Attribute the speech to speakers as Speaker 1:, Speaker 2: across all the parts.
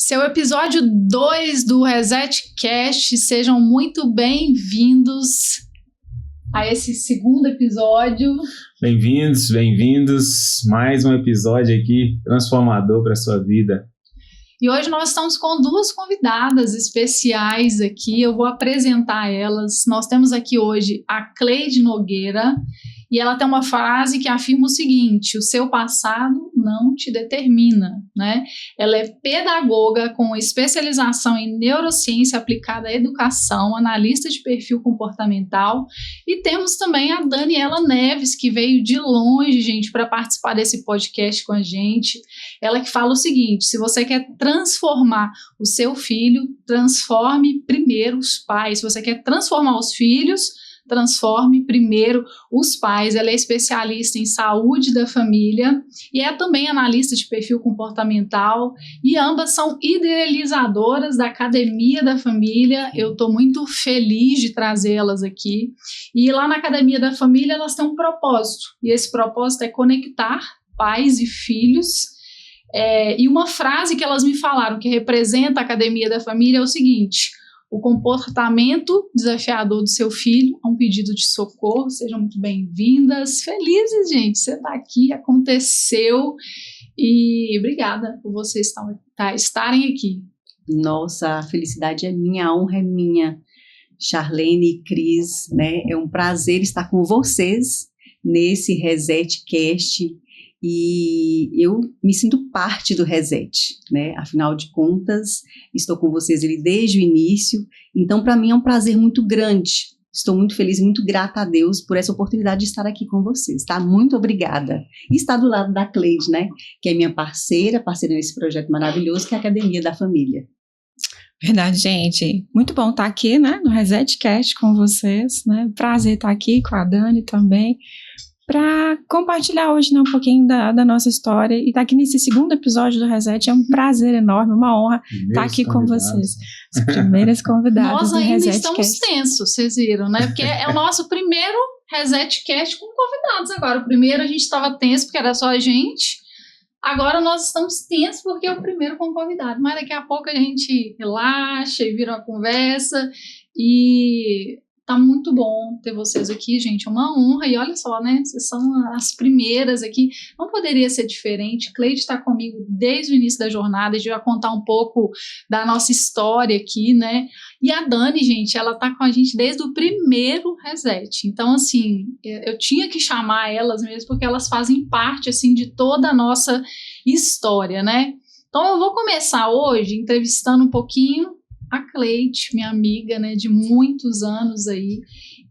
Speaker 1: Seu episódio 2 do ResetCast, sejam muito bem-vindos a esse segundo episódio.
Speaker 2: Bem-vindos, mais um episódio aqui transformador para a sua vida.
Speaker 1: E hoje nós estamos com duas convidadas especiais aqui, eu vou apresentar elas. Nós temos aqui hoje a Cleide Nogueira, e ela tem uma frase que afirma o seguinte: o seu passado não te determina, né? Ela é pedagoga com especialização em neurociência aplicada à educação, analista de perfil comportamental, e temos também a Daniela Neves, que veio de longe, gente, para participar desse podcast com a gente. Ela que fala o seguinte: se você quer transformar o seu filho, transforme primeiro os pais. Se você quer transformar os filhos, transforme primeiro os pais. Ela é especialista em saúde da família e é também analista de perfil comportamental, e ambas são idealizadoras da Academia da Família. Eu estou muito feliz de trazê-las aqui. E lá na Academia da Família elas têm um propósito, e esse propósito é conectar pais e filhos. E uma frase que elas me falaram que representa a Academia da Família é o seguinte: o comportamento desafiador do seu filho é um pedido de socorro. Sejam muito bem-vindas. Felizes, gente, você está aqui, aconteceu. E obrigada por vocês estarem aqui.
Speaker 3: Nossa, a felicidade é minha, a honra é minha. Charlene e Cris, né? É um prazer estar com vocês nesse ResetCast. E eu me sinto parte do Reset, né? Afinal de contas, estou com vocês desde o início, então para mim é um prazer muito grande. Estou muito feliz e muito grata a Deus por essa oportunidade de estar aqui com vocês, tá? Muito obrigada. E estar do lado da Cleide, né? Que é minha parceira nesse projeto maravilhoso que é a Academia da Família.
Speaker 4: Verdade, gente. Muito bom estar aqui, né? No ResetCast com vocês, né? Prazer estar aqui com a Dani também, para compartilhar hoje, né, um pouquinho da nossa história, e estar aqui nesse segundo episódio do Reset. É um prazer enorme, uma honra estar aqui com vocês. As primeiras convidadas do ResetCast.
Speaker 1: Nós ainda estamos tensos, vocês viram, né? Porque é o nosso primeiro ResetCast com convidados agora. O primeiro a gente estava tenso porque era só a gente. Agora nós estamos tensos porque é o primeiro com convidado. Mas daqui a pouco a gente relaxa e vira uma conversa. E tá muito bom ter vocês aqui, gente, é uma honra. E olha só, né, vocês são as primeiras aqui, não poderia ser diferente. Cleide está comigo desde o início da jornada, a gente vai contar um pouco da nossa história aqui, né, e a Dani, gente, ela tá com a gente desde o primeiro Reset, então, assim, eu tinha que chamar elas mesmo, porque elas fazem parte, assim, de toda a nossa história, né. Então eu vou começar hoje entrevistando um pouquinho a Cleide, minha amiga, né, de muitos anos aí,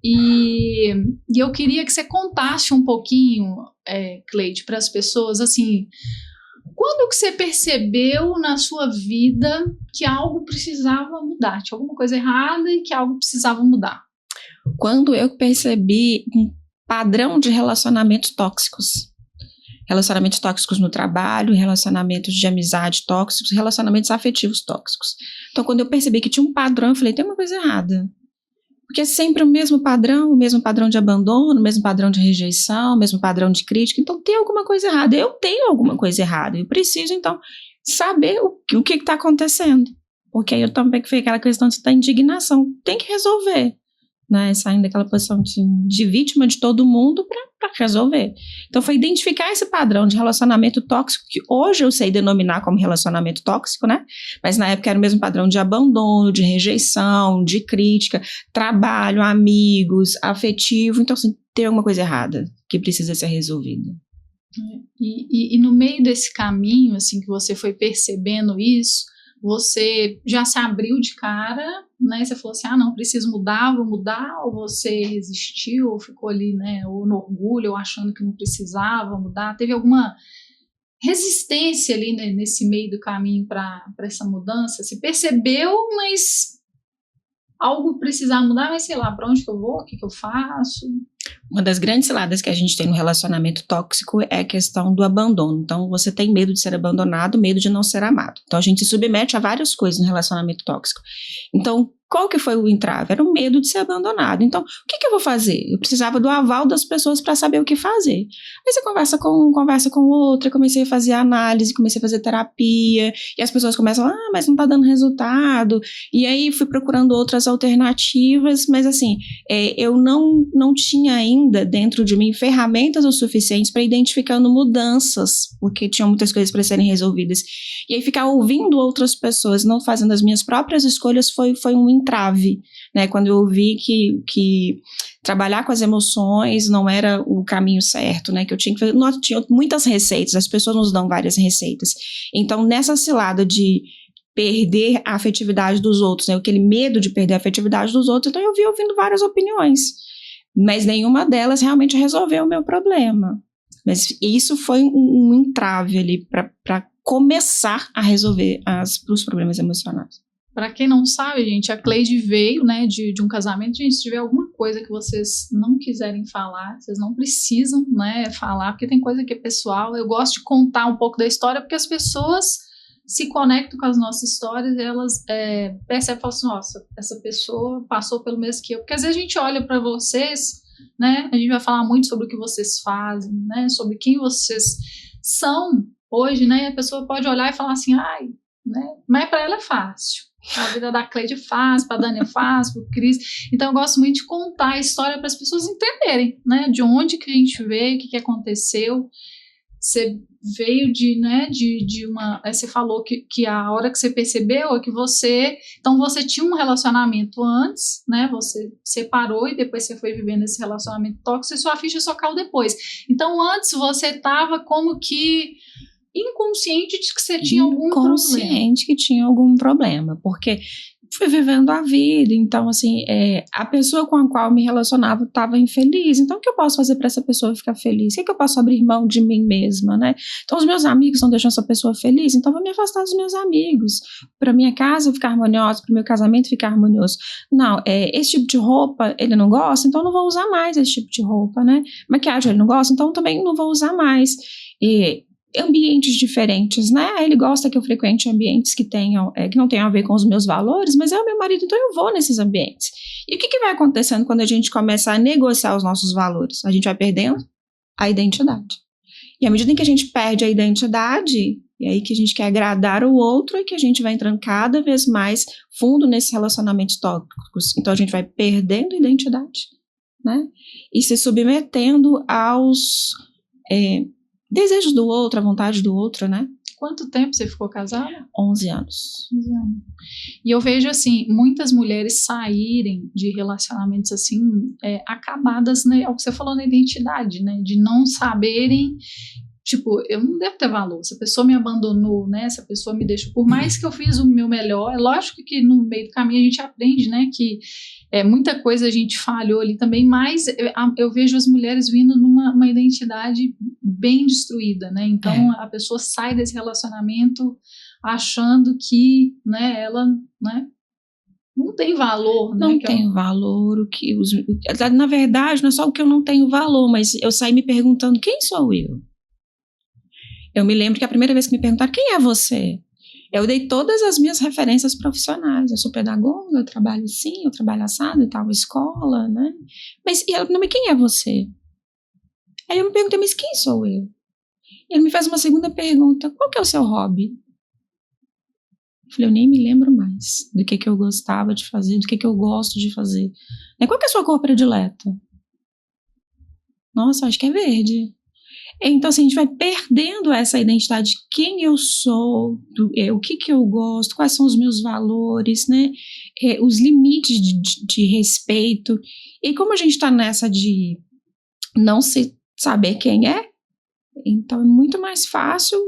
Speaker 1: e eu queria que você contasse um pouquinho, Cleide, para as pessoas, assim, quando que você percebeu na sua vida que algo precisava mudar, tinha alguma coisa errada e que algo precisava mudar?
Speaker 4: Quando eu percebi um padrão de relacionamentos tóxicos no trabalho, relacionamentos de amizade tóxicos, relacionamentos afetivos tóxicos. Então, quando eu percebi que tinha um padrão, eu falei, tem uma coisa errada. Porque é sempre o mesmo padrão de abandono, o mesmo padrão de rejeição, o mesmo padrão de crítica. Então, tem alguma coisa errada. Eu tenho alguma coisa errada. Eu preciso, então, saber o que está acontecendo. Porque aí eu também fui aquela questão da indignação. Tem que resolver, né? Saindo daquela posição de vítima de todo mundo para resolver. Então foi identificar esse padrão de relacionamento tóxico, que hoje eu sei denominar como relacionamento tóxico, né? Mas na época era o mesmo padrão de abandono, de rejeição, de crítica, trabalho, amigos, afetivo. Então, assim, tem alguma coisa errada que precisa ser resolvida.
Speaker 1: E no meio desse caminho, assim, que você foi percebendo isso, você já se abriu de cara, né? Você falou assim, não, preciso mudar, vou mudar, ou você resistiu, ou ficou ali, né, ou no orgulho, ou achando que não precisava mudar? Teve alguma resistência ali, né, nesse meio do caminho para essa mudança? Você percebeu, mas algo precisava mudar, mas sei lá, para onde que eu vou, o que eu faço?
Speaker 4: Uma das grandes ciladas que a gente tem no relacionamento tóxico é a questão do abandono. Então, você tem medo de ser abandonado, medo de não ser amado. Então, a gente se submete a várias coisas no relacionamento tóxico. Então, Qual que foi o entrave? Era o medo de ser abandonado. Então, o que eu vou fazer? Eu precisava do aval das pessoas para saber o que fazer. Aí você conversa com um, conversa com outro, eu comecei a fazer análise, comecei a fazer terapia, e as pessoas começam, mas não tá dando resultado. E aí fui procurando outras alternativas, mas assim, eu não tinha ainda dentro de mim ferramentas o suficientes para identificando mudanças, porque tinham muitas coisas para serem resolvidas. E aí ficar ouvindo outras pessoas, não fazendo as minhas próprias escolhas, foi um entrave, né? Quando eu vi que trabalhar com as emoções não era o caminho certo, né? Que eu tinha que fazer. Nós tinha muitas receitas, as pessoas nos dão várias receitas. Então, nessa cilada de perder a afetividade dos outros, né? Aquele medo de perder a afetividade dos outros, então eu vi ouvindo várias opiniões, mas nenhuma delas realmente resolveu o meu problema. Mas isso foi um entrave ali para começar a resolver os problemas emocionais.
Speaker 1: Para quem não sabe, gente, a Cleide veio, né, de um casamento. Gente, se tiver alguma coisa que vocês não quiserem falar, vocês não precisam, né, falar, porque tem coisa que é pessoal. Eu gosto de contar um pouco da história, porque as pessoas se conectam com as nossas histórias e elas percebem e falam assim, nossa, essa pessoa passou pelo mesmo que eu. Porque às vezes a gente olha para vocês, né, a gente vai falar muito sobre o que vocês fazem, né, sobre quem vocês são hoje, né, e a pessoa pode olhar e falar assim, ai, né, mas para ela é fácil. A vida da Cleide é fácil, para a Dani é fácil, para o Cris. Então eu gosto muito de contar a história para as pessoas entenderem, né, de onde que a gente veio, o que aconteceu. Você veio de uma... Você falou que a hora que você percebeu é que então você tinha um relacionamento antes, né? Você separou e depois você foi vivendo esse relacionamento tóxico e sua ficha só caiu depois. Então antes você estava como que inconsciente de que você tinha algum problema.
Speaker 4: Inconsciente que tinha algum problema, porque fui vivendo a vida, então assim, a pessoa com a qual me relacionava estava infeliz, então o que eu posso fazer para essa pessoa ficar feliz? O que eu posso abrir mão de mim mesma, né? Então os meus amigos não deixam essa pessoa feliz, então eu vou me afastar dos meus amigos, para minha casa ficar harmoniosa, para o meu casamento ficar harmonioso. Não, esse tipo de roupa ele não gosta, então eu não vou usar mais esse tipo de roupa, né? Maquiagem ele não gosta, então eu também não vou usar mais. E ambientes diferentes, né? Ele gosta que eu frequente ambientes que não tenham a ver com os meus valores, mas é o meu marido, então eu vou nesses ambientes. E o que vai acontecendo quando a gente começa a negociar os nossos valores? A gente vai perdendo a identidade. E à medida em que a gente perde a identidade, é aí que a gente quer agradar o outro e que a gente vai entrando cada vez mais fundo nesses relacionamentos tóxicos. Então a gente vai perdendo a identidade, né? E se submetendo aos desejos do outro, a vontade do outro, né?
Speaker 1: Quanto tempo você ficou casada?
Speaker 4: 11 anos.
Speaker 1: 11 anos. E eu vejo, assim, muitas mulheres saírem de relacionamentos, assim, acabadas, né? É o que você falou na identidade, né? De não saberem, tipo, eu não devo ter valor. Essa pessoa me abandonou, né? Essa pessoa me deixou. Por mais que eu fiz o meu melhor, é lógico que no meio do caminho a gente aprende, né? Que muita coisa a gente falhou ali também, mas eu vejo as mulheres vindo numa identidade bem destruída, né? Então a pessoa sai desse relacionamento achando que, né, ela, né, não tem valor, né?
Speaker 4: Não tem valor, na verdade, não é só o que eu não tenho valor, mas eu saí me perguntando, quem sou eu? Eu me lembro que a primeira vez que me perguntaram, quem é você? Eu dei todas as minhas referências profissionais. Eu sou pedagoga, eu trabalho assim, eu trabalho assado e tal, escola, né? Mas quem é você? Aí eu me perguntei, mas quem sou eu? E ele me faz uma segunda pergunta, qual que é o seu hobby? Eu falei, eu nem me lembro mais do que eu gostava de fazer, do que eu gosto de fazer. Qual que é a sua cor predileta? Nossa, acho que é verde. Então, assim, a gente vai perdendo essa identidade de quem eu sou, o que eu gosto, quais são os meus valores, né? Os limites de respeito. E como a gente está nessa de não se saber quem é, então é muito mais fácil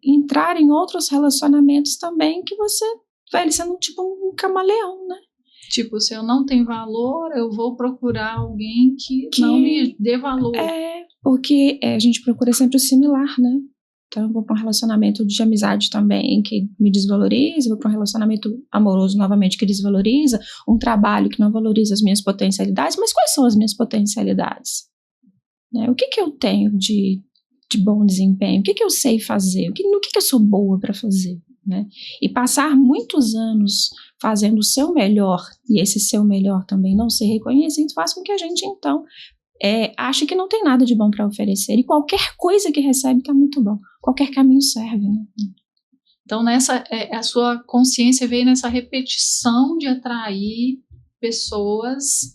Speaker 4: entrar em outros relacionamentos também que você vai sendo tipo um camaleão, né?
Speaker 1: Tipo, se eu não tenho valor, eu vou procurar alguém que não me dê valor.
Speaker 4: Porque a gente procura sempre o similar, né? Então eu vou para um relacionamento de amizade também que me desvaloriza, vou para um relacionamento amoroso novamente que desvaloriza, um trabalho que não valoriza as minhas potencialidades, mas quais são as minhas potencialidades? Né? O que eu tenho de bom desempenho? O que eu sei fazer? No que eu sou boa para fazer? né? E passar muitos anos fazendo o seu melhor, e esse seu melhor também não ser reconhecido, faz com que a gente, então, ache que não tem nada de bom para oferecer. E qualquer coisa que recebe está muito bom. Qualquer caminho serve, né?
Speaker 1: Então, a sua consciência veio nessa repetição de atrair pessoas,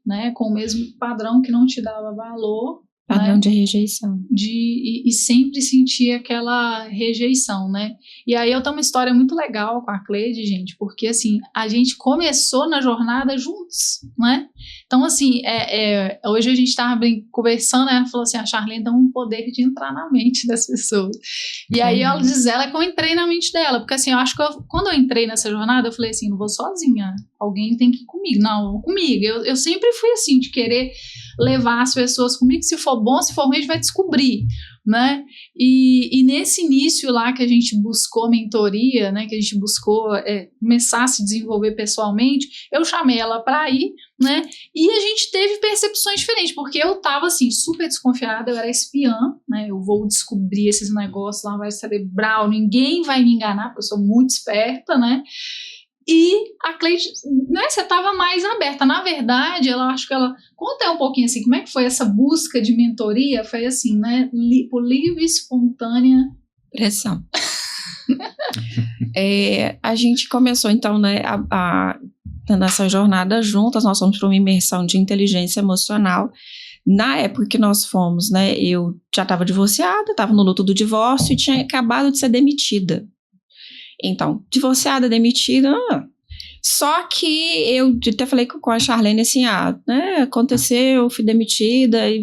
Speaker 1: né, com o mesmo padrão que não te dava valor.
Speaker 4: Padrão,
Speaker 1: né,
Speaker 4: de rejeição.
Speaker 1: E sempre sentir aquela rejeição, né? E aí eu tenho uma história muito legal com a Cleide, gente, porque assim, a gente começou na jornada juntos, né? Então, assim, hoje a gente estava conversando, né? Ela falou assim, a Charlene tem um poder de entrar na mente das pessoas. E aí ela diz que eu entrei na mente dela, porque assim, eu acho que quando eu entrei nessa jornada, eu falei assim, não vou sozinha, alguém tem que ir comigo. Não, comigo. Eu sempre fui assim, de querer levar as pessoas comigo, se for bom, se for ruim, a gente vai descobrir, né? E nesse início lá que a gente buscou mentoria, né, que a gente buscou começar a se desenvolver pessoalmente, eu chamei ela para ir, né? E a gente teve percepções diferentes, porque eu tava assim, super desconfiada, eu era espiã, né? Eu vou descobrir esses negócios lá, vai cerebral, ninguém vai me enganar, porque eu sou muito esperta, né? E a Cleide, né, você estava mais aberta. Na verdade, conta um pouquinho assim, como é que foi essa busca de mentoria? Foi assim, né, por livre e espontânea
Speaker 4: pressão. A gente começou então, né, nessa jornada juntas, nós fomos para uma imersão de inteligência emocional. Na época que nós fomos, né, eu já estava divorciada, estava no luto do divórcio e tinha acabado de ser demitida. Então, divorciada, demitida, só que eu até falei com a Charlene assim, né, aconteceu, fui demitida e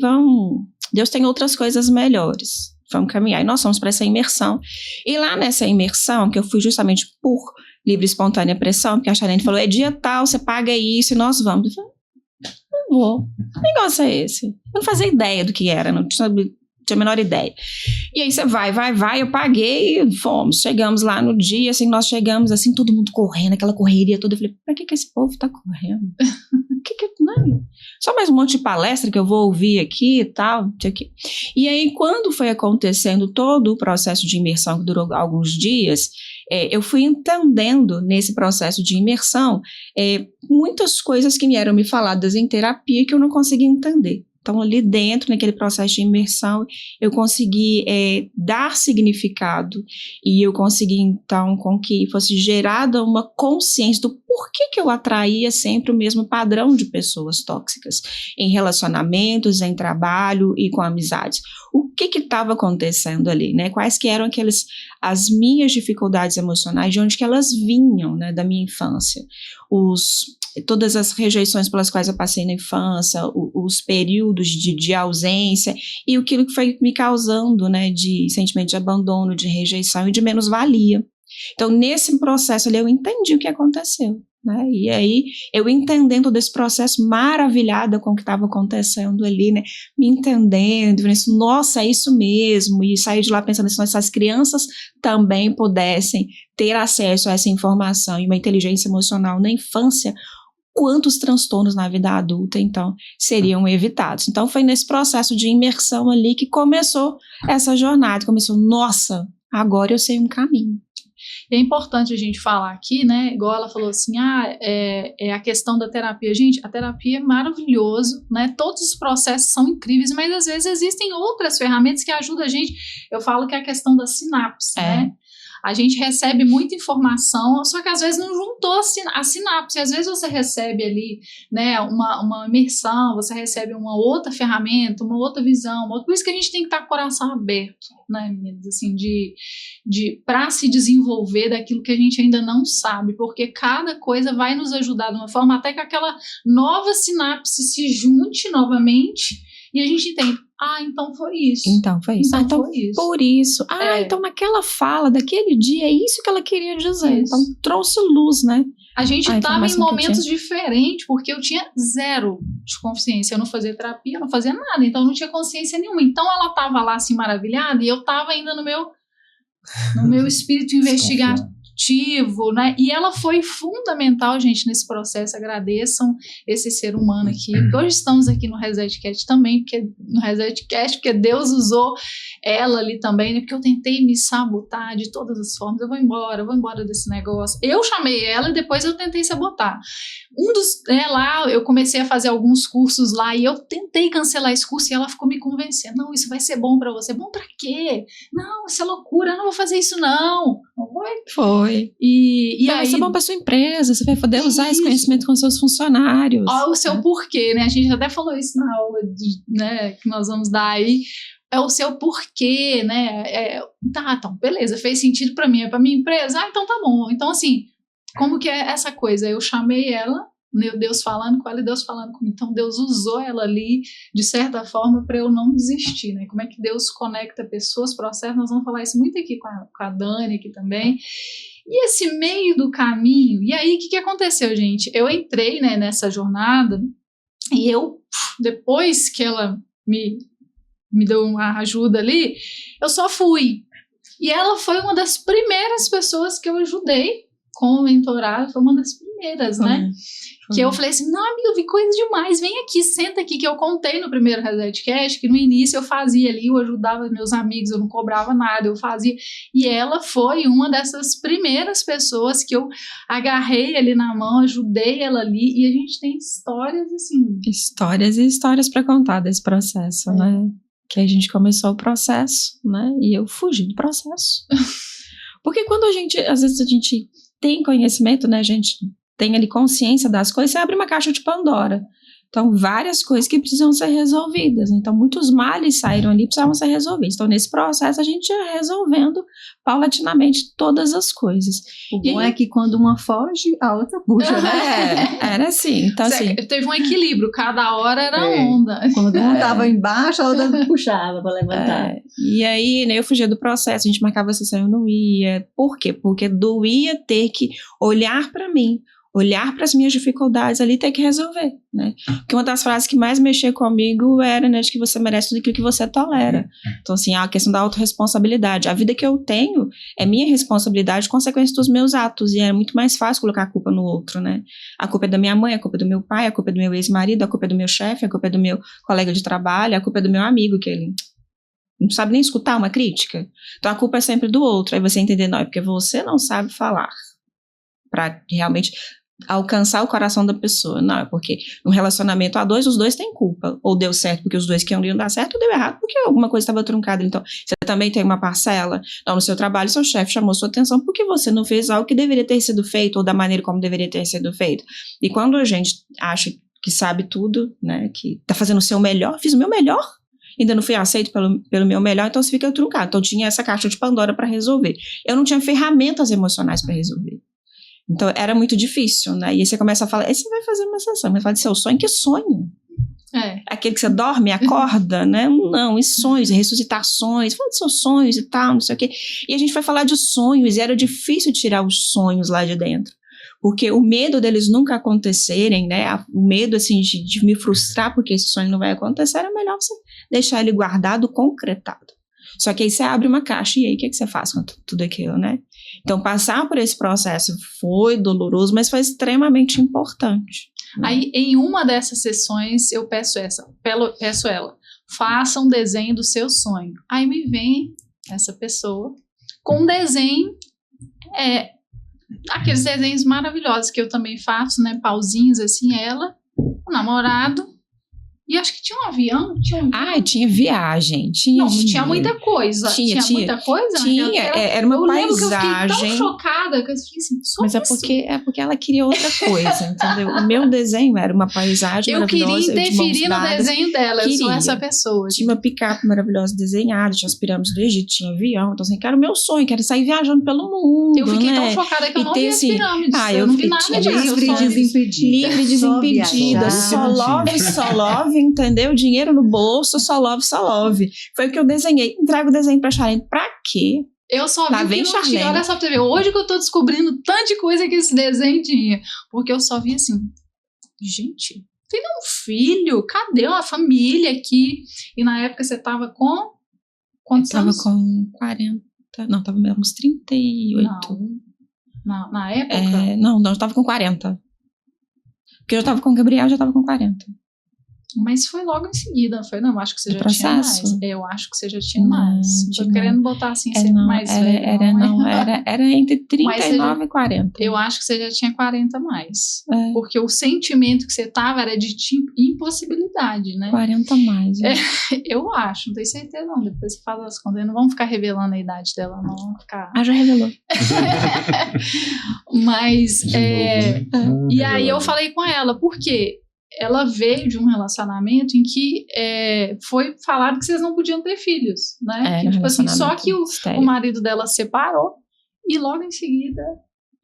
Speaker 4: Deus tem outras coisas melhores, vamos caminhar. E nós fomos para essa imersão, e lá nessa imersão, que eu fui justamente por livre e espontânea pressão, porque a Charlene falou, dia tal, você paga isso e nós vamos. Eu falei, não vou, que negócio é esse? Eu não fazia ideia do que era, não tinha a menor ideia. E aí você vai, eu paguei e fomos. Chegamos lá no dia, assim, nós chegamos, assim, todo mundo correndo, aquela correria toda. Eu falei, pra que esse povo tá correndo? Não, só mais um monte de palestra que eu vou ouvir aqui e tal. E aí, quando foi acontecendo todo o processo de imersão, que durou alguns dias, eu fui entendendo nesse processo de imersão muitas coisas que me eram me faladas em terapia que eu não conseguia entender. Então, ali dentro, naquele processo de imersão, eu consegui dar significado e eu consegui, então, com que fosse gerada uma consciência do porquê que eu atraía sempre o mesmo padrão de pessoas tóxicas em relacionamentos, em trabalho e com amizades. O que estava acontecendo ali, né? Quais que eram as minhas dificuldades emocionais, de onde que elas vinham, né, da minha infância. Todas as rejeições pelas quais eu passei na infância, os períodos de ausência e aquilo que foi me causando, né, de sentimento de abandono, de rejeição e de menos-valia. Então, nesse processo ali, eu entendi o que aconteceu, né? E aí, eu entendendo desse processo, maravilhada com o que estava acontecendo ali, né? Me entendendo, vendo isso, nossa, é isso mesmo, e saí de lá pensando assim, se as crianças também pudessem ter acesso a essa informação e uma inteligência emocional na infância, quantos transtornos na vida adulta, então, seriam evitados. Então, foi nesse processo de imersão ali que começou essa jornada, nossa, agora eu sei um caminho.
Speaker 1: É importante a gente falar aqui, né, igual ela falou assim, a questão da terapia. Gente, a terapia é maravilhoso, né, todos os processos são incríveis, mas às vezes existem outras ferramentas que ajudam a gente. Eu falo que é a questão da sinapse, né? A gente recebe muita informação, só que às vezes não juntou a sinapse. Às vezes você recebe ali, né, uma imersão, você recebe uma outra ferramenta, uma outra visão. Por isso que a gente tem que estar com o coração aberto, né, meninas, assim, para se desenvolver daquilo que a gente ainda não sabe, porque cada coisa vai nos ajudar de uma forma até que aquela nova sinapse se junte novamente e a gente entende. Então foi isso.
Speaker 4: Então foi isso. Então foi isso. Por isso. Então naquela fala daquele dia é isso que ela queria dizer. Isso. Então trouxe luz, né?
Speaker 1: A gente estava em momentos diferentes, porque eu tinha zero de consciência. Eu não fazia terapia, eu não fazia nada, então eu não tinha consciência nenhuma. Então ela estava lá assim maravilhada e eu estava ainda no meu espírito investigativo. positivo, né? E ela foi fundamental, gente, nesse processo. Agradeçam esse ser humano aqui. Hoje estamos aqui no ResetCast também, porque Deus usou ela ali também, né? Porque eu tentei me sabotar de todas as formas. Eu vou embora desse negócio. Eu chamei ela e depois eu tentei sabotar. Lá eu comecei a fazer alguns cursos lá e eu tentei cancelar esse curso e ela ficou me convencendo. Não, isso vai ser bom pra você. Bom pra quê? Não, isso é loucura, eu não vou fazer isso não. Não foi?
Speaker 4: Foi.
Speaker 1: E
Speaker 4: vai
Speaker 1: aí,
Speaker 4: ser bom pra sua empresa, você vai poder usar esse conhecimento com seus funcionários.
Speaker 1: Ó, o seu porquê, né? A gente até falou isso na aula né, que nós vamos dar aí. É o seu porquê, né? Então, beleza, fez sentido pra mim, é pra minha empresa? Então tá bom. Então, assim, como que é essa coisa? Eu chamei ela, Deus falando com ela e Deus falando comigo. Então, Deus usou ela ali, de certa forma, para eu não desistir, né? Como é que Deus conecta pessoas, processos, nós vamos falar isso muito aqui com a Dani aqui também. E esse meio do caminho, e aí, o que aconteceu, gente? Eu entrei, né, nessa jornada e eu, depois que ela me deu uma ajuda ali, eu só fui. E ela foi uma das primeiras pessoas que eu ajudei com o mentorado, foi uma das primeiras, né? Que eu falei assim, não, amiga, eu vi coisa demais, vem aqui, senta aqui, que eu contei no primeiro ResetCast, que no início eu fazia ali, eu ajudava meus amigos, eu não cobrava nada, eu fazia, e ela foi uma dessas primeiras pessoas que eu agarrei ali na mão, ajudei ela ali, e a gente tem histórias assim.
Speaker 4: Histórias e histórias para contar desse processo, né? Que a gente começou o processo, né? E eu fugi do processo. Porque quando às vezes a gente tem conhecimento, né? A gente tem ali consciência das coisas, você abre uma caixa de Pandora. Então, várias coisas que precisam ser resolvidas. Então, muitos males saíram ali e precisavam ser resolvidos. Então, nesse processo, a gente ia resolvendo paulatinamente todas as coisas.
Speaker 3: O bom é que quando uma foge, a outra puxa, né?
Speaker 4: Era assim. Então, assim,
Speaker 1: teve um equilíbrio, cada hora era onda.
Speaker 3: Quando uma estava embaixo, a outra puxava para levantar.
Speaker 4: E aí, né, eu fugia do processo, a gente marcava a sessão, eu não ia. Por quê? Porque doía ter que olhar para mim, olhar para as minhas dificuldades ali e ter que resolver, né? Porque uma das frases que mais mexia comigo era, né, de que você merece tudo aquilo que você tolera. Então, assim, a questão da autorresponsabilidade. A vida que eu tenho é minha responsabilidade, consequência dos meus atos, e é muito mais fácil colocar a culpa no outro, né? A culpa é da minha mãe, a culpa é do meu pai, a culpa é do meu ex-marido, a culpa é do meu chefe, a culpa é do meu colega de trabalho, a culpa é do meu amigo, que ele não sabe nem escutar uma crítica. Então, a culpa é sempre do outro. Aí você entender, não, é porque você não sabe falar para realmente alcançar o coração da pessoa. Não, é porque no relacionamento a dois, os dois têm culpa. Ou deu certo porque os dois queriam dar certo, ou deu errado porque alguma coisa estava truncada. Então, você também tem uma parcela. Então, no seu trabalho, seu chefe chamou sua atenção porque você não fez algo que deveria ter sido feito, ou da maneira como deveria ter sido feito. E quando a gente acha que sabe tudo, né, que tá fazendo o seu melhor, fiz o meu melhor, ainda não fui aceito pelo meu melhor, então você fica truncado. Então, eu tinha essa caixa de Pandora para resolver. Eu não tinha ferramentas emocionais para resolver. Então, era muito difícil, né? E aí você começa a falar, aí você vai fazer uma sessão, mas fala de seu sonho, que sonho? Aquele que você dorme, acorda, né? Não, e sonhos, e ressuscitações, fala de seus sonhos e tal, não sei o quê. E a gente vai falar de sonhos, e era difícil tirar os sonhos lá de dentro. Porque o medo deles nunca acontecerem, né? O medo, assim, de me frustrar porque esse sonho não vai acontecer, era melhor você deixar ele guardado, concretado. Só que aí você abre uma caixa, e aí o que você faz com tudo aquilo, né? Então, passar por esse processo foi doloroso, mas foi extremamente importante. Né?
Speaker 1: Aí, em uma dessas sessões, eu peço ela, faça um desenho do seu sonho. Aí me vem essa pessoa com um desenho, aqueles desenhos maravilhosos que eu também faço, né? Pauzinhos assim, ela, o namorado. E acho que tinha um avião.
Speaker 4: Tinha viagem.
Speaker 1: Tinha muita coisa. Tinha muita coisa?
Speaker 4: Tinha, era uma paisagem.
Speaker 1: Eu fiquei tão chocada que eu fiquei assim,
Speaker 4: mas é porque ela queria outra coisa, entendeu? O meu desenho era uma paisagem maravilhosa.
Speaker 1: Eu queria interferir no desenho dela, eu sou essa pessoa.
Speaker 4: Tinha uma picape maravilhosa desenhada, tinha as pirâmides do Egito, tinha avião. Então, assim, que era o meu sonho, que era sair viajando pelo mundo.
Speaker 1: Eu fiquei tão chocada que eu não vi as pirâmides. Eu não vi nada disso.
Speaker 3: Livre e desimpedida.
Speaker 4: Só love. Entendeu? Dinheiro no bolso, só love. Foi o que eu desenhei. Entrego o desenho pra Charlene. Pra quê?
Speaker 1: Eu só vi que não tinha. Olha só pra você ver. Hoje que eu tô descobrindo tanta de coisa que esse desenho tinha. Porque eu só vi assim, gente, tem um filho? Cadê uma família aqui? E na época você tava com quantos anos?
Speaker 4: Tava com 40. Não, tava uns 38.
Speaker 1: Não. Na época?
Speaker 4: Não, eu estava com 40. Porque eu estava com o Gabriel, já estava com 40.
Speaker 1: Mas foi logo em seguida, não foi? Não, acho que você já
Speaker 4: processo?
Speaker 1: tinha mais. Eu acho que você já tinha mais. Não tô querendo botar assim, ser mais velho.
Speaker 4: Era entre 39 e 40.
Speaker 1: Eu acho que você já tinha 40 mais. Porque o sentimento que você tava era de impossibilidade, né?
Speaker 4: 40 mais.
Speaker 1: Eu acho, não tenho certeza não. Depois você faz as contas. Não vamos ficar revelando a idade dela, não. Vamos ficar...
Speaker 4: Já revelou.
Speaker 1: Mas, e aí eu falei com ela, por quê? Ela veio de um relacionamento em que foi falado que vocês não podiam ter filhos, né? Que, tipo assim, só que o marido dela separou e logo em seguida...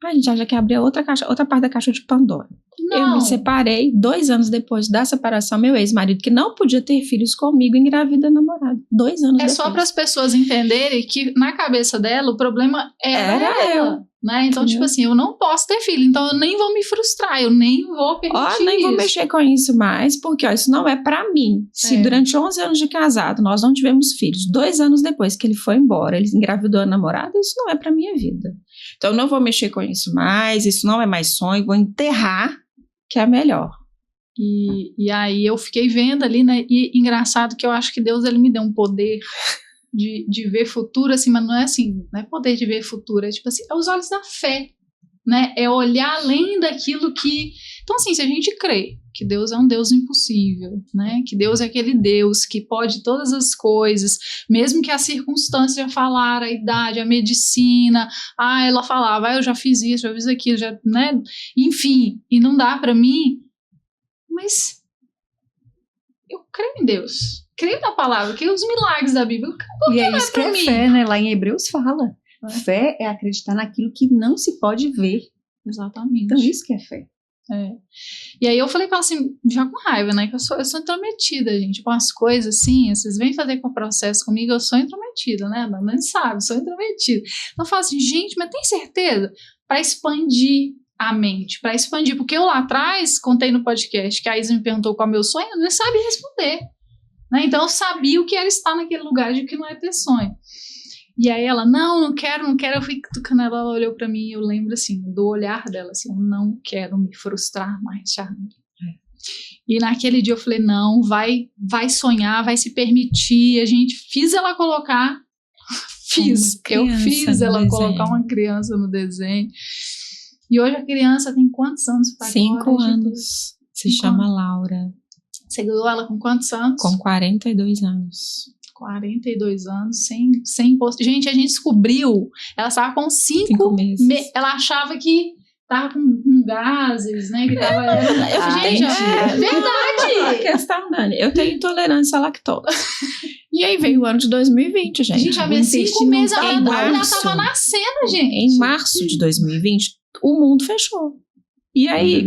Speaker 4: A gente já quer abrir outra parte da caixa de Pandora.
Speaker 1: Não.
Speaker 4: Eu me separei 2 anos depois da separação, meu ex-marido, que não podia ter filhos comigo, engravida namorado. 2 anos depois.
Speaker 1: Só para as pessoas entenderem que na cabeça dela o problema era ela. Né? Então, tipo assim, eu não posso ter filho, então eu nem vou me frustrar, eu nem vou permitir
Speaker 4: nem vou mexer com isso mais, porque isso não é pra mim. Se durante 11 anos de casado nós não tivemos filhos, 2 anos depois que ele foi embora, ele engravidou a namorada, isso não é pra minha vida. Então eu não vou mexer com isso mais, isso não é mais sonho, vou enterrar, que é melhor.
Speaker 1: E aí eu fiquei vendo ali, né, e engraçado que eu acho que Deus, ele me deu um poder de ver futuro, assim, mas não é assim, não é poder de ver futuro, é tipo assim, é os olhos da fé, né, é olhar além daquilo que, então assim, se a gente crê que Deus é um Deus impossível, né, que Deus é aquele Deus que pode todas as coisas, mesmo que a circunstância falar, a idade, a medicina, ela falava, eu já fiz isso, já fiz aquilo, já, né, enfim, e não dá pra mim, mas eu creio em Deus, creio na palavra, creio nos milagres da Bíblia.
Speaker 3: E é isso que é fé, né? Lá em Hebreus fala. Fé é acreditar naquilo que não se pode ver.
Speaker 1: Exatamente.
Speaker 3: Então isso que é fé.
Speaker 1: E aí eu falei pra ela assim, já com raiva, né? Que eu sou intrometida, gente. Com as coisas assim, vocês vêm fazer com o processo comigo, eu sou intrometida, né? A Dani sabe, sou intrometida. Então eu falo assim, gente, mas tem certeza? Pra expandir a mente, para expandir, porque eu lá atrás contei no podcast que a Isa me perguntou qual é o meu sonho, eu não sabia responder, né? Então eu sabia o que era estar naquele lugar de que não é ter sonho. E aí ela, não quero, eu fui cutucando ela olhou para mim e eu lembro assim, do olhar dela, assim, eu não quero me frustrar mais, Charlie. E naquele dia eu falei, não, vai sonhar, vai se permitir, fiz ela colocar, eu fiz ela colocar uma criança no desenho. E hoje a criança tem quantos anos?
Speaker 4: 5 anos. Se chama Laura.
Speaker 1: Você ganhou ela com quantos anos?
Speaker 4: Com 42 anos.
Speaker 1: 42 anos, sem imposto. Gente, a gente descobriu, ela estava com 5 meses. Ela achava que estava com gases, né? Que tava, gente, é verdade.
Speaker 4: A questão, Dani, eu tenho intolerância à lactose. E aí veio o ano de 2020, gente.
Speaker 1: A gente já veio 5 meses, ela estava nascendo, gente.
Speaker 4: Em março de 2020, o mundo fechou. E aí,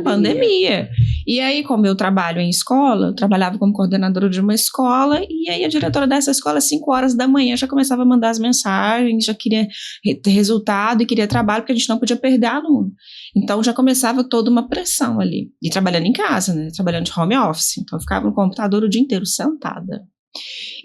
Speaker 4: pandemia. E aí, como eu trabalho em escola, eu trabalhava como coordenadora de uma escola, e aí a diretora dessa escola, às 5 horas da manhã, já começava a mandar as mensagens, já queria ter resultado e queria trabalho, porque a gente não podia perder aluno. Então, já começava toda uma pressão ali. E trabalhando em casa, né? Trabalhando de home office. Então, eu ficava no computador o dia inteiro, sentada.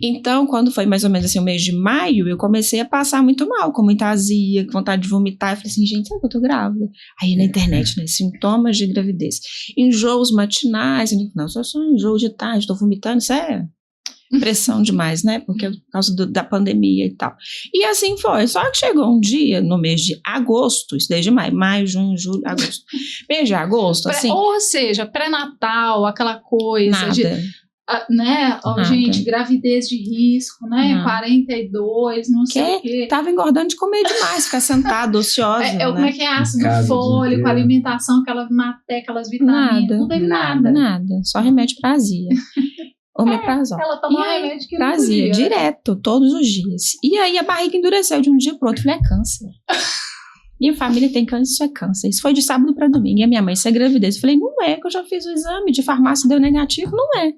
Speaker 4: Então, quando foi mais ou menos assim o mês de maio, eu comecei a passar muito mal, com muita azia, com vontade de vomitar. Eu falei assim, gente, sabe que eu tô grávida? Aí na internet, né, sintomas de gravidez. Enjoos matinais, não, só enjoo de tarde, tô vomitando, isso é pressão demais, né, porque por causa da pandemia e tal. E assim foi, só que chegou um dia, no mês de agosto, isso desde maio, junho, julho, agosto. Mês de agosto, assim.
Speaker 1: Ou seja, pré-natal, aquela coisa
Speaker 4: nada.
Speaker 1: Né, gente, gravidez de risco, né, 42, não sei o quê.
Speaker 4: Tava engordando de comer demais, ficar sentada, ociosa, né?
Speaker 1: Como é que é ácido fólico, alimentação, aquelas vitaminas, não teve nada.
Speaker 4: Só remédio pra azia. Omeprazol.
Speaker 1: Ela tomou remédio que
Speaker 4: pra azia, direto, todos os dias. E aí a barriga endureceu de um dia pro outro, falei, é câncer. Minha família tem câncer, isso é câncer. Isso foi de sábado pra domingo. E a minha mãe, isso é gravidez. Eu falei, não é, que eu já fiz o exame de farmácia, deu negativo, não é.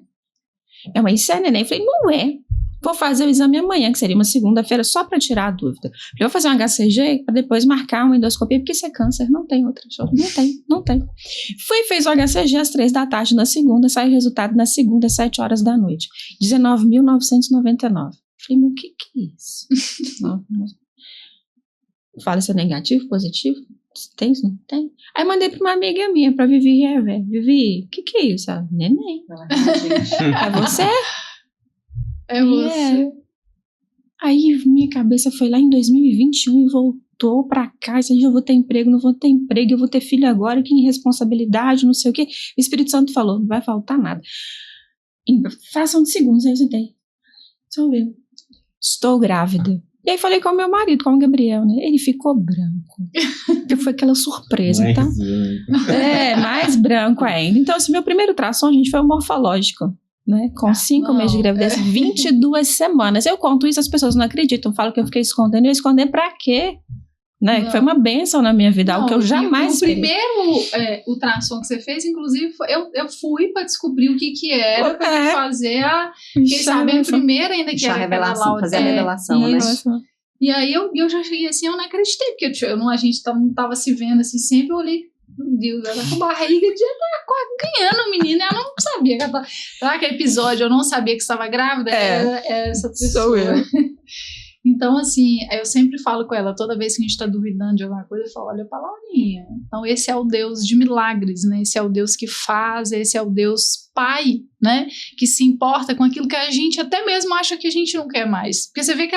Speaker 4: Minha mãe, isso é neném? Eu falei, não é. Vou fazer o exame amanhã, que seria uma segunda-feira, só para tirar a dúvida. Eu vou fazer um HCG para depois marcar uma endoscopia, porque isso é câncer, não tem outra. Não tem. Fez o HCG às 3 da tarde na segunda, saiu o resultado na segunda, às 7 horas da noite. 19.999. Falei, mas o que é isso? Fala se é negativo, positivo. Tem? Não tem? Aí mandei pra uma amiga minha, pra Vivi Rever. Vivi, o que é isso? Ela, neném. É você?
Speaker 1: É você.
Speaker 4: Aí minha cabeça foi lá em 2021 e voltou pra cá. Se eu vou ter emprego, não vou ter emprego, eu vou ter filho agora, que irresponsabilidade, não sei o quê. O Espírito Santo falou, não vai faltar nada. Fração de segundos, aí eu sentei. Só eu. Estou grávida. E aí falei com o meu marido, com o Gabriel, né? Ele ficou branco. Porque foi aquela surpresa.
Speaker 2: Mais
Speaker 4: Então, mais branco ainda. Então, assim, meu primeiro ultrassom, gente, foi o morfológico. Né? Com 5 meses de gravidez, 22 semanas. Eu conto isso, as pessoas não acreditam. Falam que eu fiquei escondendo. Eu esconder pra quê? Né? Que foi uma bênção na minha vida, algo que eu jamais
Speaker 1: O primeiro ultrassom que você fez, inclusive, eu fui pra descobrir o que era, pra fazer quem sabe a primeira ainda que era
Speaker 3: revelação, fazer a revelação, né?
Speaker 1: E aí eu já cheguei assim, eu não acreditei, porque a gente não tava se vendo assim, sempre eu olhei, meu Deus, ela tá com barriga, já tá quase ganhando, menina, ela não sabia que ela tava, sabe aquele episódio, eu não sabia que estava grávida, era essa pessoa.
Speaker 4: Sou eu.
Speaker 1: Então, assim, eu sempre falo com ela, toda vez que a gente está duvidando de alguma coisa, eu falo, olha pra Laurinha. Então, esse é o Deus de milagres, né? Esse é o Deus que faz, esse é o Deus Pai, né? Que se importa com aquilo que a gente até mesmo acha que a gente não quer mais. Porque você vê que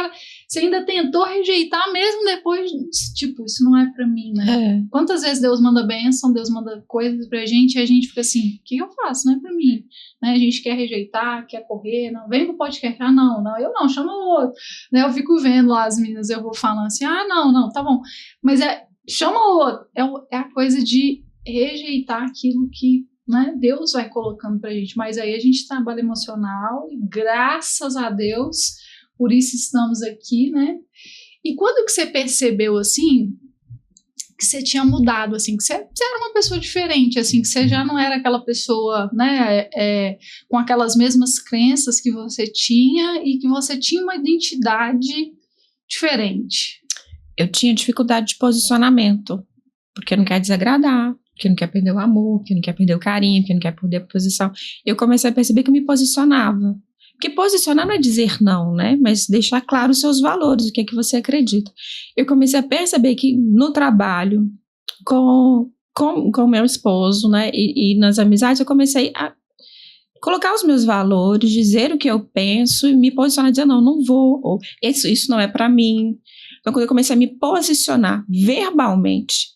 Speaker 1: você ainda tentou rejeitar mesmo depois, tipo, isso não é pra mim, né? Quantas vezes Deus manda bênção, Deus manda coisas pra gente e a gente fica assim, o que eu faço? Não é pra mim. Né? A gente quer rejeitar, quer correr, não, vem pro podcast, não, eu não, chama o outro. Né? Eu fico vendo lá as meninas, eu vou falando assim, não, tá bom. Mas chama o outro. É a coisa de rejeitar aquilo que, né, Deus vai colocando pra gente. Mas aí a gente trabalha emocional e graças a Deus, por isso estamos aqui, né? E quando que você percebeu, assim, que você tinha mudado, assim, que você era uma pessoa diferente, assim, que você já não era aquela pessoa, né, com aquelas mesmas crenças que você tinha e que você tinha uma identidade diferente?
Speaker 4: Eu tinha dificuldade de posicionamento, porque não quer desagradar, porque não quer perder o amor, porque não quer perder o carinho, porque não quer perder a posição. Eu comecei a perceber que eu me posicionava. Porque posicionar não é dizer não, né? Mas deixar claro os seus valores, o que é que você acredita. Eu comecei a perceber que no trabalho, com meu esposo, né? E nas amizades, eu comecei a colocar os meus valores, dizer o que eu penso e me posicionar, dizer não vou, ou isso não é para mim. Então, quando eu comecei a me posicionar verbalmente,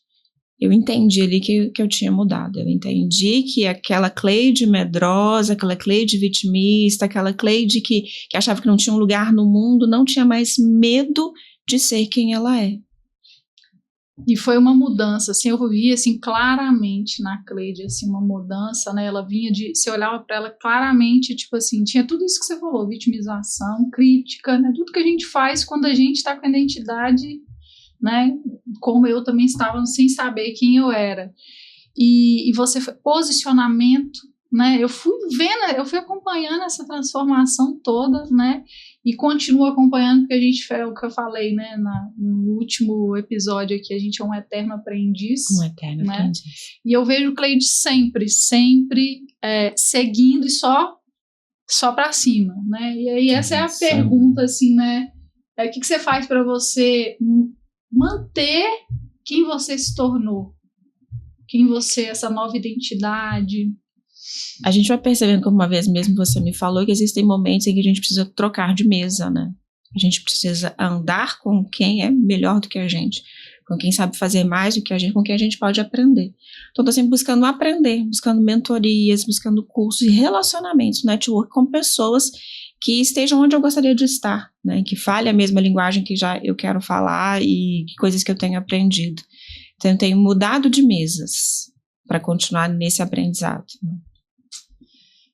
Speaker 4: eu entendi ali que eu tinha mudado. Eu entendi que aquela Cleide medrosa, aquela Cleide vitimista, aquela Cleide que achava que não tinha um lugar no mundo, não tinha mais medo de ser quem ela é.
Speaker 1: E foi uma mudança, assim, eu vi, assim, claramente na Cleide, assim, uma mudança, né, ela vinha você olhava para ela claramente, tipo assim, tinha tudo isso que você falou, vitimização, crítica, né, tudo que a gente faz quando a gente tá com a identidade, né, como eu também estava sem saber quem eu era. E você foi posicionamento, né, eu fui acompanhando essa transformação toda, né, e continuo acompanhando, porque a gente, é o que eu falei, né, no último episódio aqui, a gente é um eterno aprendiz.
Speaker 4: Um eterno aprendiz.
Speaker 1: E eu vejo o Cleide sempre seguindo e só para cima, né, e aí essa é a pergunta, assim, né, o que você faz para você manter quem você se tornou, essa nova identidade.
Speaker 4: A gente vai percebendo, como uma vez mesmo você me falou, que existem momentos em que a gente precisa trocar de mesa, né? A gente precisa andar com quem é melhor do que a gente, com quem sabe fazer mais do que a gente, com quem a gente pode aprender. Então, estou sempre buscando aprender, buscando mentorias, buscando cursos e relacionamentos, network com pessoas que estejam onde eu gostaria de estar, né? Que fale a mesma linguagem que já eu quero falar e coisas que eu tenho aprendido. Então, eu tenho mudado de mesas para continuar nesse aprendizado.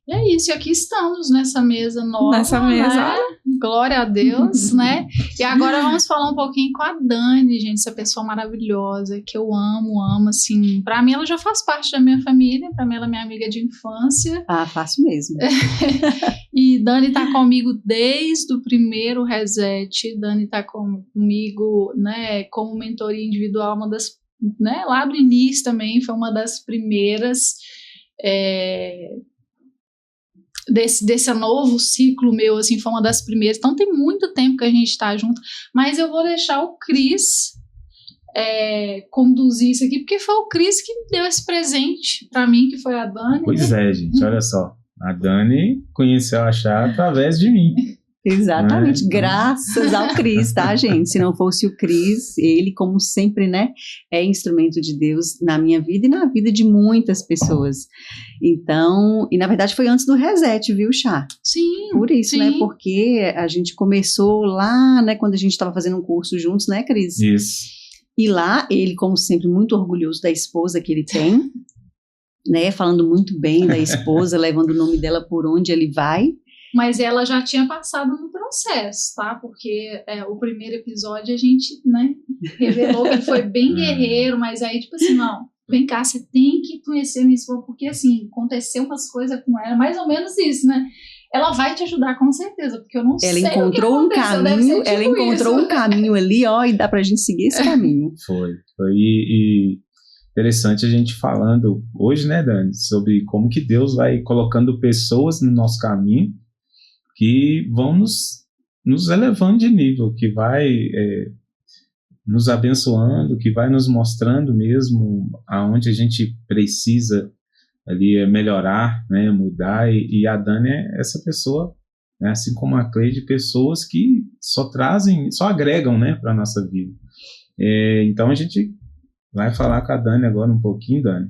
Speaker 1: E é isso, e aqui estamos nessa mesa nova,
Speaker 4: nessa mesa,
Speaker 1: né? Glória a Deus, né? E agora vamos falar um pouquinho com a Dani, gente, essa pessoa maravilhosa, que eu amo, assim, pra mim ela já faz parte da minha família, pra mim ela é minha amiga de infância.
Speaker 3: Faço mesmo.
Speaker 1: E Dani tá comigo desde o primeiro reset, Dani tá comigo, né, como mentoria individual, uma das, né, lá do início também, foi uma das primeiras, desse novo ciclo meu, assim, foi uma das primeiras. Então tem muito tempo que a gente tá junto, mas eu vou deixar o Cris conduzir isso aqui, porque foi o Cris que deu esse presente para mim, que foi a Dani.
Speaker 2: Pois é, gente, olha só. A Dani conheceu a Chá através de mim.
Speaker 3: Exatamente, graças ao Cris, tá, gente? Se não fosse o Cris, ele, como sempre, né, é instrumento de Deus na minha vida e na vida de muitas pessoas. Então, e na verdade foi antes do reset, viu, Chá?
Speaker 1: Sim.
Speaker 3: Por isso,
Speaker 1: sim.
Speaker 3: né, porque a gente começou lá, né, quando a gente estava fazendo um curso juntos, né, Cris?
Speaker 2: Isso.
Speaker 3: E lá, ele, como sempre, muito orgulhoso da esposa que ele tem, né, falando muito bem da esposa, levando o nome dela por onde ele vai.
Speaker 1: Mas ela já tinha passado no processo, tá? Porque o primeiro episódio a gente, né, revelou que ele foi bem guerreiro, mas aí, tipo assim, não, vem cá, você tem que conhecer minha esposa, porque assim, aconteceu umas coisas com ela, mais ou menos isso, né? Ela vai te ajudar com certeza, porque eu não sei o que aconteceu.
Speaker 3: Ela encontrou um caminho ali, ó, e dá pra gente seguir esse caminho.
Speaker 2: Foi. E interessante a gente falando hoje, né, Dani, sobre como que Deus vai colocando pessoas no nosso caminho que vão nos elevando de nível, que vai nos abençoando, que vai nos mostrando mesmo aonde a gente precisa ali melhorar, né, mudar, e a Dani é essa pessoa, né, assim como a Cleide, pessoas que só agregam, né, para a nossa vida. Então a gente vai falar com a Dani agora um pouquinho, Dani,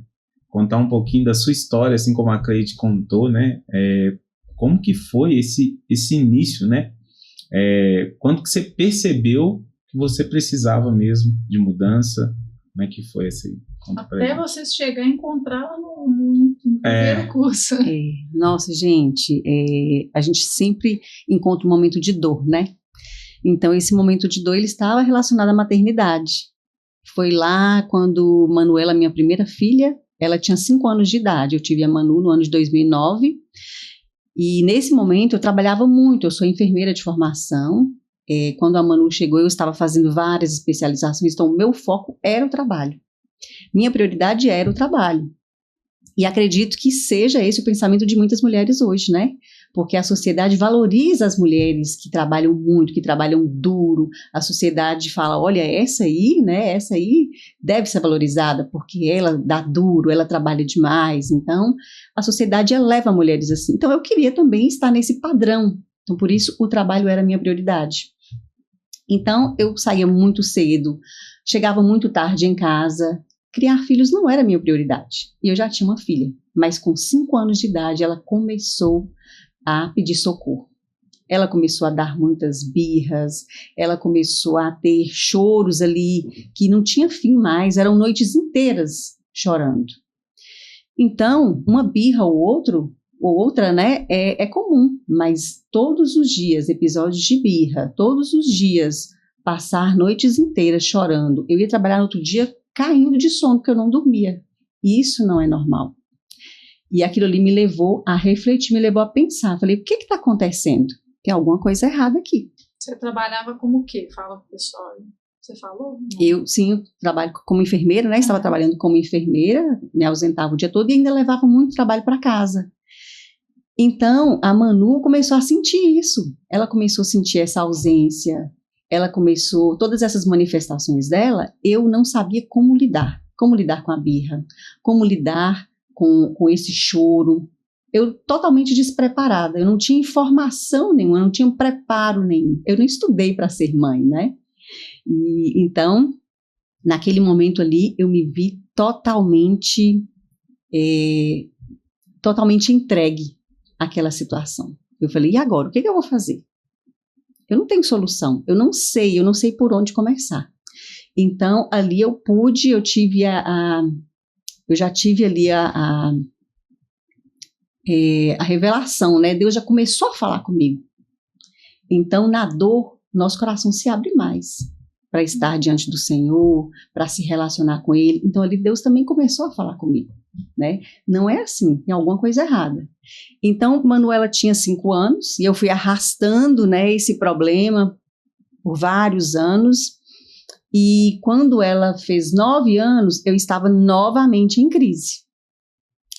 Speaker 2: contar um pouquinho da sua história, assim como a Cleide contou, né, como que foi esse início, né? Quando que você percebeu que você precisava mesmo de mudança? Como é que foi esse aí?
Speaker 1: Até você chegar a encontrá-la no primeiro curso.
Speaker 3: Nossa, gente, a gente sempre encontra um momento de dor, né? Então, esse momento de dor, ele estava relacionado à maternidade. Foi lá quando Manuela, minha primeira filha, ela tinha 5 anos de idade. Eu tive a Manu no ano de 2009. E nesse momento eu trabalhava muito, eu sou enfermeira de formação, quando a Manu chegou eu estava fazendo várias especializações, então o meu foco era o trabalho, minha prioridade era o trabalho, e acredito que seja esse o pensamento de muitas mulheres hoje, né, porque a sociedade valoriza as mulheres que trabalham muito, que trabalham duro, a sociedade fala, olha, essa aí deve ser valorizada, porque ela dá duro, ela trabalha demais, então a sociedade eleva mulheres assim, então eu queria também estar nesse padrão, então por isso o trabalho era a minha prioridade. Então eu saía muito cedo, chegava muito tarde em casa, criar filhos não era a minha prioridade, e eu já tinha uma filha, mas com 5 anos de idade ela começou a pedir socorro. Ela começou a dar muitas birras, ela começou a ter choros ali que não tinha fim mais, eram noites inteiras chorando. Então, uma birra ou outra, né, é comum, mas todos os dias, episódios de birra, todos os dias, passar noites inteiras chorando. Eu ia trabalhar no outro dia caindo de sono, porque eu não dormia. E isso não é normal. E aquilo ali me levou a refletir, me levou a pensar. Falei, o que está acontecendo? Tem alguma coisa errada aqui.
Speaker 1: Você trabalhava como o quê? Fala pro pessoal. Você falou?
Speaker 3: Eu trabalho como enfermeira, né? Estava trabalhando como enfermeira, me ausentava o dia todo e ainda levava muito trabalho para casa. Então, a Manu começou a sentir isso. Ela começou a sentir essa ausência. Ela começou, todas essas manifestações dela, eu não sabia como lidar. Como lidar com a birra, como lidar com esse choro, eu totalmente despreparada, eu não tinha informação nenhuma, eu não tinha preparo nenhum, eu não estudei para ser mãe, né? E então, naquele momento ali, eu me vi totalmente entregue àquela situação. Eu falei, e agora, o que eu vou fazer? Eu não tenho solução, eu não sei por onde começar. Então, ali eu tive eu já tive ali a revelação, né? Deus já começou a falar comigo. Então, na dor, nosso coração se abre mais para estar diante do Senhor, para se relacionar com Ele. Então, ali Deus também começou a falar comigo, né? Não é assim, tem alguma coisa errada. Então, Manuela tinha 5 anos e eu fui arrastando, né, esse problema por vários anos. E quando ela fez 9 anos, eu estava novamente em crise.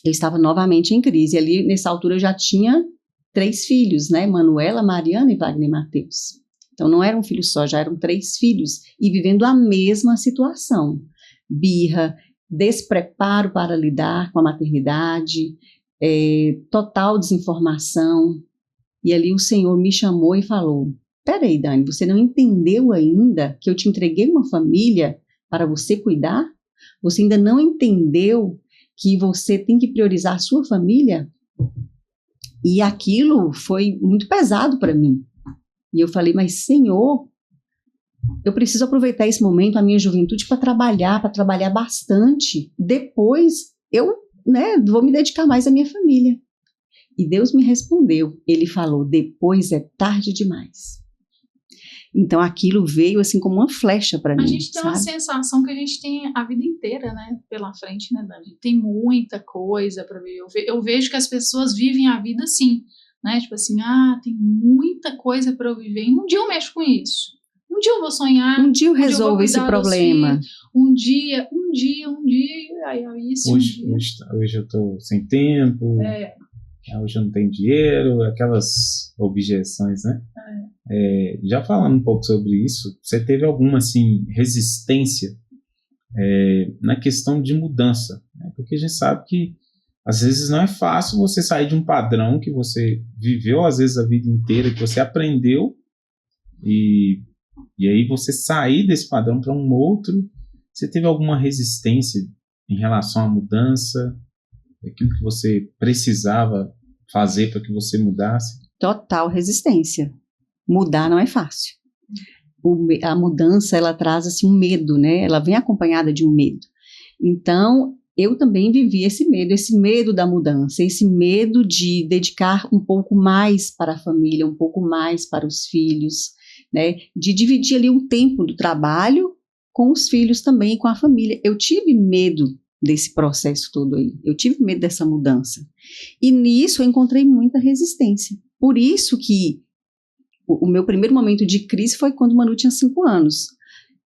Speaker 3: E ali, nessa altura, eu já tinha 3 filhos, né? Manuela, Mariana e Wagner Mateus. Então não era um filho só, já eram 3 filhos e vivendo a mesma situação. Birra, despreparo para lidar com a maternidade, total desinformação. E ali o Senhor me chamou e falou: peraí, Dani, você não entendeu ainda que eu te entreguei uma família para você cuidar? Você ainda não entendeu que você tem que priorizar a sua família? E aquilo foi muito pesado para mim. E eu falei: mas Senhor, eu preciso aproveitar esse momento, a minha juventude, para trabalhar bastante. Depois eu, vou me dedicar mais à minha família. E Deus me respondeu. Ele falou: depois é tarde demais. Então aquilo veio assim como uma flecha para mim.
Speaker 1: A gente tem uma sensação que a gente tem a vida inteira, né, pela frente, né, Dani? Tem muita coisa para ver. Eu vejo que as pessoas vivem a vida assim, né? Tipo assim, tem muita coisa para eu viver. E um dia eu mexo com isso. Um dia eu vou sonhar.
Speaker 3: Um dia eu resolvo esse problema.
Speaker 1: Um dia. Aí isso.
Speaker 2: Hoje eu tô sem tempo. Hoje eu não tenho dinheiro. Aquelas objeções, né? Já falando um pouco sobre isso, você teve alguma assim, resistência na questão de mudança? Né? Porque a gente sabe que às vezes não é fácil você sair de um padrão que você viveu às vezes a vida inteira, que você aprendeu, e aí você sair desse padrão para um outro. Você teve alguma resistência em relação à mudança? Aquilo que você precisava fazer para que você mudasse?
Speaker 3: Total resistência. Mudar não é fácil. A mudança, ela traz assim um medo, né? Ela vem acompanhada de um medo. Então, eu também vivi esse medo da mudança, esse medo de dedicar um pouco mais para a família, um pouco mais para os filhos, né? De dividir ali um tempo do trabalho com os filhos também e com a família. Eu tive medo desse processo todo aí. Eu tive medo dessa mudança. E nisso eu encontrei muita resistência. Por isso que o meu primeiro momento de crise foi quando Manu tinha 5 anos.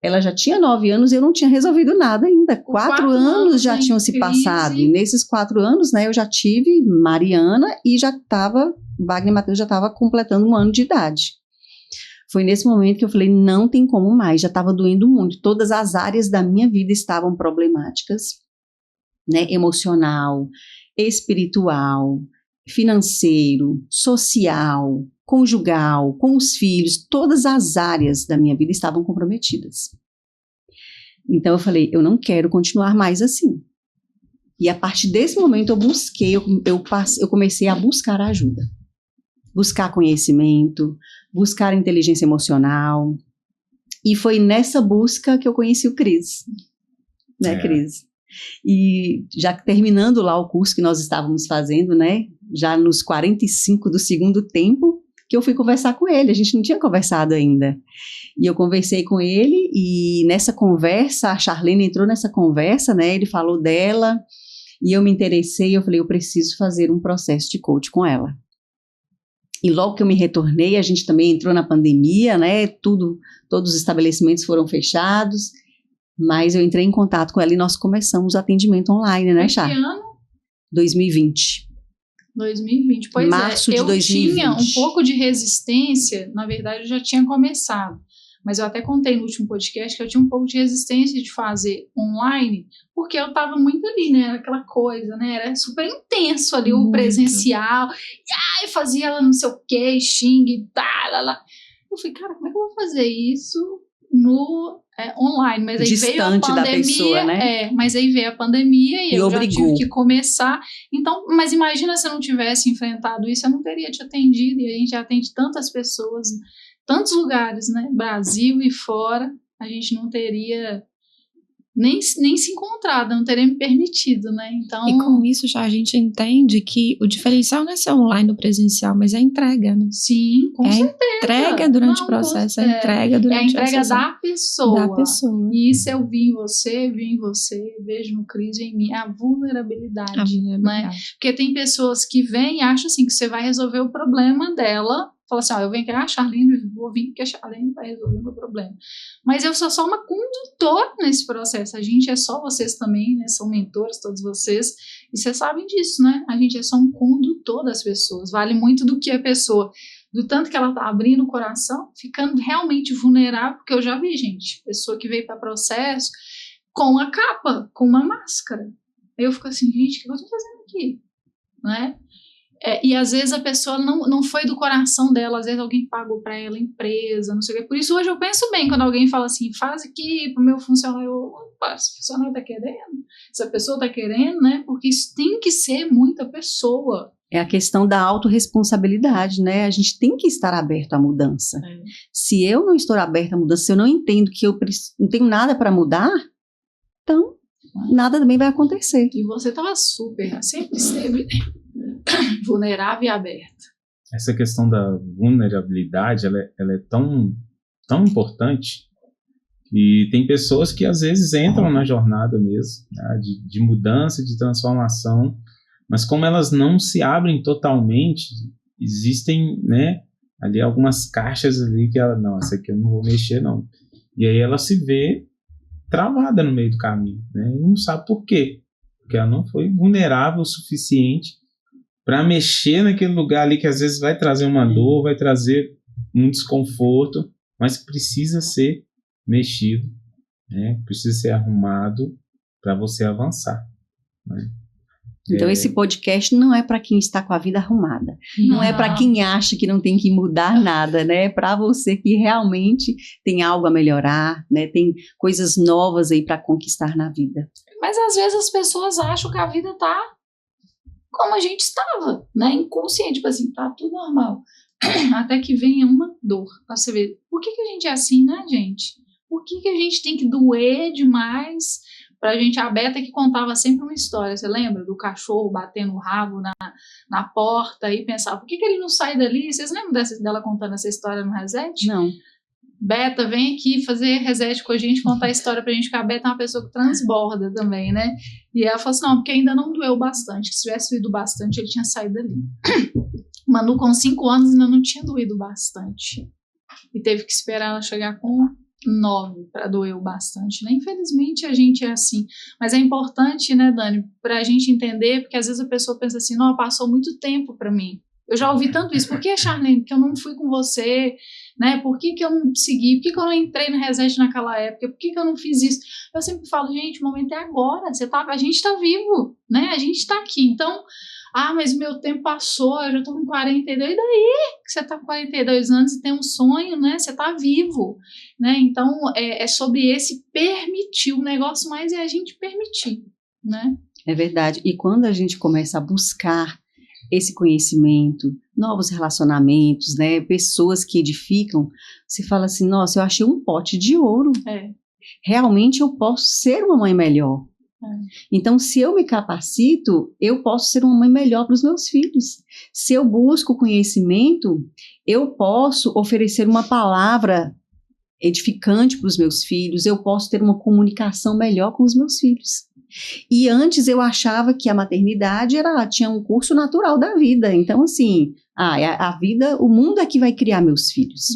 Speaker 3: Ela já tinha 9 anos e eu não tinha resolvido nada ainda. 4 anos já tinham se passado. E nesses 4 anos, né, eu já tive Mariana e Wagner Matheus já estava completando 1 ano de idade. Foi nesse momento que eu falei: não tem como mais, já estava doendo muito. Todas as áreas da minha vida estavam problemáticas, né, emocional, espiritual, financeiro, social, conjugal, com os filhos, todas as áreas da minha vida estavam comprometidas. Então eu falei: eu não quero continuar mais assim. E a partir desse momento eu comecei a buscar ajuda, buscar conhecimento, buscar inteligência emocional, e foi nessa busca que eu conheci o Cris, né, Cris? E já terminando lá o curso que nós estávamos fazendo, né, já nos 45 do segundo tempo, que eu fui conversar com ele. A gente não tinha conversado ainda. E eu conversei com ele, e nessa conversa, a Charlene entrou nessa conversa, né, ele falou dela, e eu me interessei, eu falei: eu preciso fazer um processo de coach com ela. E logo que eu me retornei, a gente também entrou na pandemia, né, todos os estabelecimentos foram fechados, mas eu entrei em contato com ela e nós começamos o atendimento online, né, Chá?
Speaker 1: Que ano?
Speaker 3: 2020.
Speaker 1: 2020, pois
Speaker 3: Março de 2020.
Speaker 1: Eu tinha um pouco de resistência, na verdade eu já tinha começado, mas eu até contei no último podcast que eu tinha um pouco de resistência de fazer online, porque eu tava muito ali, né, aquela coisa, né, era super intenso ali o presencial, e fazia ela não sei o que, xing, lá. Eu falei: cara, como é que eu vou fazer isso no online? Mas aí
Speaker 3: distante
Speaker 1: veio a pandemia,
Speaker 3: da pessoa, né?
Speaker 1: Mas aí veio a pandemia e eu
Speaker 3: obrigou.
Speaker 1: Já tive que começar. Então, mas imagina se eu não tivesse enfrentado isso, eu não teria te atendido, e a gente atende tantas pessoas, tantos lugares, né? Brasil e fora, a gente não teria nem se encontrado, não teria me permitido, né? Então,
Speaker 4: e com isso já a gente entende que o diferencial não é ser online ou presencial, mas é a entrega, né?
Speaker 1: Sim, com certeza.
Speaker 4: Entrega durante o processo, entrega durante
Speaker 1: a entrega
Speaker 4: da
Speaker 1: pessoa.
Speaker 4: E
Speaker 1: isso eu vi em você, vejo no Cris e em mim, a vulnerabilidade. Né? Porque tem pessoas que vêm e acham assim que você vai resolver o problema dela. Fala assim: eu venho aqui, a Charlene, vou vir que a Charlene vai resolver o meu problema. Mas eu sou só uma condutora nesse processo. A gente é só vocês também, né? São mentores, todos vocês. E vocês sabem disso, né? A gente é só um condutor das pessoas. Vale muito do que a pessoa do tanto que ela tá abrindo o coração, ficando realmente vulnerável, porque eu já vi, gente, pessoa que veio para processo com a capa, com uma máscara. Aí eu fico assim, gente, o que eu tô fazendo aqui? Né? E às vezes a pessoa não foi do coração dela, às vezes alguém pagou para ela, empresa, não sei o quê. Por isso hoje eu penso bem quando alguém fala assim, faz aqui pro meu funcionário. Opa, se o funcionário tá querendo, se a pessoa tá querendo, né? Porque isso tem que ser muita pessoa.
Speaker 3: É a questão da autorresponsabilidade, né? A gente tem que estar aberto à mudança. Se eu não estou aberto à mudança, se eu não entendo que eu não tenho nada para mudar, então nada também vai acontecer.
Speaker 1: E você tava super, sempre esteve vulnerável e aberta.
Speaker 2: Essa questão da vulnerabilidade, ela é tão, tão importante, e tem pessoas que às vezes entram na jornada mesmo, né, de mudança, de transformação, mas como elas não se abrem totalmente, existem, né, ali algumas caixas ali que ela, não, essa aqui eu não vou mexer não. E aí ela se vê travada no meio do caminho, né, e não sabe por quê, porque ela não foi vulnerável o suficiente para mexer naquele lugar ali que às vezes vai trazer uma dor, vai trazer um desconforto, mas precisa ser mexido, né? Precisa ser arrumado para você avançar, né?
Speaker 3: Então esse podcast não é para quem está com a vida arrumada, não é para quem acha que não tem que mudar nada, né? É para você que realmente tem algo a melhorar, né? Tem coisas novas aí para conquistar na vida.
Speaker 1: Mas às vezes as pessoas acham que a vida tá como a gente estava, né? Inconsciente, tipo assim, tá tudo normal. Até que venha uma dor. Pra você ver, por que a gente é assim, né, gente? Por que a gente tem que doer demais? Pra gente, a Beta que contava sempre uma história, você lembra? Do cachorro batendo o rabo na porta e pensava, por que ele não sai dali? Vocês lembram dela contando essa história no Reset?
Speaker 3: Não.
Speaker 1: Beta, vem aqui fazer reset com a gente, contar a história pra gente, que a Beta é uma pessoa que transborda também, né? E ela falou assim, não, porque ainda não doeu bastante, que se tivesse doído bastante, ele tinha saído dali. Manu, com 5 anos, ainda não tinha doído bastante. E teve que esperar ela chegar com 9 para doer o bastante, né? Infelizmente, a gente é assim. Mas é importante, né, Dani, pra gente entender, porque às vezes a pessoa pensa assim, não, passou muito tempo pra mim. Eu já ouvi tanto isso. Por que, Charlene, que eu não fui com você? Né? Por que eu não segui? Por que eu não entrei no Reset naquela época? Por que eu não fiz isso? Eu sempre falo, gente, o momento é agora. A gente está vivo, né? A gente está aqui. Então, mas meu tempo passou, eu já estou com 42. E daí que você está com 42 anos e tem um sonho, né? Você está vivo, né? Então, é sobre esse permitir. O negócio mais é a gente permitir, né?
Speaker 3: É verdade. E quando a gente começa a buscar esse conhecimento, novos relacionamentos, né, pessoas que edificam, você fala assim, nossa, eu achei um pote de ouro. Realmente eu posso ser uma mãe melhor. Então, se eu me capacito, eu posso ser uma mãe melhor para os meus filhos. Se eu busco conhecimento, eu posso oferecer uma palavra edificante para os meus filhos, eu posso ter uma comunicação melhor com os meus filhos. E antes eu achava que a maternidade tinha um curso natural da vida. Então, assim, a vida, o mundo é que vai criar meus filhos.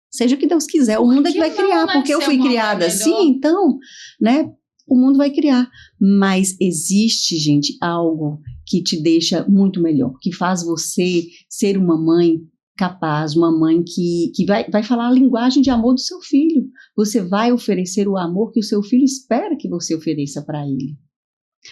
Speaker 3: Seja o que Deus quiser, o mundo é que vai criar, porque eu fui criada assim, então, né, o mundo vai criar. Mas existe, gente, algo que te deixa muito melhor, que faz você ser uma mãe capaz, uma mãe que vai falar a linguagem de amor do seu filho. Você vai oferecer o amor que o seu filho espera que você ofereça para ele.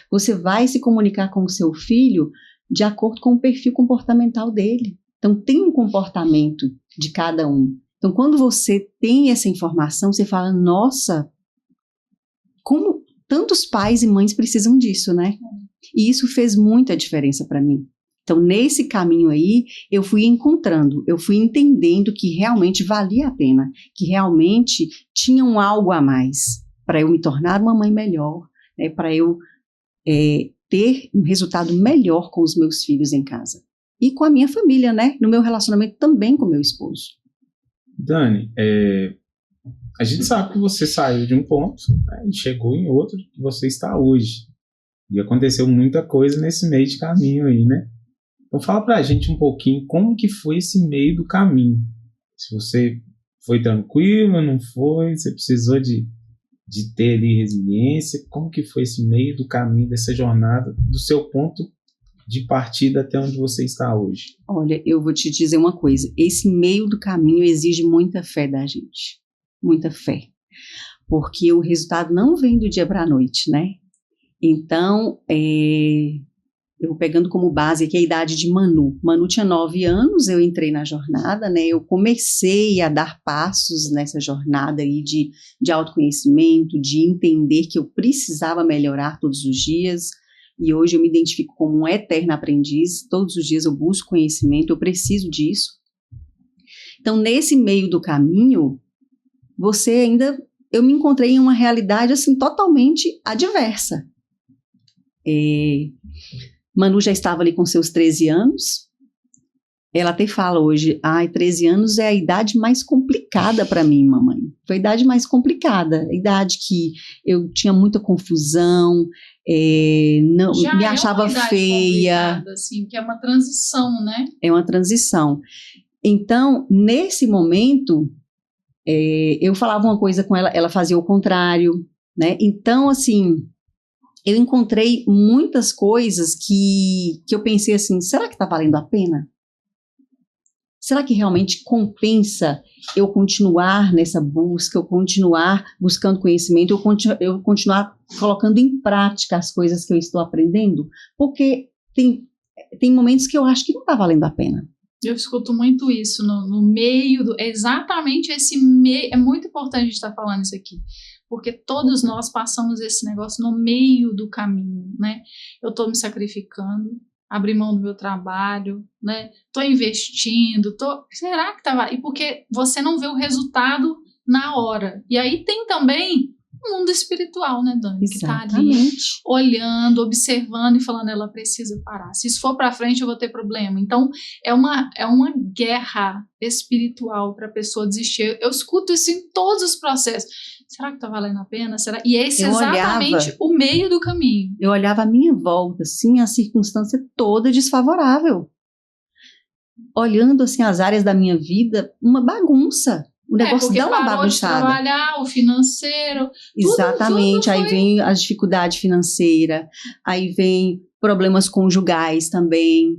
Speaker 3: Você vai se comunicar com o seu filho de acordo com o perfil comportamental dele. Então, tem um comportamento de cada um. Então, quando você tem essa informação, você fala, nossa, como tantos pais e mães precisam disso, né? E isso fez muita diferença para mim. Então, nesse caminho aí, eu fui encontrando, eu fui entendendo que realmente valia a pena, que realmente tinha algo a mais para eu me tornar uma mãe melhor, né, para eu ter um resultado melhor com os meus filhos em casa. E com a minha família, né, no meu relacionamento também com meu esposo.
Speaker 2: Dani, a gente sabe que você saiu de um ponto, né, e chegou em outro que você está hoje. E aconteceu muita coisa nesse meio de caminho aí, né? Então fala pra gente um pouquinho como que foi esse meio do caminho. Se você foi tranquilo, não foi, você precisou de ter ali resiliência, como que foi esse meio do caminho dessa jornada, do seu ponto de partida até onde você está hoje?
Speaker 3: Olha, eu vou te dizer uma coisa, esse meio do caminho exige muita fé da gente, muita fé, porque o resultado não vem do dia para a noite, né? Então, eu vou pegando como base aqui a idade de Manu. Manu tinha 9 anos, eu entrei na jornada, né? Eu comecei a dar passos nessa jornada aí de autoconhecimento, de entender que eu precisava melhorar todos os dias. E hoje eu me identifico como um eterno aprendiz. Todos os dias eu busco conhecimento, eu preciso disso. Então, nesse meio do caminho, eu me encontrei em uma realidade assim totalmente adversa. Manu já estava ali com seus 13 anos. Ela até fala hoje, 13 anos é a idade mais complicada para mim, mamãe. Foi a idade mais complicada, a idade que eu tinha muita confusão, não me achava feia.
Speaker 1: Assim, que é uma transição, né?
Speaker 3: É uma transição. Então, nesse momento, eu falava uma coisa com ela, ela fazia o contrário, né? Então, assim, eu encontrei muitas coisas que eu pensei assim, será que está valendo a pena? Será que realmente compensa eu continuar nessa busca, eu continuar buscando conhecimento, eu continuar colocando em prática as coisas que eu estou aprendendo? Porque tem momentos que eu acho que não está valendo a pena.
Speaker 1: Eu escuto muito isso no meio exatamente esse meio, é muito importante a gente estar falando isso aqui, porque todos nós passamos esse negócio no meio do caminho, né? Eu estou me sacrificando, abrir mão do meu trabalho, né? Tô investindo, será que tava? E porque você não vê o resultado na hora. E aí tem também o mundo espiritual, né, Dani? Que tá ali olhando, observando e falando, ela precisa parar. Se isso for para frente, eu vou ter problema. Então, é uma guerra espiritual para a pessoa desistir. Eu escuto isso em todos os processos. Será que tá valendo a pena? Será? E esse é exatamente o meio do caminho.
Speaker 3: Eu olhava à minha volta, assim, a circunstância toda desfavorável. Olhando, assim, as áreas da minha vida, uma bagunça. O negócio dá uma bagunçada.
Speaker 1: De trabalhar, o financeiro.
Speaker 3: Exatamente. Tudo aí vem a dificuldade financeira, aí vem problemas conjugais também,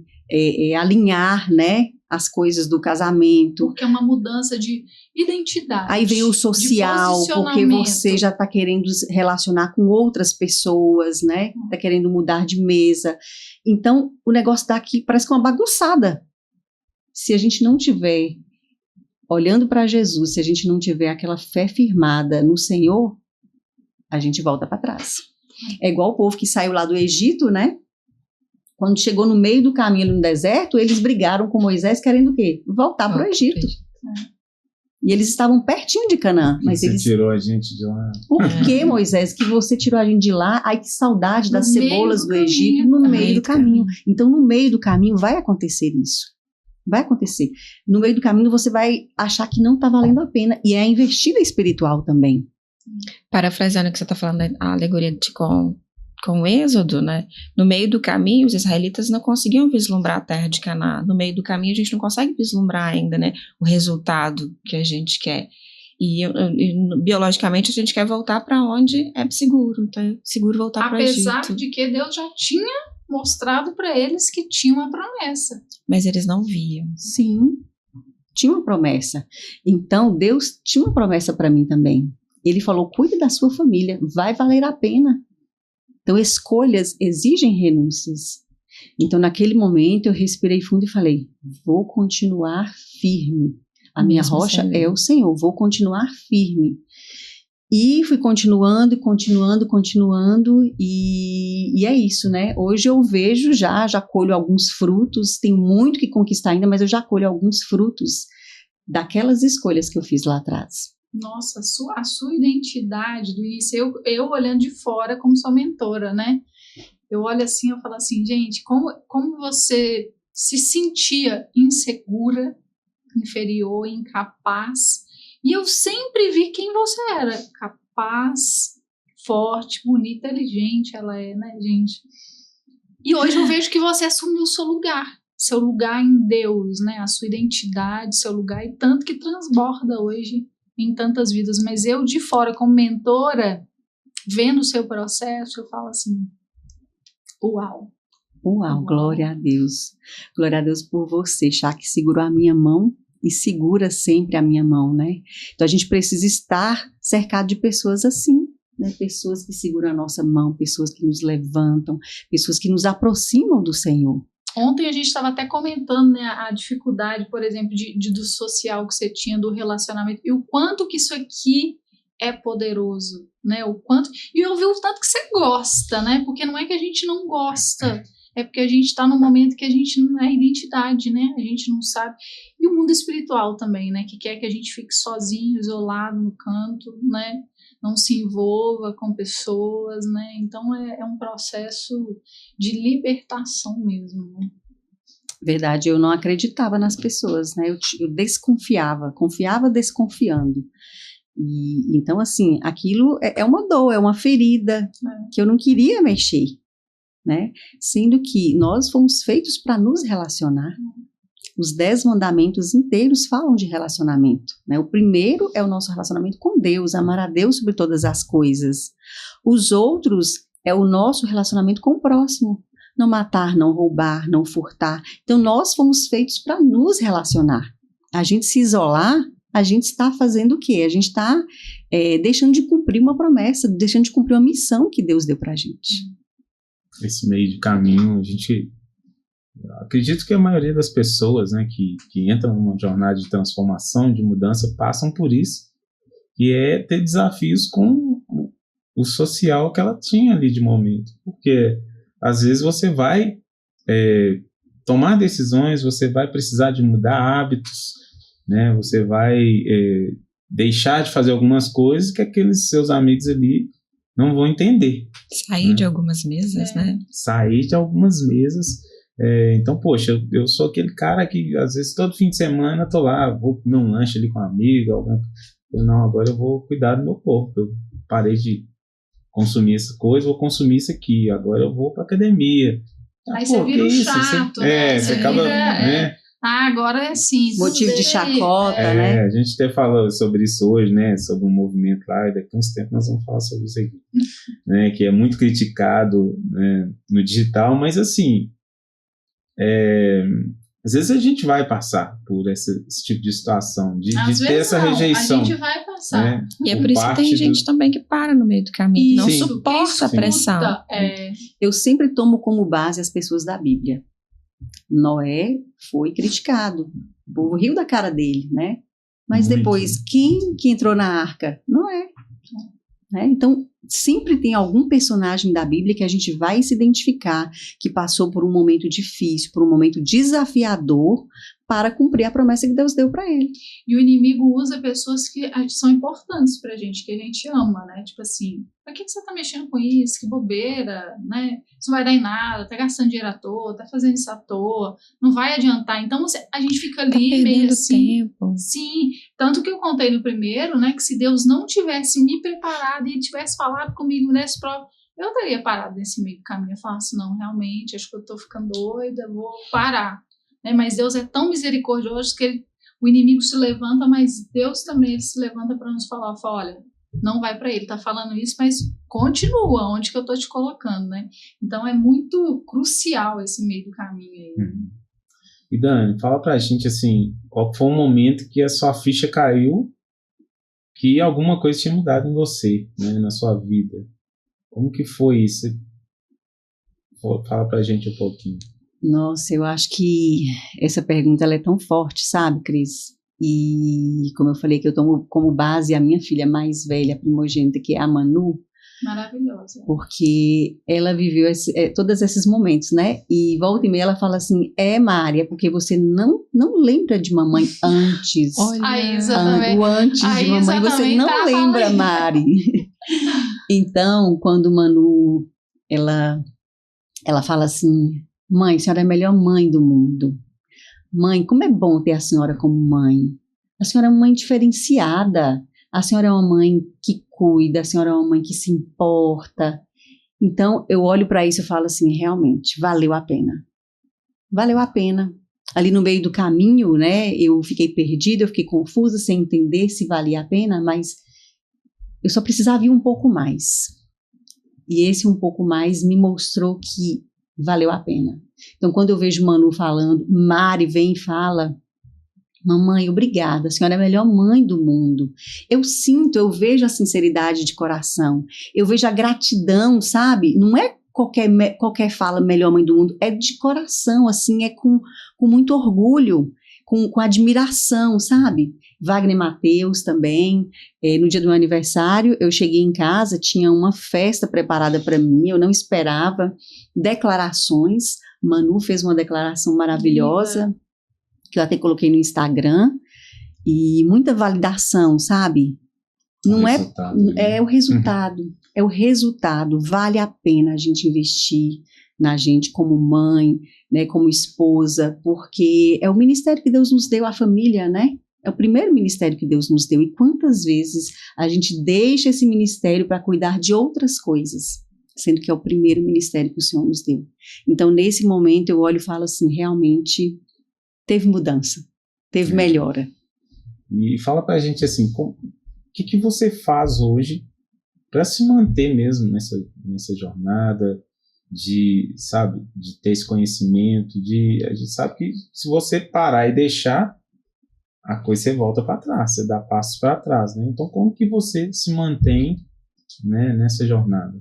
Speaker 3: alinhar, né? As coisas do casamento.
Speaker 1: Porque é uma mudança de identidade.
Speaker 3: Aí vem o social, porque você já está querendo se relacionar com outras pessoas, né? Está querendo mudar de mesa. Então, o negócio daqui parece que é uma bagunçada. Se a gente não tiver olhando para Jesus, se a gente não tiver aquela fé firmada no Senhor, a gente volta para trás. É igual o povo que saiu lá do Egito, né? Quando chegou no meio do caminho no deserto, eles brigaram com Moisés querendo o quê? Voltar para o Egito. E eles estavam pertinho de Canaã. Mas
Speaker 2: você tirou a gente de lá.
Speaker 3: Por que, Moisés, que você tirou a gente de lá? Ai, que saudade das cebolas do Egito no meio do caminho. Então, no meio do caminho vai acontecer isso. Vai acontecer. No meio do caminho você vai achar que não está valendo a pena. E é a investida espiritual também.
Speaker 4: Parafraseando o que você está falando, a alegoria com o Êxodo, né? No meio do caminho, os israelitas não conseguiam vislumbrar a terra de Canaã. No meio do caminho, a gente não consegue vislumbrar ainda, né? O resultado que a gente quer. E biologicamente, a gente quer voltar para onde é seguro. Então, é seguro voltar para o Egito.
Speaker 1: Apesar de que Deus já tinha mostrado para eles que tinha uma promessa.
Speaker 4: Mas eles não viam.
Speaker 3: Sim, tinha uma promessa. Então, Deus tinha uma promessa para mim também. Ele falou, cuide da sua família, vai valer a pena. Então, escolhas exigem renúncias. Então, naquele momento, eu respirei fundo e falei, vou continuar firme. A minha rocha é o Senhor, vou continuar firme. E fui continuando, e é isso, né? Hoje eu vejo já colho alguns frutos, tenho muito que conquistar ainda, mas eu já colho alguns frutos daquelas escolhas que eu fiz lá atrás.
Speaker 1: Nossa, a sua identidade do início, eu olhando de fora como sua mentora, né? Eu olho assim, eu falo assim, gente, como você se sentia insegura, inferior, incapaz, e eu sempre vi quem você era, capaz, forte, bonita, inteligente, ela é, né, gente? E hoje eu vejo que você assumiu o seu lugar em Deus, né, a sua identidade, seu lugar, e tanto que transborda hoje em tantas vidas, mas eu de fora como mentora, vendo o seu processo, eu falo assim, uau,
Speaker 3: Uau, glória a Deus. Glória a Deus por você, Chá, que segurou a minha mão e segura sempre a minha mão, né? Então a gente precisa estar cercado de pessoas assim, né? Pessoas que seguram a nossa mão, pessoas que nos levantam, pessoas que nos aproximam do Senhor.
Speaker 1: Ontem a gente estava até comentando, né, a dificuldade, por exemplo, do social que você tinha, do relacionamento, e o quanto que isso aqui é poderoso, né? O quanto, e eu vi o tanto que você gosta, né? Porque não é que a gente não gosta, é porque a gente está num momento que a gente não é identidade, né? A gente não sabe. E o mundo espiritual também, né? Que quer que a gente fique sozinho, isolado no canto, né? Não se envolva com pessoas, né? Então é um processo de libertação mesmo, né?
Speaker 3: Verdade, eu não acreditava nas pessoas, né? Eu desconfiava, confiava desconfiando. E então, assim, aquilo é uma dor, é uma ferida que eu não queria mexer, né? Sendo que nós fomos feitos para nos relacionar. Os 10 mandamentos inteiros falam de relacionamento, né? O primeiro é o nosso relacionamento com Deus, amar a Deus sobre todas as coisas. Os outros é o nosso relacionamento com o próximo. Não matar, não roubar, não furtar. Então, nós fomos feitos para nos relacionar. A gente se isolar, a gente está fazendo o quê? A gente está deixando de cumprir uma promessa, deixando de cumprir uma missão que Deus deu para a gente.
Speaker 2: Esse meio de caminho, acredito que a maioria das pessoas, né, que entram numa jornada de transformação, de mudança, passam por isso, que é ter desafios com o social que ela tinha ali de momento, porque às vezes você vai tomar decisões, você vai precisar de mudar hábitos, né, você vai deixar de fazer algumas coisas que aqueles seus amigos ali não vão entender.
Speaker 4: Sair de algumas mesas, né?
Speaker 2: Sair de algumas mesas. Então, poxa, eu sou aquele cara que às vezes todo fim de semana eu tô lá, vou comer um lanche ali com um amigo, não, agora eu vou cuidar do meu corpo, eu parei de consumir essa coisa, vou consumir isso aqui, agora eu vou pra academia.
Speaker 1: Aí você vira um chato, né?
Speaker 2: Você acaba...
Speaker 1: agora é assim.
Speaker 3: Motivo de chacota, né?
Speaker 2: A gente até falou sobre isso hoje, né? Sobre um movimento lá, e daqui a uns tempos nós vamos falar sobre isso aqui. Né? Que é muito criticado, né, no digital, mas assim, às vezes a gente vai passar por esse tipo de situação, de ter essa rejeição.
Speaker 1: A gente vai passar.
Speaker 2: Né?
Speaker 4: E é por isso que tem gente também que para no meio do caminho, que não suporta a pressão.
Speaker 3: Eu sempre tomo como base as pessoas da Bíblia. Noé foi criticado, o povo riu da cara dele, né? Mas muito. Depois, quem que entrou na arca? Noé. Né? Então, sempre tem algum personagem da Bíblia que a gente vai se identificar, que passou por um momento difícil, por um momento desafiador, para cumprir a promessa que Deus deu para ele.
Speaker 1: E o inimigo usa pessoas que são importantes pra gente, que a gente ama, né? Tipo assim, pra que você tá mexendo com isso? Que bobeira, né? Isso não vai dar em nada, tá gastando dinheiro à toa, tá fazendo isso à toa, não vai adiantar. Então a gente fica ali meio assim.
Speaker 4: Tempo.
Speaker 1: Sim, tanto que eu contei no primeiro, né? Que se Deus não tivesse me preparado e tivesse falado comigo nesse próprio, eu teria parado nesse meio do caminho. Eu falasse, assim, não, realmente, acho que eu tô ficando doida, vou parar. Mas Deus é tão misericordioso que o inimigo se levanta, mas Deus também ele se levanta para nos falar, olha, não vai para ele, tá falando isso, mas continua onde que eu tô te colocando, né? Então é muito crucial esse meio do caminho aí.
Speaker 2: E Dani, fala pra gente assim, qual foi o momento que a sua ficha caiu, que alguma coisa tinha mudado em você, né, na sua vida? Como que foi isso? Fala pra gente um pouquinho.
Speaker 3: Nossa, eu acho que essa pergunta ela é tão forte, sabe, Cris? E como eu falei que eu tomo como base a minha filha mais velha, primogênita, que é a Manu.
Speaker 1: Maravilhosa.
Speaker 3: Porque ela viveu todos esses momentos, né? E volta e meia ela fala assim, Mária, porque você não lembra de mamãe antes.
Speaker 1: Olha, a Isa também.
Speaker 3: O antes de mamãe, você não lembra, Mari. Então, quando Manu, ela fala assim, mãe, a senhora é a melhor mãe do mundo. Mãe, como é bom ter a senhora como mãe. A senhora é uma mãe diferenciada. A senhora é uma mãe que cuida, a senhora é uma mãe que se importa. Então, eu olho para isso e falo assim, realmente, valeu a pena. Valeu a pena. Ali no meio do caminho, né, eu fiquei perdida, eu fiquei confusa, sem entender se valia a pena, mas eu só precisava ir um pouco mais. E esse um pouco mais me mostrou que valeu a pena. Então, quando eu vejo Manu falando, Mari vem e fala, mamãe, obrigada, a senhora é a melhor mãe do mundo. Eu vejo a sinceridade de coração, eu vejo a gratidão, sabe? Não é qualquer fala melhor mãe do mundo, é de coração, assim, é com muito orgulho, com admiração, sabe? Wagner Mateus também, no dia do meu aniversário, eu cheguei em casa, tinha uma festa preparada para mim, eu não esperava, declarações, Manu fez uma declaração maravilhosa, que eu até coloquei no Instagram, e muita validação, sabe? Não é o resultado, é o resultado, vale a pena a gente investir na gente como mãe, né, como esposa, porque é o ministério que Deus nos deu, a família, né? É o primeiro ministério que Deus nos deu, e quantas vezes a gente deixa esse ministério para cuidar de outras coisas, sendo que é o primeiro ministério que o Senhor nos deu. Então, nesse momento, eu olho e falo assim, realmente teve mudança, teve melhora.
Speaker 2: E fala pra gente assim, o que você faz hoje para se manter mesmo nessa jornada de, sabe, de ter esse conhecimento, a gente sabe que se você parar e deixar, a coisa você volta para trás, você dá passos para trás, né? Então, como que você se mantém, né, nessa jornada?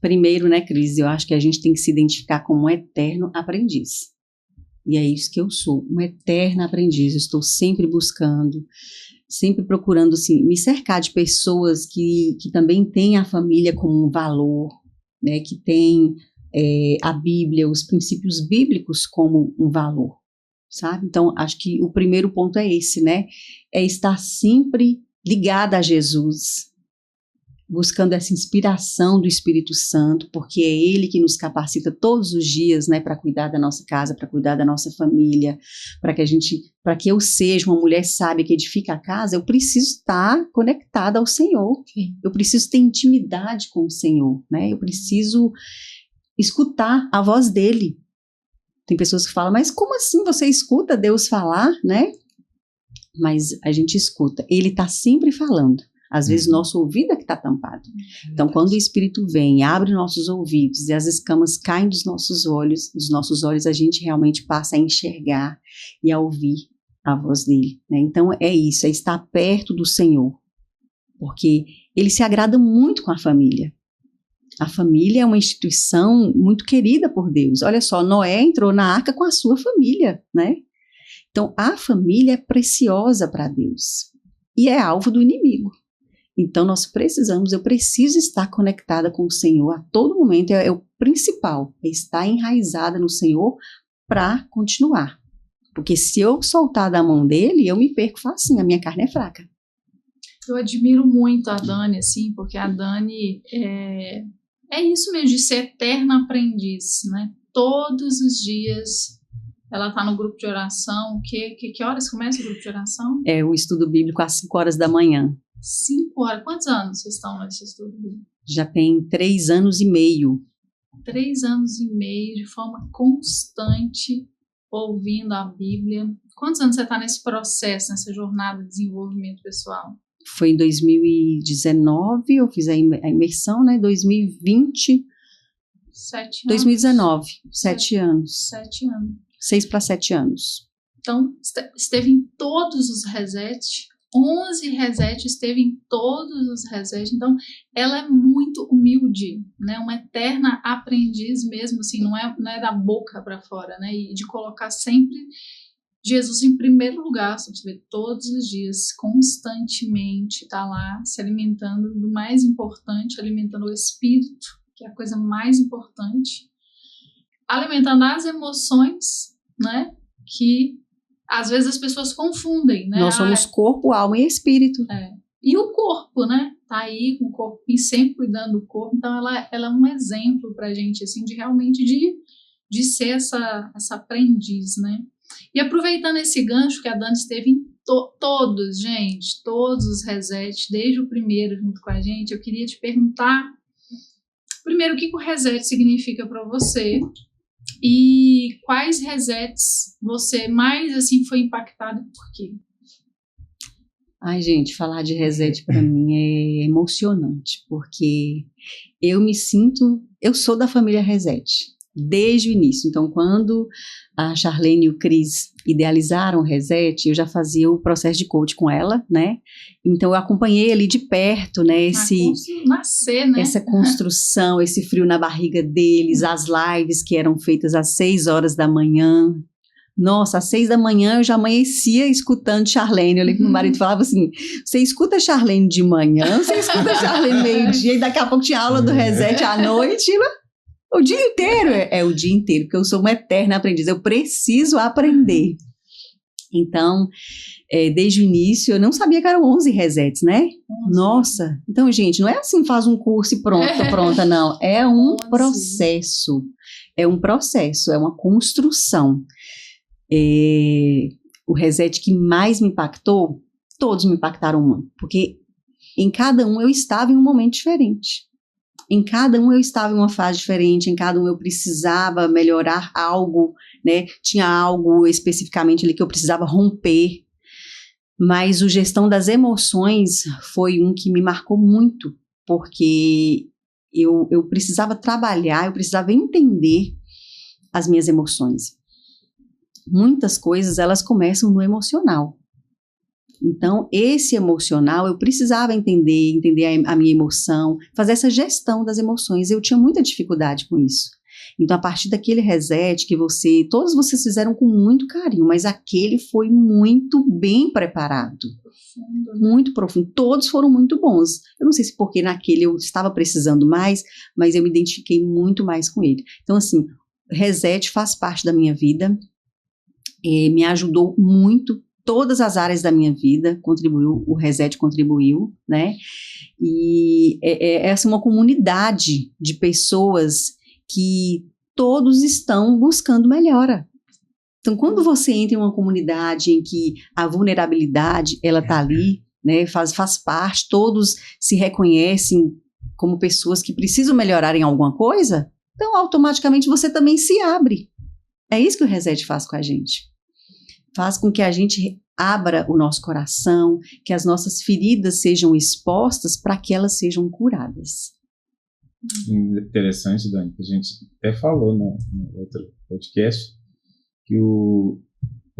Speaker 3: Primeiro, né, Cris, eu acho que a gente tem que se identificar como um eterno aprendiz. E é isso que eu sou, uma eterna aprendiz. Eu estou sempre buscando, sempre procurando, assim, me cercar de pessoas que também têm a família como um valor, né, que têm a Bíblia, os princípios bíblicos como um valor, sabe? Então, acho que o primeiro ponto é esse, né? É estar sempre ligada a Jesus, buscando essa inspiração do Espírito Santo, porque é Ele que nos capacita todos os dias, né, para cuidar da nossa casa, para cuidar da nossa família, para que eu seja uma mulher sábia que edifica a casa, eu preciso estar conectada ao Senhor.
Speaker 1: Sim.
Speaker 3: Eu preciso ter intimidade com o Senhor, né? Eu preciso escutar a voz dele. Tem pessoas que falam, mas como assim você escuta Deus falar, né? Mas a gente escuta, Ele está sempre falando. Às vezes, nosso ouvido é que está tampado. Então, quando o Espírito vem, abre nossos ouvidos e as escamas caem dos nossos olhos, a gente realmente passa a enxergar e a ouvir a voz dele, né? Então, é isso, é estar perto do Senhor, porque Ele se agrada muito com a família. A família é uma instituição muito querida por Deus. Olha só, Noé entrou na arca com a sua família, né? Então, a família é preciosa para Deus e é alvo do inimigo. Então, eu preciso estar conectada com o Senhor a todo momento, é o principal, é estar enraizada no Senhor para continuar. Porque se eu soltar da mão dele, eu me perco facinho, a minha carne é fraca.
Speaker 1: Eu admiro muito a Dani, assim, porque a Dani é isso mesmo, de ser eterna aprendiz, né? Todos os dias ela está no grupo de oração. Que horas começa o grupo de oração?
Speaker 3: É o estudo bíblico às 5 horas da manhã.
Speaker 1: 5 horas. Quantos anos vocês estão nesse estudo bíblico?
Speaker 3: Já tem 3 anos e meio.
Speaker 1: 3 anos e meio, de forma constante, ouvindo a Bíblia. Quantos anos você está nesse processo, nessa jornada de desenvolvimento pessoal?
Speaker 3: Foi em 2019, eu fiz a imersão, né? 2020.
Speaker 1: 7 anos.
Speaker 3: 2019, 7 anos.
Speaker 1: 7 anos.
Speaker 3: 6 para 7 anos.
Speaker 1: Então, esteve em todos os resets, 11 resets, esteve em todos os resets. Então, ela é muito humilde, né? Uma eterna aprendiz mesmo, assim, não é da boca para fora, né? E de colocar sempre Jesus em primeiro lugar, você vê, todos os dias, constantemente, tá lá se alimentando do mais importante, alimentando o espírito, que é a coisa mais importante, alimentando as emoções, né? Que às vezes as pessoas confundem, né?
Speaker 3: Nós somos corpo, alma e espírito.
Speaker 1: E o corpo, né? Tá aí com o corpo e sempre cuidando do corpo. Então ela é um exemplo pra gente, assim, de realmente de ser essa aprendiz, né? E aproveitando esse gancho que a Dani esteve em todos, gente, todos os resets, desde o primeiro junto com a gente, eu queria te perguntar, primeiro, o que o reset significa para você e quais resets você mais, assim, foi impactado e por quê?
Speaker 3: Ai, gente, falar de reset para mim é emocionante, porque eu sou da família Reset. Desde o início. Então, quando a Charlene e o Cris idealizaram o Reset, eu já fazia o processo de coach com ela, né? Então, eu acompanhei ali de perto, né?
Speaker 1: Nascer, né?
Speaker 3: Essa construção, esse frio na barriga deles, as lives que eram feitas às 6 horas da manhã. Nossa, às 6 da manhã eu já amanhecia escutando Charlene. Eu lembro que meu marido falava assim, você escuta Charlene de manhã, você escuta Charlene meio-dia, e daqui a pouco tinha aula do Reset à noite, né? O dia inteiro, o dia inteiro, porque eu sou uma eterna aprendiz, eu preciso aprender. Então, desde o início, eu não sabia que eram 11 resets, né? 11. Nossa, então, gente, não é assim, faz um curso e pronta, não. É um 11. Processo, é uma construção. O reset que mais me impactou, todos me impactaram muito, porque em cada um eu estava em um momento diferente. Em cada um eu estava em uma fase diferente, em cada um eu precisava melhorar algo, né? Tinha algo especificamente ali que eu precisava romper, mas o gestão das emoções foi um que me marcou muito, porque eu precisava trabalhar, eu precisava entender as minhas emoções. Muitas coisas, elas começam no emocional. Então, esse emocional, eu precisava entender a minha emoção, fazer essa gestão das emoções. Eu tinha muita dificuldade com isso. Então, a partir daquele reset que todos vocês fizeram com muito carinho, mas aquele foi muito bem preparado. Muito profundo. Todos foram muito bons. Eu não sei se porque naquele eu estava precisando mais, mas eu me identifiquei muito mais com ele. Então, assim, reset faz parte da minha vida, me ajudou muito. Todas as áreas da minha vida o Reset contribuiu, né? E essa é uma comunidade de pessoas que todos estão buscando melhora. Então, quando você entra em uma comunidade em que a vulnerabilidade, ela tá ali, né? Faz parte, todos se reconhecem como pessoas que precisam melhorar em alguma coisa, então, automaticamente, você também se abre. É isso que o Reset faz com a gente. Faz com que a gente abra o nosso coração, que as nossas feridas sejam expostas para que elas sejam curadas.
Speaker 2: Interessante, Dani, que a gente até falou no outro podcast, que o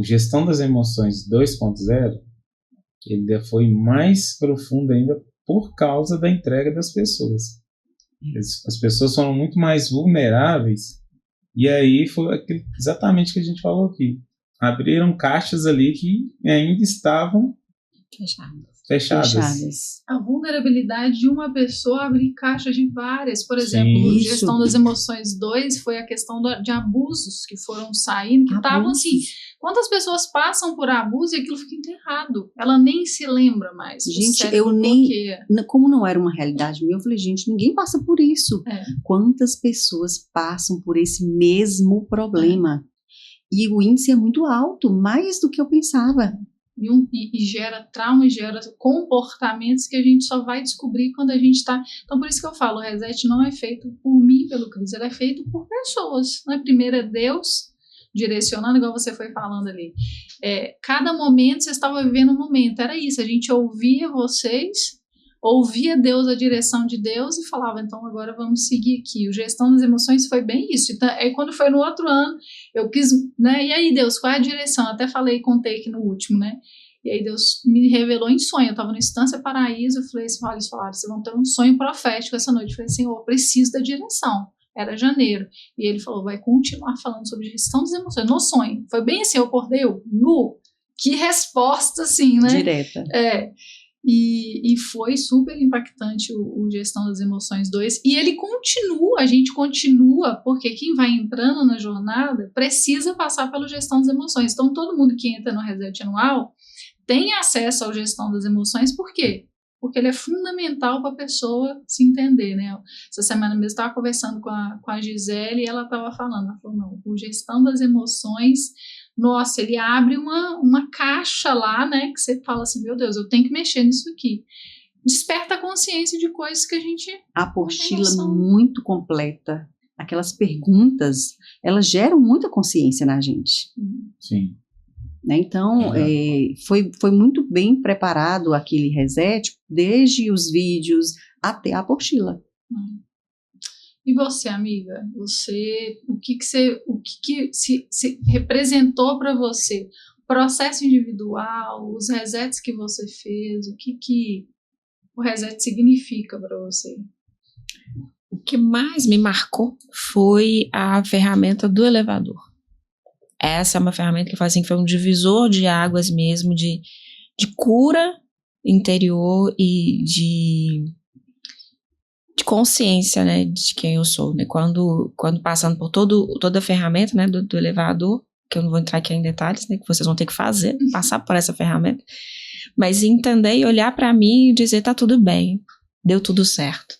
Speaker 2: Gestão das Emoções 2.0, ele foi mais profundo ainda por causa da entrega das pessoas. As pessoas foram muito mais vulneráveis, e aí foi exatamente o que a gente falou aqui. Abriram caixas ali que ainda estavam fechadas.
Speaker 1: A vulnerabilidade de uma pessoa abrir caixas de várias. Por exemplo, a Gestão das Emoções 2 foi a questão de abusos que foram saindo, que estavam assim. Quantas pessoas passam por abuso e aquilo fica enterrado? Ela nem se lembra mais.
Speaker 3: Gente, como não era uma realidade minha, eu falei, gente, ninguém passa por isso. Quantas pessoas passam por esse mesmo problema? E o índice é muito alto, mais do que eu pensava.
Speaker 1: E gera trauma, e gera comportamentos que a gente só vai descobrir quando a gente está... Então, por isso que eu falo, o Reset não é feito por mim, pelo Cris, ele é feito por pessoas. Né? Primeiro é Deus direcionando, igual você foi falando ali. Cada momento, você estava vivendo um momento, era isso, a gente ouvia vocês, ouvia Deus, a direção de Deus e falava, então agora vamos seguir aqui. O Gestão das Emoções foi bem isso. Então, aí quando foi no outro ano, eu quis, né, e aí Deus, qual é a direção? Eu até contei aqui no último, né, e aí Deus me revelou em sonho, eu estava no Estância Paraíso, eu falei assim, olha, eles falaram, vocês vão ter um sonho profético essa noite. Eu falei, Senhor, eu preciso da direção. Era janeiro. E ele falou, vai continuar falando sobre gestão das emoções, no sonho. Foi bem assim, eu acordei, que resposta assim, né?
Speaker 3: Direta.
Speaker 1: E foi super impactante o Gestão das Emoções 2. E ele continua, a gente continua, porque quem vai entrando na jornada precisa passar pelo Gestão das Emoções. Então, todo mundo que entra no Reset Anual tem acesso ao Gestão das Emoções. Por quê? Porque ele é fundamental para a pessoa se entender, né? Essa semana mesmo eu estava conversando com a Gisele e ela estava falando, ela falou, não, o Gestão das Emoções... Nossa, ele abre uma caixa lá, né, que você fala assim, meu Deus, eu tenho que mexer nisso aqui. Desperta a consciência de coisas que a gente...
Speaker 3: A apostila muito completa. Aquelas perguntas, elas geram muita consciência na gente.
Speaker 2: Sim.
Speaker 3: Né? Então, foi muito bem preparado aquele reset, desde os vídeos até a apostila.
Speaker 1: E você, amiga? O que se representou para você? O processo individual, os resets que você fez, o que o reset significa para você?
Speaker 4: O que mais me marcou foi a ferramenta do elevador. Essa é uma ferramenta que foi um divisor de águas mesmo, de cura interior e de consciência, né, de quem eu sou, né, quando passando por toda a ferramenta, né, do elevador, que eu não vou entrar aqui em detalhes, né, que vocês vão ter que fazer, passar por essa ferramenta, mas entender e olhar para mim e dizer, tá tudo bem, deu tudo certo,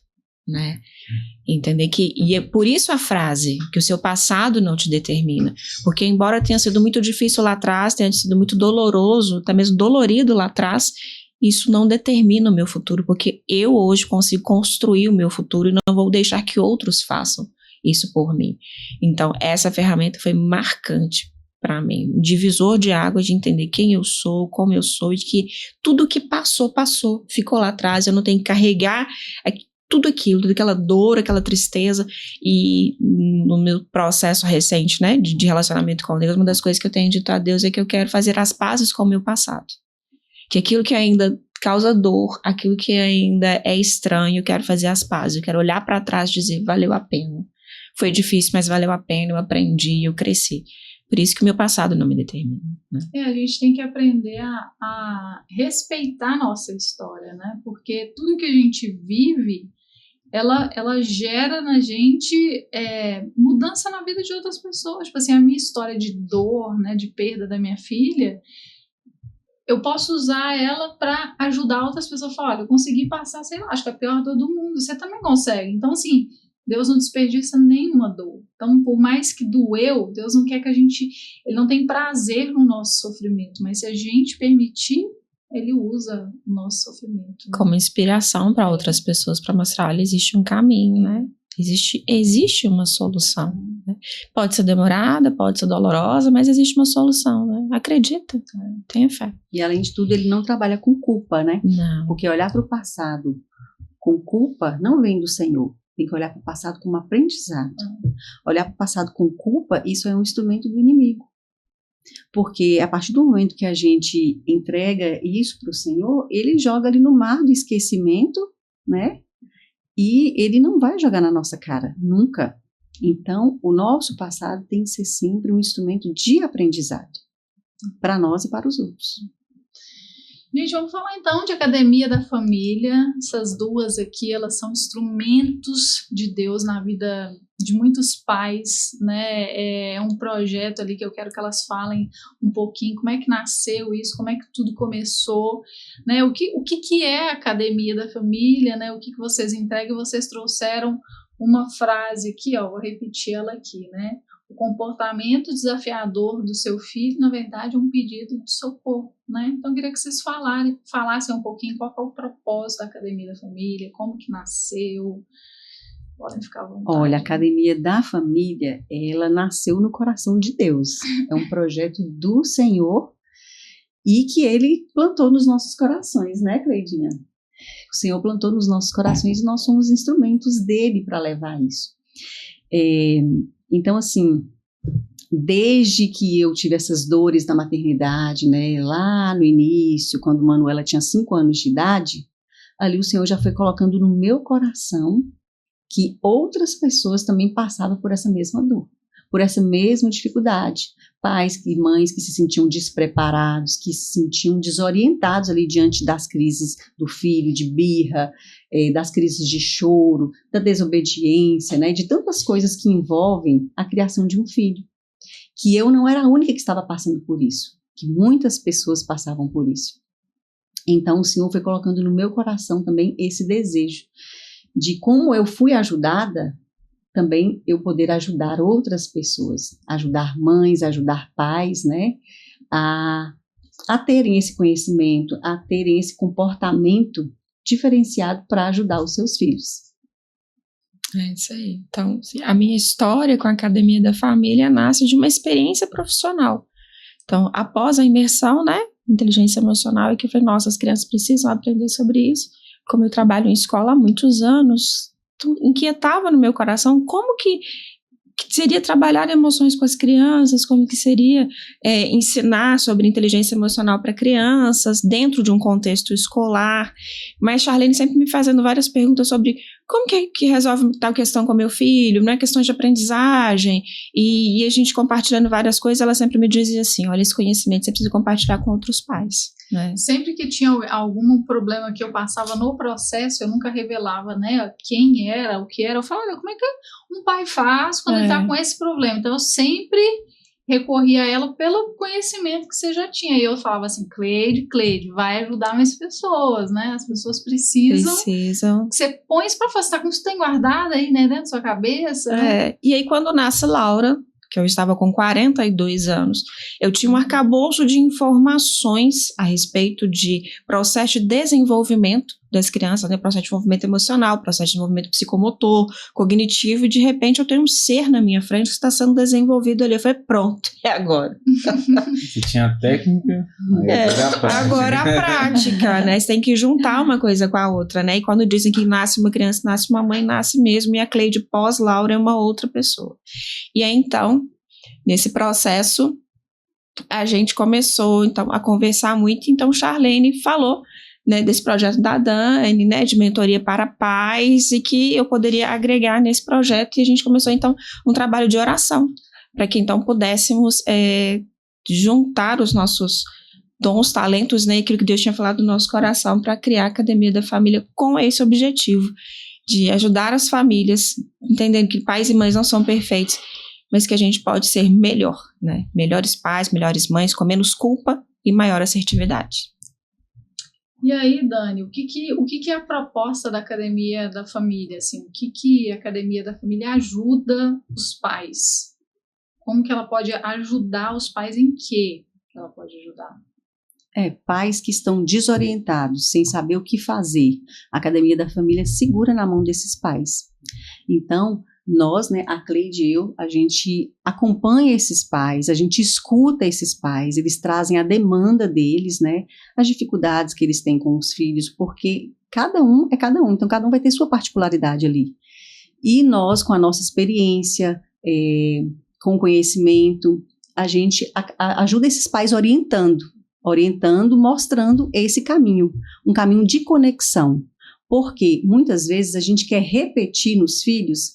Speaker 4: né, entender e é por isso a frase, que o seu passado não te determina, porque embora tenha sido muito difícil lá atrás, tenha sido muito doloroso, até mesmo dolorido lá atrás, isso não determina o meu futuro, porque eu hoje consigo construir o meu futuro e não vou deixar que outros façam isso por mim. Então, essa ferramenta foi marcante para mim, um divisor de águas de entender quem eu sou, como eu sou, e que tudo que passou, ficou lá atrás, eu não tenho que carregar tudo aquilo, toda aquela dor, aquela tristeza, e no meu processo recente, né, de relacionamento com Deus, uma das coisas que eu tenho dito a Deus é que eu quero fazer as pazes com o meu passado. Que aquilo que ainda causa dor, aquilo que ainda é estranho, eu quero fazer as pazes, eu quero olhar para trás e dizer, valeu a pena. Foi difícil, mas valeu a pena, eu aprendi, eu cresci. Por isso que o meu passado não me determina. Né?
Speaker 1: A gente tem que aprender a respeitar a nossa história, né? Porque tudo que a gente vive, ela gera na gente mudança na vida de outras pessoas. Tipo assim, a minha história de dor, né, de perda da minha filha, eu posso usar ela para ajudar outras pessoas a falar, olha, eu consegui passar, sei lá, acho que é a pior dor do mundo, você também consegue. Então, assim, Deus não desperdiça nenhuma dor. Então, por mais que doeu, Deus não quer que ele não tem prazer no nosso sofrimento, mas se a gente permitir, ele usa o nosso sofrimento. Né?
Speaker 4: Como inspiração para outras pessoas, para mostrar, olha, existe um caminho, né? Existe uma solução. Né? Pode ser demorada, pode ser dolorosa, mas existe uma solução. Né? Acredita, tenha fé.
Speaker 3: E além de tudo, ele não trabalha com culpa, né?
Speaker 4: Não.
Speaker 3: Porque olhar para o passado com culpa não vem do Senhor. Tem que olhar para o passado como aprendizado. Olhar para o passado com culpa, isso é um instrumento do inimigo. Porque a partir do momento que a gente entrega isso para o Senhor, ele joga ali no mar do esquecimento, né? E ele não vai jogar na nossa cara, nunca. Então, o nosso passado tem que ser sempre um instrumento de aprendizado, para nós e para os outros.
Speaker 1: Gente, vamos falar então de Academia da Família. Essas duas aqui, elas são instrumentos de Deus na vida de muitos pais, né? É um projeto ali que eu quero que elas falem um pouquinho como é que nasceu isso, como é que tudo começou, né? O que é a Academia da Família, né? O que vocês entregam? Vocês trouxeram uma frase aqui, ó, vou repetir ela aqui, né? O comportamento desafiador do seu filho, na verdade, é um pedido de socorro, né? Então, eu queria que vocês falassem um pouquinho qual é o propósito da Academia da Família, como que nasceu. Podem ficar à vontade.
Speaker 3: Olha, a Academia da Família, ela nasceu no coração de Deus. É um projeto do Senhor e que Ele plantou nos nossos corações, né, Cleidinha? O Senhor plantou nos nossos corações e nós somos instrumentos dele para levar isso. Então, assim, desde que eu tive essas dores da maternidade, né, lá no início, quando Manuela tinha 5 anos de idade, ali o Senhor já foi colocando no meu coração que outras pessoas também passavam por essa mesma dor, por essa mesma dificuldade. Pais e mães que se sentiam despreparados, que se sentiam desorientados ali diante das crises do filho, de birra, das crises de choro, da desobediência, né, de tantas coisas que envolvem a criação de um filho. Que eu não era a única que estava passando por isso, que muitas pessoas passavam por isso. Então o Senhor foi colocando no meu coração também esse desejo de como eu fui ajudada, também eu poder ajudar outras pessoas, ajudar mães, ajudar pais, né, a terem esse conhecimento, a terem esse comportamento diferenciado para ajudar os seus filhos.
Speaker 4: É isso aí. Então, a minha história com a Academia da Família nasce de uma experiência profissional. Então, após a imersão, né, inteligência emocional, é que eu falei, nossa, as crianças precisam aprender sobre isso. Como eu trabalho em escola há muitos anos, inquietava no meu coração como que seria trabalhar emoções com as crianças, como que seria ensinar sobre inteligência emocional para crianças dentro de um contexto escolar. Mas Charlene sempre me fazendo várias perguntas sobre como que resolve tal questão com meu filho, né, questões de aprendizagem, e a gente compartilhando várias coisas, ela sempre me dizia assim, olha, esse conhecimento você precisa compartilhar com outros pais. Né?
Speaker 1: Sempre que tinha algum problema que eu passava no processo, eu nunca revelava, né, quem era, o que era. Eu falava, olha, como é que um pai faz quando ele está com esse problema? Então, eu sempre recorria a ela pelo conhecimento que você já tinha. E eu falava assim, Cleide, vai ajudar mais pessoas, né? As pessoas precisam. Que você põe isso pra fora, você tá com isso tem guardado aí, né, dentro da sua cabeça. Né?
Speaker 4: E aí, quando nasce Laura, que eu estava com 42 anos, eu tinha um arcabouço de informações a respeito de processo de desenvolvimento das crianças, né? Processo de desenvolvimento emocional, processo de desenvolvimento psicomotor, cognitivo, e de repente eu tenho um ser na minha frente que está sendo desenvolvido ali. Eu falei, pronto, é agora.
Speaker 2: Você tinha a técnica,
Speaker 4: agora a prática, né? Você tem que juntar uma coisa com a outra, né? E quando dizem que nasce uma criança, nasce uma mãe, nasce mesmo, e a Cleide pós-Laura é uma outra pessoa. E aí, então, nesse processo, a gente começou, então, a conversar muito. Então, Charlene falou, né, desse projeto da Dani, né, de mentoria para pais, e que eu poderia agregar nesse projeto. E a gente começou, então, um trabalho de oração, para que, então, pudéssemos juntar os nossos dons, talentos, né, aquilo que Deus tinha falado no nosso coração, para criar a Academia da Família com esse objetivo, de ajudar as famílias, entendendo que pais e mães não são perfeitos, mas que a gente pode ser melhor, né? Melhores pais, melhores mães, com menos culpa e maior assertividade.
Speaker 1: E aí, Dani, o que é a proposta da Academia da Família? Assim, o que a Academia da Família ajuda os pais? Como que ela pode ajudar os pais, em que ela pode ajudar?
Speaker 3: Pais que estão desorientados, sem saber o que fazer. A Academia da Família segura na mão desses pais. Então, nós, né, a Cleide e eu, a gente acompanha esses pais, a gente escuta esses pais, eles trazem a demanda deles, né, as dificuldades que eles têm com os filhos, porque cada um é cada um, então cada um vai ter sua particularidade ali. E nós, com a nossa experiência, com o conhecimento, a gente ajuda esses pais orientando, mostrando esse caminho, um caminho de conexão, porque muitas vezes a gente quer repetir nos filhos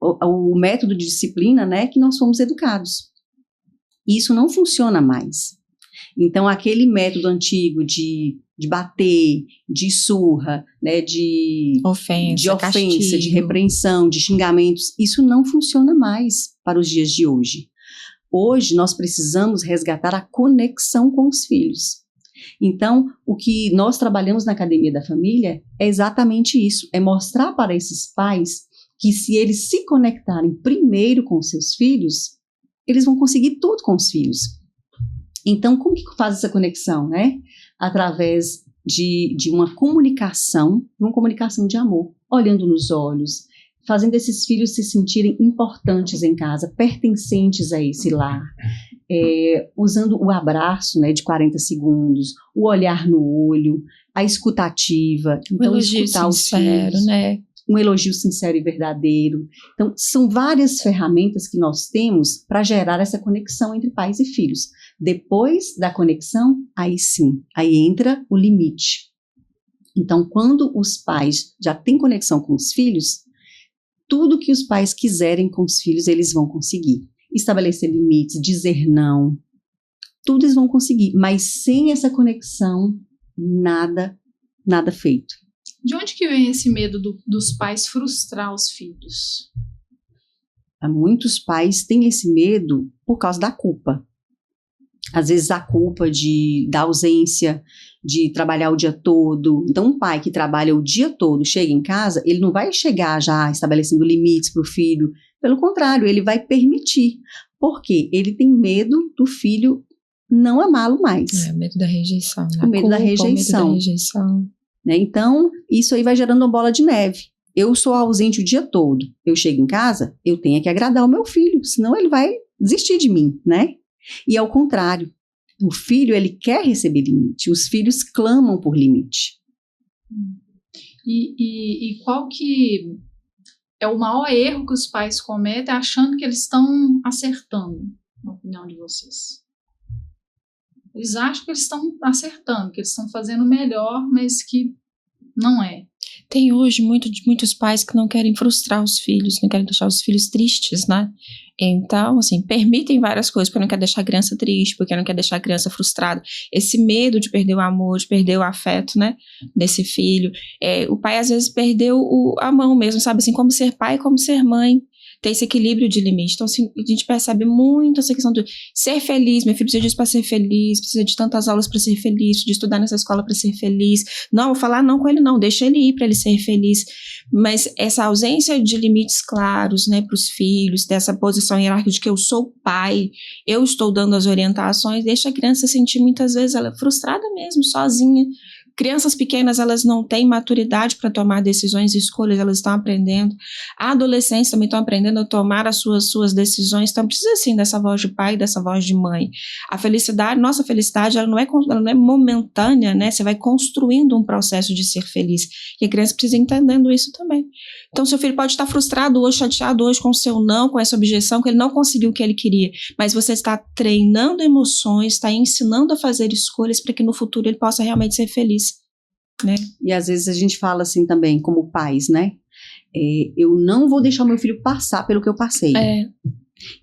Speaker 3: o método de disciplina, né, que nós fomos educados. E isso não funciona mais. Então, aquele método antigo de bater, de surra, né, de ofensa, de repreensão, de xingamentos, isso não funciona mais para os dias de hoje. Hoje, nós precisamos resgatar a conexão com os filhos. Então, o que nós trabalhamos na Academia da Família é exatamente isso, é mostrar para esses pais que se eles se conectarem primeiro com os seus filhos, eles vão conseguir tudo com os filhos. Então, como que faz essa conexão, né? Através de uma comunicação de amor, olhando nos olhos, fazendo esses filhos se sentirem importantes em casa, pertencentes a esse lar, usando o abraço, né, de 40 segundos, o olhar no olho, a escutativa, então escutar os filhos, né? Um elogio sincero e verdadeiro. Então, são várias ferramentas que nós temos para gerar essa conexão entre pais e filhos. Depois da conexão, aí sim, aí entra o limite. Então, quando os pais já têm conexão com os filhos, tudo que os pais quiserem com os filhos, eles vão conseguir. Estabelecer limites, dizer não, tudo eles vão conseguir. Mas sem essa conexão, nada feito.
Speaker 1: De onde que vem esse medo dos pais frustrar os filhos?
Speaker 3: Muitos pais têm esse medo por causa da culpa. Às vezes a culpa da ausência, de trabalhar o dia todo. Então um pai que trabalha o dia todo, chega em casa, ele não vai chegar já estabelecendo limites para o filho. Pelo contrário, ele vai permitir. Por quê? Ele tem medo do filho não amá-lo mais.
Speaker 4: Medo da rejeição.
Speaker 3: O medo da rejeição. Né? Então, isso aí vai gerando uma bola de neve. Eu sou ausente o dia todo. Eu chego em casa, eu tenho que agradar o meu filho, senão ele vai desistir de mim, né? E ao contrário, o filho, ele quer receber limite. Os filhos clamam por limite.
Speaker 1: E qual que... é o maior erro que os pais cometem, achando que eles estão acertando, na opinião de vocês? Eles acham que eles estão acertando, que eles estão fazendo o melhor, mas que não é.
Speaker 4: Tem hoje muitos pais que não querem frustrar os filhos, não querem deixar os filhos tristes, né? Então, assim, permitem várias coisas, porque não quer deixar a criança triste, porque não quer deixar a criança frustrada. Esse medo de perder o amor, de perder o afeto, né, desse filho. O pai, às vezes, perdeu a mão mesmo, sabe? Assim, como ser pai, como ser mãe. Ter esse equilíbrio de limite. Então, assim, a gente percebe muito essa questão de ser feliz. Meu filho precisa disso para ser feliz, precisa de tantas aulas para ser feliz, de estudar nessa escola para ser feliz. Não, vou falar não com ele não, deixa ele ir para ele ser feliz. Mas essa ausência de limites claros, né, para os filhos, dessa posição hierárquica de que eu sou pai, eu estou dando as orientações, deixa a criança sentir muitas vezes ela frustrada mesmo, sozinha. Crianças pequenas, elas não têm maturidade para tomar decisões e escolhas, elas estão aprendendo. Adolescentes também estão aprendendo a tomar as suas decisões, então precisa sim dessa voz de pai, dessa voz de mãe. A felicidade, nossa felicidade, ela não é momentânea, né? Você vai construindo um processo de ser feliz. E a criança precisa ir entendendo isso também. Então, seu filho pode estar frustrado hoje, chateado hoje com o seu não, com essa objeção, que ele não conseguiu o que ele queria, mas você está treinando emoções, está ensinando a fazer escolhas para que no futuro ele possa realmente ser feliz. Né?
Speaker 3: E às vezes a gente fala assim também, como pais, né? Eu não vou deixar o meu filho passar pelo que eu passei.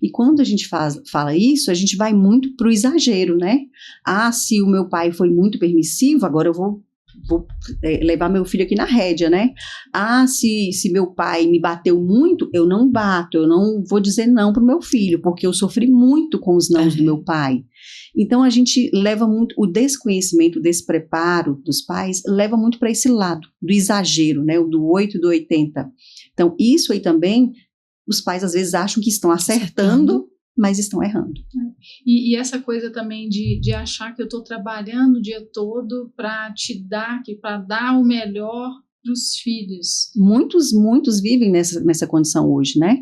Speaker 3: E quando a gente fala isso, a gente vai muito pro exagero, né? Se o meu pai foi muito permissivo, agora eu vou levar meu filho aqui na rédea, né? Se meu pai me bateu muito, eu não bato, eu não vou dizer não pro meu filho, porque eu sofri muito com os nãos do meu pai. Então a gente leva muito, o desconhecimento, o despreparo dos pais, leva muito para esse lado, do exagero, né? O do 8 e do 80. Então isso aí também, os pais às vezes acham que estão acertando, mas estão errando.
Speaker 1: E essa coisa também de achar que eu estou trabalhando o dia todo para dar o melhor para os filhos. Muitos vivem nessa condição hoje, né?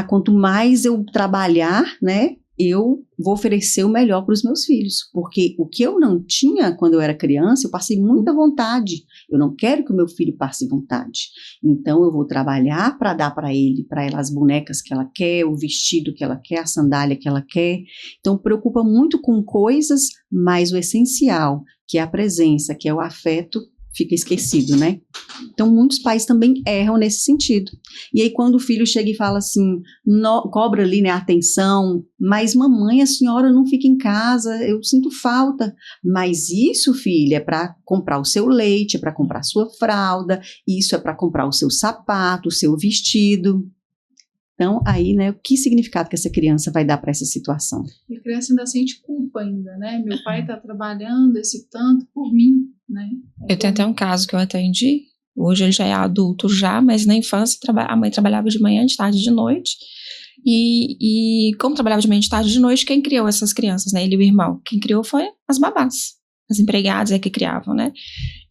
Speaker 1: Quanto mais eu trabalhar, né? Eu vou oferecer o melhor para os meus filhos, porque o que eu não tinha quando eu era criança, eu passei muita vontade. Eu não quero que o meu filho passe vontade. Então eu vou trabalhar para dar para ela as bonecas que ela quer, o vestido que ela quer, a sandália que ela quer. Então preocupa muito com coisas, mas o essencial, que é a presença, que é o afeto, fica esquecido, né? Então muitos pais também erram nesse sentido. E aí quando o filho chega e fala assim, cobra ali, né, a atenção, mas mamãe, a senhora não fica em casa, eu sinto falta. Mas isso, filha, é para comprar o seu leite, é para comprar a sua fralda, isso é para comprar o seu sapato, o seu vestido. Então, aí, né, que significado que essa criança vai dar para essa situação? E a criança ainda sente culpa ainda, né? Meu pai está trabalhando esse tanto por mim, né?
Speaker 4: Eu tenho até um caso que eu atendi, hoje ele já é adulto já, mas na infância a mãe trabalhava de manhã, de tarde, de noite. E como trabalhava de manhã, de tarde, de noite, quem criou essas crianças, né? Ele e o irmão. Quem criou foi as babás, as empregadas que criavam, né?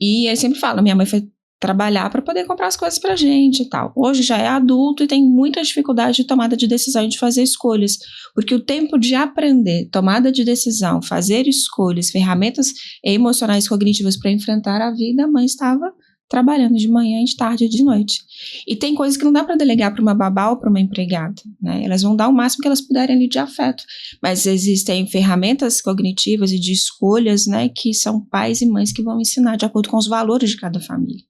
Speaker 4: E ele sempre fala, minha mãe foi trabalhar para poder comprar as coisas pra gente e tal. Hoje já é adulto e tem muita dificuldade de tomada de decisão, de fazer escolhas, porque o tempo de aprender, tomada de decisão, fazer escolhas, ferramentas emocionais cognitivas para enfrentar a vida, a mãe estava trabalhando de manhã, de tarde e de noite. E tem coisas que não dá para delegar para uma babá ou para uma empregada, né? Elas vão dar o máximo que elas puderem ali de afeto, mas existem ferramentas cognitivas e de escolhas, né, que são pais e mães que vão ensinar de acordo com os valores de cada família.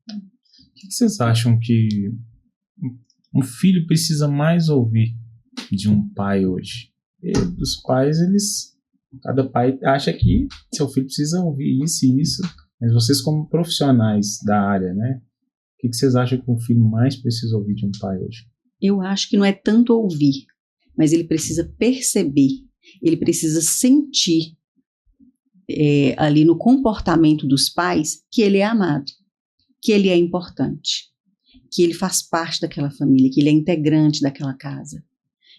Speaker 2: O que vocês acham que um filho precisa mais ouvir de um pai hoje? Os pais, cada pai acha que seu filho precisa ouvir isso e isso, mas vocês como profissionais da área, né? O que vocês acham que um filho mais precisa ouvir de um pai hoje?
Speaker 3: Eu acho que não é tanto ouvir, mas ele precisa perceber, ele precisa sentir ali no comportamento dos pais que ele é amado, que ele é importante, que ele faz parte daquela família, que ele é integrante daquela casa.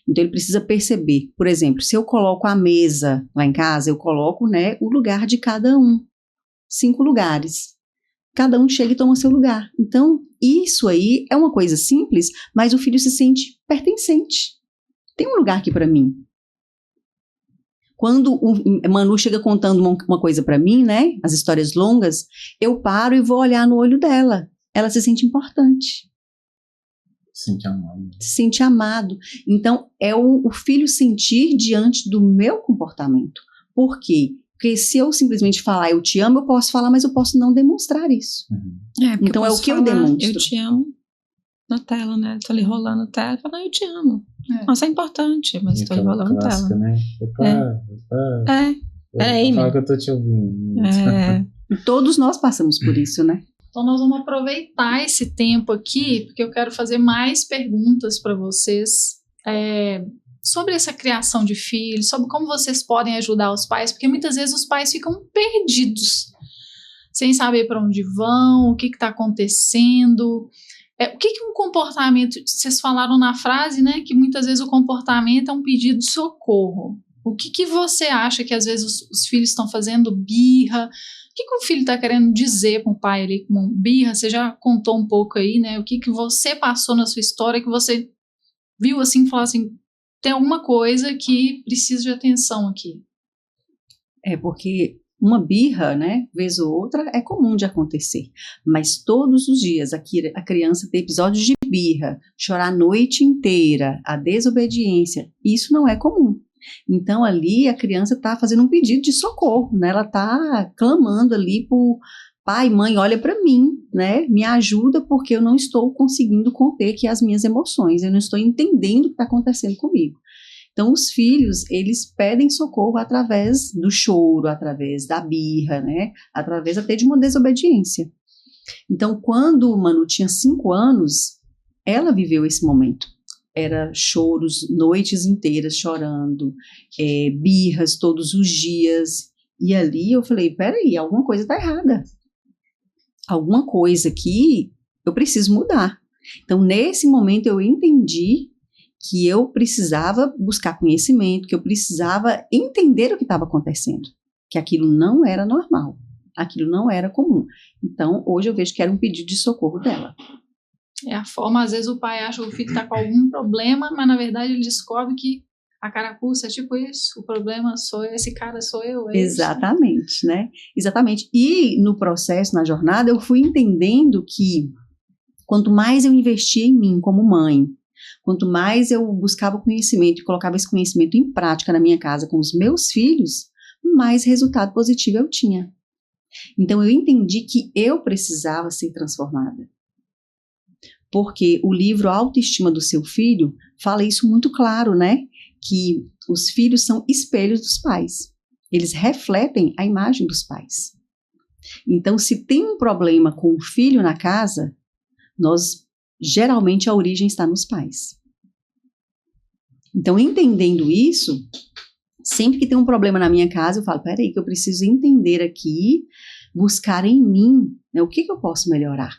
Speaker 3: Então ele precisa perceber, por exemplo, se eu coloco a mesa lá em casa, eu coloco, né, o lugar de cada um, 5 lugares. Cada um chega e toma seu lugar. Então isso aí é uma coisa simples, mas o filho se sente pertencente. Tem um lugar aqui para mim. Quando o Manu chega contando uma coisa para mim, né, as histórias longas, eu paro e vou olhar no olho dela. ela se sente importante.
Speaker 2: Se sente amado.
Speaker 3: Se sente amado. Então, é o filho sentir diante do meu comportamento. Por quê? Porque se eu simplesmente falar eu te amo, eu posso falar, mas eu posso não demonstrar isso. Então é o que eu demonstro.
Speaker 4: Eu te amo na tela, né? Tô ali rolando a tela e falo, eu te amo. Nossa, é importante, mas tô ali rolando a tela.
Speaker 2: Né? Opa.
Speaker 4: Peraí,
Speaker 2: fala que eu tô te ouvindo.
Speaker 3: E todos nós passamos por isso, né?
Speaker 1: Então nós vamos aproveitar esse tempo aqui, porque eu quero fazer mais perguntas para vocês sobre essa criação de filhos, sobre como vocês podem ajudar os pais, porque muitas vezes os pais ficam perdidos, sem saber para onde vão, o que está acontecendo. O que um comportamento, vocês falaram na frase, né, que muitas vezes o comportamento é um pedido de socorro. O que você acha que às vezes os filhos estão fazendo birra? O que o filho está querendo dizer com o pai ali, como birra? Você já contou um pouco aí, né? O que você passou na sua história que você viu assim e falou assim, tem alguma coisa que precisa de atenção aqui.
Speaker 3: Porque uma birra, né, vez ou outra, é comum de acontecer. Mas todos os dias a criança tem episódios de birra, chorar a noite inteira, a desobediência, isso não é comum. Então ali a criança está fazendo um pedido de socorro, né? Ela está clamando ali por pai, mãe, olha para mim, né? Me ajuda porque eu não estou conseguindo conter aqui as minhas emoções, eu não estou entendendo o que está acontecendo comigo. Então os filhos, eles pedem socorro através do choro, através da birra, né? Através até de uma desobediência. Então quando o Manu tinha 5 anos, ela viveu esse momento. Era choros, noites inteiras chorando, birras todos os dias. E ali eu falei, peraí, alguma coisa está errada. Alguma coisa aqui eu preciso mudar. Então, nesse momento eu entendi que eu precisava buscar conhecimento, que eu precisava entender o que estava acontecendo. Que aquilo não era normal, aquilo não era comum. Então, hoje eu vejo que era um pedido de socorro dela.
Speaker 1: É a forma, às vezes o pai acha que o filho está com algum problema, mas na verdade ele descobre que a carapuça é tipo isso, o problema sou eu, esse cara sou eu.
Speaker 3: Exatamente,
Speaker 1: isso,
Speaker 3: né? Exatamente. E no processo, na jornada, eu fui entendendo que quanto mais eu investia em mim como mãe, quanto mais eu buscava conhecimento e colocava esse conhecimento em prática na minha casa com os meus filhos, mais resultado positivo eu tinha. Então eu entendi que eu precisava ser transformada. Porque o livro Autoestima do Seu Filho fala isso muito claro, né? Que os filhos são espelhos dos pais. Eles refletem a imagem dos pais. Então, se tem um problema com o filho na casa, geralmente a origem está nos pais. Então, entendendo isso, sempre que tem um problema na minha casa, eu falo, peraí, que eu preciso entender aqui, buscar em mim, né, o que eu posso melhorar.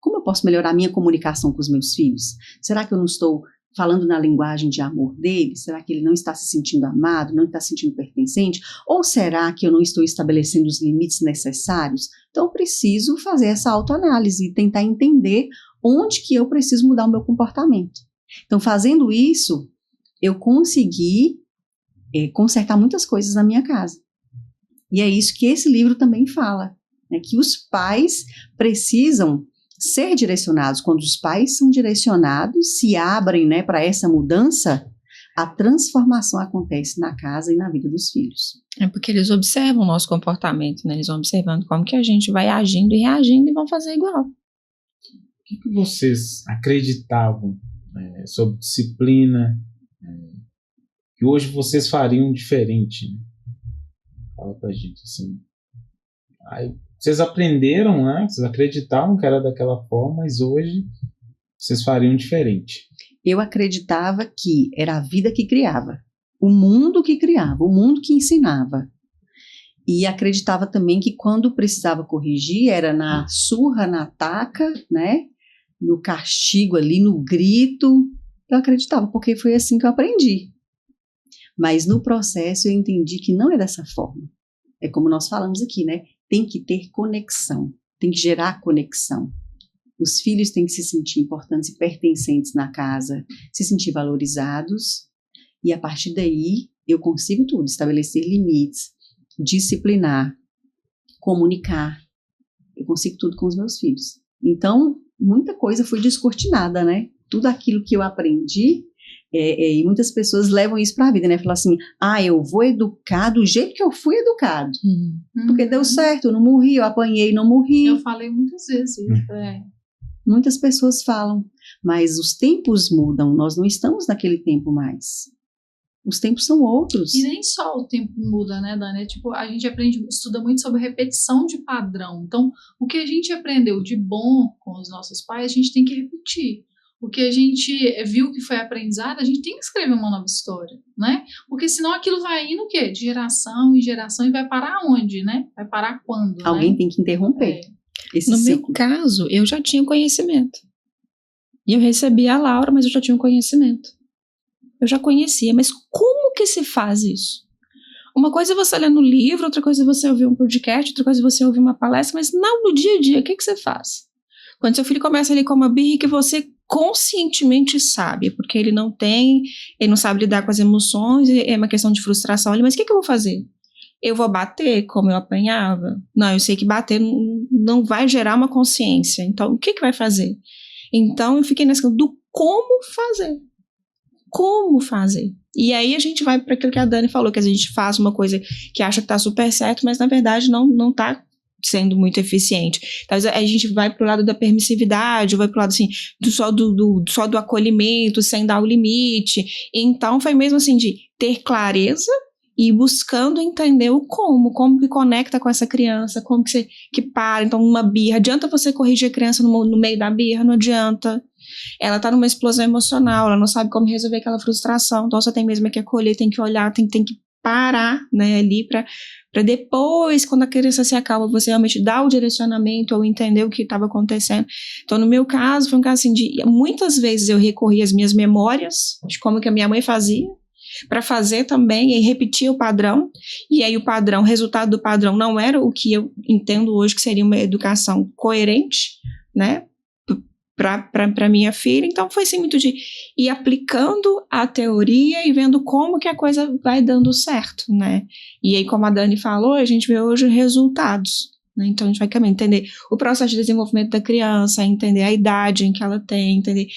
Speaker 3: Como eu posso melhorar a minha comunicação com os meus filhos? Será que eu não estou falando na linguagem de amor dele? Será que ele não está se sentindo amado, não está se sentindo pertencente? Ou será que eu não estou estabelecendo os limites necessários? Então eu preciso fazer essa autoanálise e tentar entender onde que eu preciso mudar o meu comportamento. Então fazendo isso, eu consegui consertar muitas coisas na minha casa. E é isso que esse livro também fala, né, que os pais precisam ser direcionados. Quando os pais são direcionados, se abrem, né, para essa mudança, a transformação acontece na casa e na vida dos filhos.
Speaker 4: É porque eles observam o nosso comportamento, né? Eles vão observando como que a gente vai agindo e reagindo e vão fazer igual.
Speaker 2: O que vocês acreditavam sobre disciplina, que hoje vocês fariam diferente? Né? Fala pra gente assim. Vocês aprenderam, né? Vocês acreditavam que era daquela forma, mas hoje vocês fariam diferente.
Speaker 3: Eu acreditava que era a vida que criava, o mundo que criava, o mundo que ensinava. E acreditava também que quando precisava corrigir, era na surra, na taca, né? No castigo ali, no grito. Eu acreditava, porque foi assim que eu aprendi. Mas no processo eu entendi que não é dessa forma. É como nós falamos aqui, né? Tem que ter conexão, tem que gerar conexão. Os filhos têm que se sentir importantes e pertencentes na casa, se sentir valorizados, e a partir daí eu consigo tudo, estabelecer limites, disciplinar, comunicar. Eu consigo tudo com os meus filhos. Então, muita coisa foi descortinada, né? Tudo aquilo que eu aprendi, e muitas pessoas levam isso para a vida, né? Falam assim, eu vou educar do jeito que eu fui educado. Porque deu certo, eu não morri, eu apanhei, não morri.
Speaker 1: Eu falei muitas vezes isso,
Speaker 3: Muitas pessoas falam, mas os tempos mudam, nós não estamos naquele tempo mais. Os tempos são outros.
Speaker 1: E nem só o tempo muda, né, Dani? Tipo, a gente estuda muito sobre repetição de padrão. Então, o que a gente aprendeu de bom com os nossos pais, a gente tem que repetir. O que a gente viu que foi aprendizado, a gente tem que escrever uma nova história, né? Porque senão aquilo vai indo o quê? De geração em geração e vai parar onde, né? Vai parar quando,
Speaker 3: Alguém tem que interromper esse
Speaker 4: ciclo.
Speaker 3: Meu
Speaker 4: caso, eu já tinha conhecimento. E eu recebi a Laura, mas eu já tinha conhecimento. Eu já conhecia, mas como que se faz isso? Uma coisa é você ler no livro, outra coisa é você ouvir um podcast, outra coisa é você ouvir uma palestra, mas não no dia a dia, o que você faz? Quando seu filho começa ali com uma birra que você conscientemente sabe, porque ele não sabe lidar com as emoções, é uma questão de frustração ali, mas o que eu vou fazer? Eu vou bater como eu apanhava? Não, eu sei que bater não vai gerar uma consciência, então o que vai fazer? Então eu fiquei nessa do como fazer. Como fazer? E aí a gente vai para aquilo que a Dani falou, que a gente faz uma coisa que acha que está super certo, mas na verdade não está sendo muito eficiente. Então a gente vai pro lado da permissividade, vai pro lado assim, só do acolhimento, sem dar o limite. Então foi mesmo assim de ter clareza e buscando entender o como que conecta com essa criança, como que para. Então uma birra, adianta você corrigir a criança no meio da birra? Não adianta. Ela tá numa explosão emocional, ela não sabe como resolver aquela frustração, então você tem mesmo que acolher, tem que olhar, tem que parar, né, ali para depois, quando a criança se acalma, você realmente dar o direcionamento ou entender o que estava acontecendo. Então, no meu caso, foi um caso assim de, muitas vezes eu recorri às minhas memórias, de como que a minha mãe fazia, para fazer também, e repetir o padrão, e aí o resultado do padrão não era o que eu entendo hoje que seria uma educação coerente, né, para minha filha. Então foi assim muito de ir aplicando a teoria e vendo como que a coisa vai dando certo, né? E aí, como a Dani falou, a gente vê hoje resultados, né? Então a gente vai entender o processo de desenvolvimento da criança, entender a idade em que ela tem, entender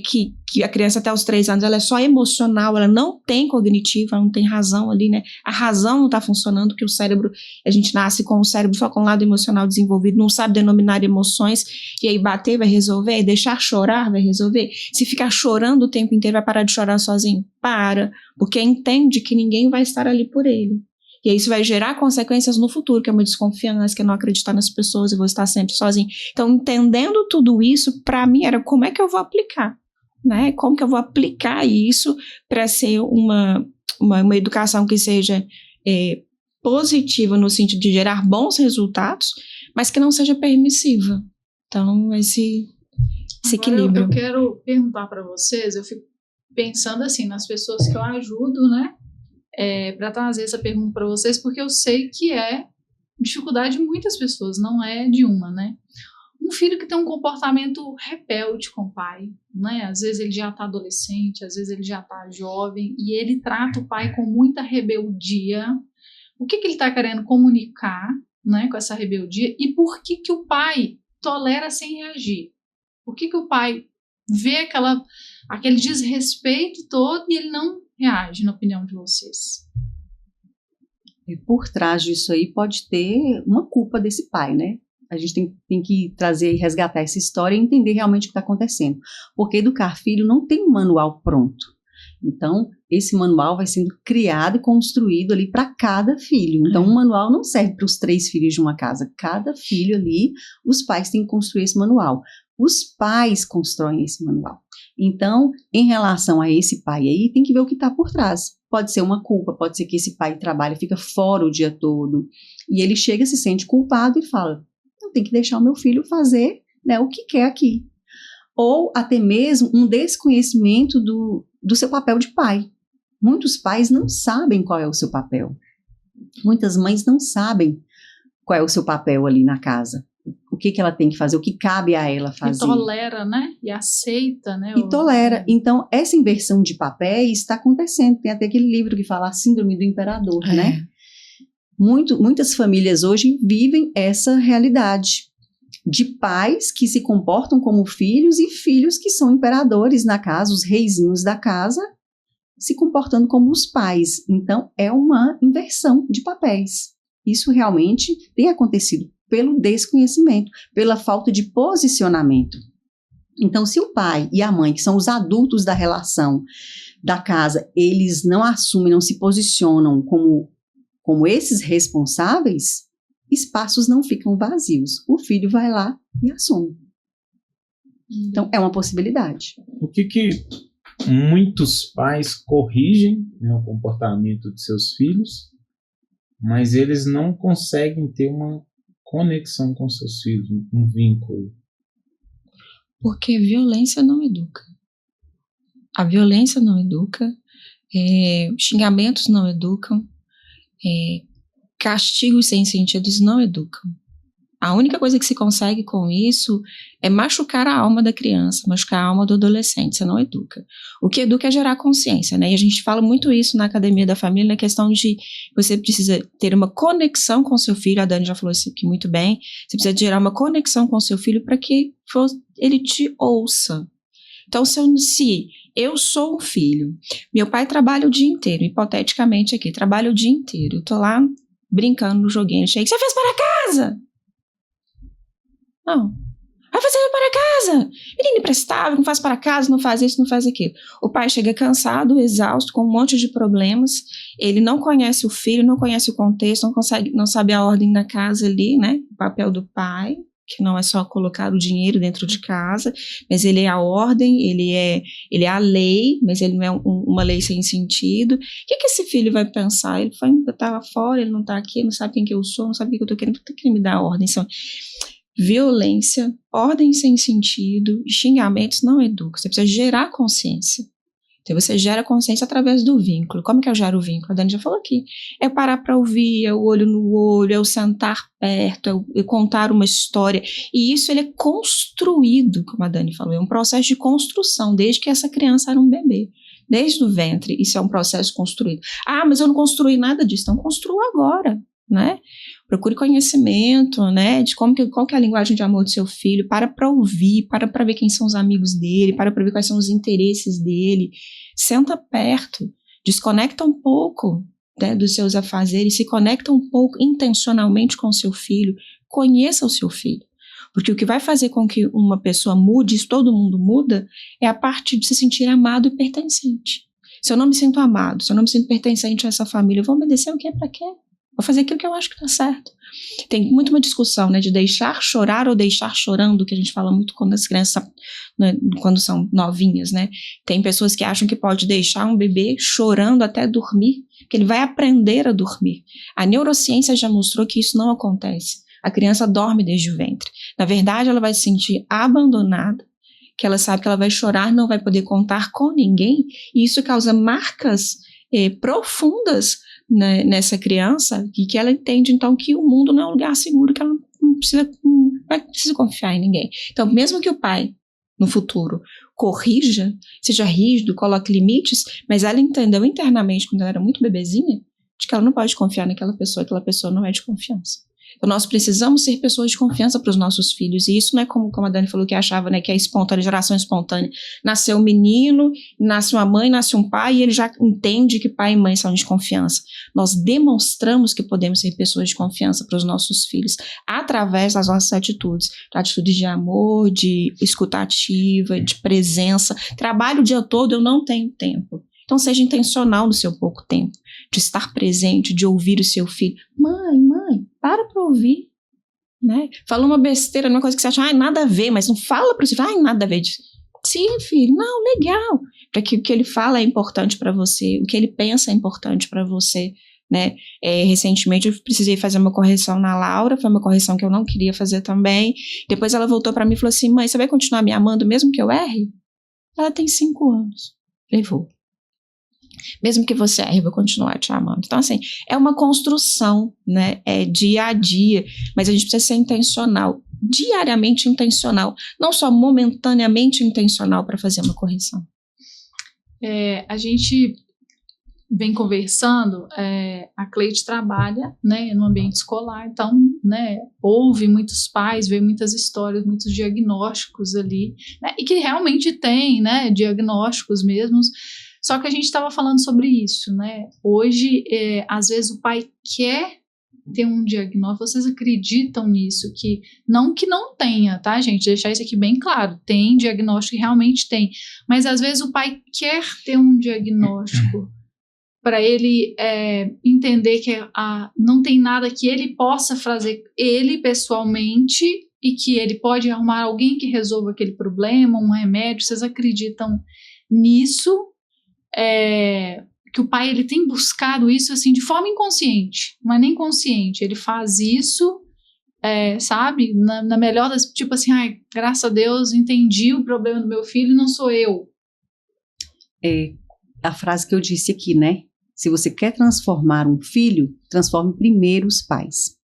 Speaker 4: que a criança até os 3 anos ela é só emocional, ela não tem cognitivo, ela não tem razão ali, né? A razão não está funcionando, porque o cérebro, a gente nasce com o cérebro só com o lado emocional desenvolvido, não sabe denominar emoções, e aí bater vai resolver, deixar chorar vai resolver. Se ficar chorando o tempo inteiro, vai parar de chorar sozinho? Para, porque entende que ninguém vai estar ali por ele. E aí isso vai gerar consequências no futuro, que é uma desconfiança, que é não acreditar nas pessoas, eu vou estar sempre sozinho. Então, entendendo tudo isso, para mim era como é que eu vou aplicar, né? Como que eu vou aplicar isso para ser uma educação que seja positiva no sentido de gerar bons resultados, mas que não seja permissiva. Então, esse equilíbrio.
Speaker 1: Eu quero perguntar para vocês, eu fico pensando assim, nas pessoas que eu ajudo, né? Para trazer essa pergunta para vocês, porque eu sei que é dificuldade de muitas pessoas, não é de uma, né? Um filho que tem um comportamento rebelde com o pai, né? Às vezes ele já está adolescente, às vezes ele já está jovem, e ele trata o pai com muita rebeldia. O que ele está querendo comunicar, né, com essa rebeldia? E por que o pai tolera sem reagir? Por que o pai vê aquele desrespeito todo e ele não reage, na opinião de vocês?
Speaker 3: E por trás disso aí pode ter uma culpa desse pai, né? A gente tem que trazer e resgatar essa história e entender realmente o que está acontecendo. Porque educar filho não tem um manual pronto. Então, esse manual vai sendo criado e construído ali para cada filho. Então, um manual não serve para os 3 filhos de uma casa. Cada filho ali, os pais têm que construir esse manual. Os pais constroem esse manual. Então, em relação a esse pai aí, tem que ver o que está por trás. Pode ser uma culpa, pode ser que esse pai trabalha, fica fora o dia todo, e ele chega, se sente culpado e fala, eu tenho que deixar o meu filho fazer, né, o que quer aqui. Ou até mesmo um desconhecimento do seu papel de pai. Muitos pais não sabem qual é o seu papel. Muitas mães não sabem qual é o seu papel ali na casa. O que ela tem que fazer, o que cabe a ela fazer.
Speaker 1: E tolera, né? E aceita, né?
Speaker 3: E tolera. Então, essa inversão de papéis está acontecendo. Tem até aquele livro que fala a Síndrome do Imperador, né? Muitas famílias hoje vivem essa realidade. de pais que se comportam como filhos e filhos que são imperadores na casa, os reizinhos da casa, se comportando como os pais. Então, é uma inversão de papéis. Isso realmente tem acontecido pelo desconhecimento, pela falta de posicionamento. Então, se o pai e a mãe, que são os adultos da relação da casa, eles não assumem, não se posicionam como esses responsáveis, espaços não ficam vazios. O filho vai lá e assume. Então, é uma possibilidade.
Speaker 2: O que muitos pais corrigem, né, o comportamento de seus filhos, mas eles não conseguem ter uma conexão com seus filhos, um vínculo?
Speaker 4: Porque violência não educa. A violência não educa, xingamentos não educam, castigos sem sentidos não educam. A única coisa que se consegue com isso é machucar a alma da criança, machucar a alma do adolescente, você não educa. O que educa é gerar consciência, né? E a gente fala muito isso na Academia da Família, na questão de você precisa ter uma conexão com seu filho, a Dani já falou isso aqui muito bem, você precisa gerar uma conexão com seu filho para que ele te ouça. Então, se eu sou um filho, meu pai trabalha o dia inteiro, hipoteticamente aqui, trabalha o dia inteiro, eu tô lá brincando no joguinho, ele chega, você fez para casa? Não. Vai fazer para casa. Menino imprestável, não faz para casa, não faz isso, não faz aquilo. O pai chega cansado, exausto, com um monte de problemas. Ele não conhece o filho, não conhece o contexto, não sabe a ordem da casa ali, né? O papel do pai, que não é só colocar o dinheiro dentro de casa, mas ele é a ordem, ele é a lei, mas ele não é uma lei sem sentido. O que esse filho vai pensar? Ele tá lá fora, ele não tá aqui, não sabe quem que eu sou, não sabe o que eu tô querendo, tá querendo me dar ordem. Então, violência, ordem sem sentido, xingamentos não educam. Você precisa gerar consciência. Então você gera consciência através do vínculo. Como que eu gero o vínculo? A Dani já falou aqui. É parar para ouvir, é o olho no olho, é o sentar perto, é contar uma história. E isso ele é construído, como a Dani falou, é um processo de construção, desde que essa criança era um bebê. Desde o ventre, isso é um processo construído. Ah, mas eu não construí nada disso. Então construa agora, né? Procure conhecimento, né, de qual que é a linguagem de amor do seu filho, para ouvir, para ver quem são os amigos dele, para ver quais são os interesses dele. Senta perto, desconecta um pouco, né, dos seus afazeres, se conecta um pouco intencionalmente com o seu filho, conheça o seu filho. Porque o que vai fazer com que uma pessoa mude, isso todo mundo muda, é a parte de se sentir amado e pertencente. Se eu não me sinto amado, se eu não me sinto pertencente a essa família, eu vou obedecer o quê? Para quê? Vou fazer aquilo que eu acho que tá certo. Tem muito uma discussão, né, de deixar chorar ou deixar chorando, que a gente fala muito quando as crianças, né, quando são novinhas, né. Tem pessoas que acham que pode deixar um bebê chorando até dormir, que ele vai aprender a dormir. A neurociência já mostrou que isso não acontece. A criança dorme desde o ventre. Na verdade, ela vai se sentir abandonada, que ela sabe que ela vai chorar, não vai poder contar com ninguém, e isso causa marcas profundas, né, nessa criança, e que ela entende então que o mundo não é um lugar seguro, que ela não precisa confiar em ninguém. Então, mesmo que o pai no futuro corrija, seja rígido, coloque limites, mas ela entendeu internamente, quando ela era muito bebezinha, de que ela não pode confiar naquela pessoa, aquela pessoa não é de confiança. Então, nós precisamos ser pessoas de confiança para os nossos filhos, e isso não é como a Dani falou, que achava, né, que é espontânea, geração espontânea. Nasceu um menino, nasce uma mãe, nasce um pai, e ele já entende que pai e mãe são de confiança. Nós demonstramos que podemos ser pessoas de confiança para os nossos filhos, através das nossas atitudes de amor, de escutativa, de presença. Trabalho o dia todo, eu não tenho tempo. Então, seja intencional no seu pouco tempo, de estar presente, de ouvir o seu filho. Mãe, para ouvir, né? Fala uma besteira, uma coisa que você acha, nada a ver, mas não fala para o seu filho, nada a ver disso. Sim, filho, não, legal. Para que o que ele fala é importante para você, o que ele pensa é importante para você, né? Recentemente eu precisei fazer uma correção na Laura, foi uma correção que eu não queria fazer também. Depois ela voltou para mim e falou assim, mãe, você vai continuar me amando mesmo que eu erre? Ela tem 5 anos. Eu vou. Mesmo que você erre, eu vou continuar te amando. Então, assim, é uma construção, né? É dia a dia, mas a gente precisa ser intencional, diariamente intencional, não só momentaneamente intencional para fazer uma correção.
Speaker 1: A gente vem conversando, a Cleide trabalha, né, no ambiente escolar, então né, ouve muitos pais, vê muitas histórias, muitos diagnósticos ali, né, e que realmente tem, né, diagnósticos mesmos, só que a gente estava falando sobre isso, né, hoje, às vezes o pai quer ter um diagnóstico, vocês acreditam nisso, que não tenha, tá, gente, deixar isso aqui bem claro, tem diagnóstico, realmente tem, mas às vezes o pai quer ter um diagnóstico, para ele entender que não tem nada que ele possa fazer ele pessoalmente e que ele pode arrumar alguém que resolva aquele problema, um remédio. Vocês acreditam nisso? Que o pai ele tem buscado isso assim de forma inconsciente, não é nem consciente. Ele faz isso, sabe? Na melhor das, tipo assim, ai, graças a Deus, entendi o problema do meu filho, não sou eu.
Speaker 3: A frase que eu disse aqui, né? Se você quer transformar um filho, transforme primeiro os pais.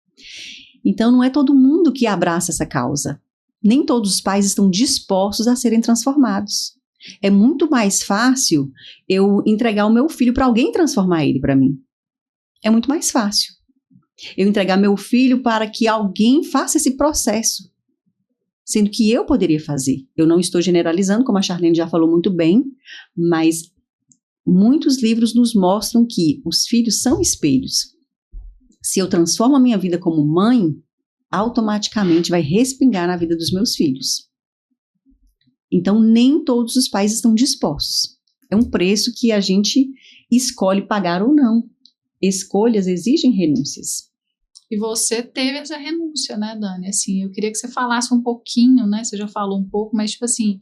Speaker 3: Então, não é todo mundo que abraça essa causa. Nem todos os pais estão dispostos a serem transformados. É muito mais fácil eu entregar o meu filho para alguém transformar ele para mim. É muito mais fácil. Eu entregar meu filho para que alguém faça esse processo, sendo que eu poderia fazer. Eu não estou generalizando, como a Charlene já falou muito bem, mas muitos livros nos mostram que os filhos são espelhos. Se eu transformo a minha vida como mãe, automaticamente vai respingar na vida dos meus filhos. Então, nem todos os pais estão dispostos. É um preço que a gente escolhe pagar ou não. Escolhas exigem renúncias.
Speaker 1: E você teve essa renúncia, né, Dani? Assim, eu queria que você falasse um pouquinho, né? Você já falou um pouco, mas tipo assim...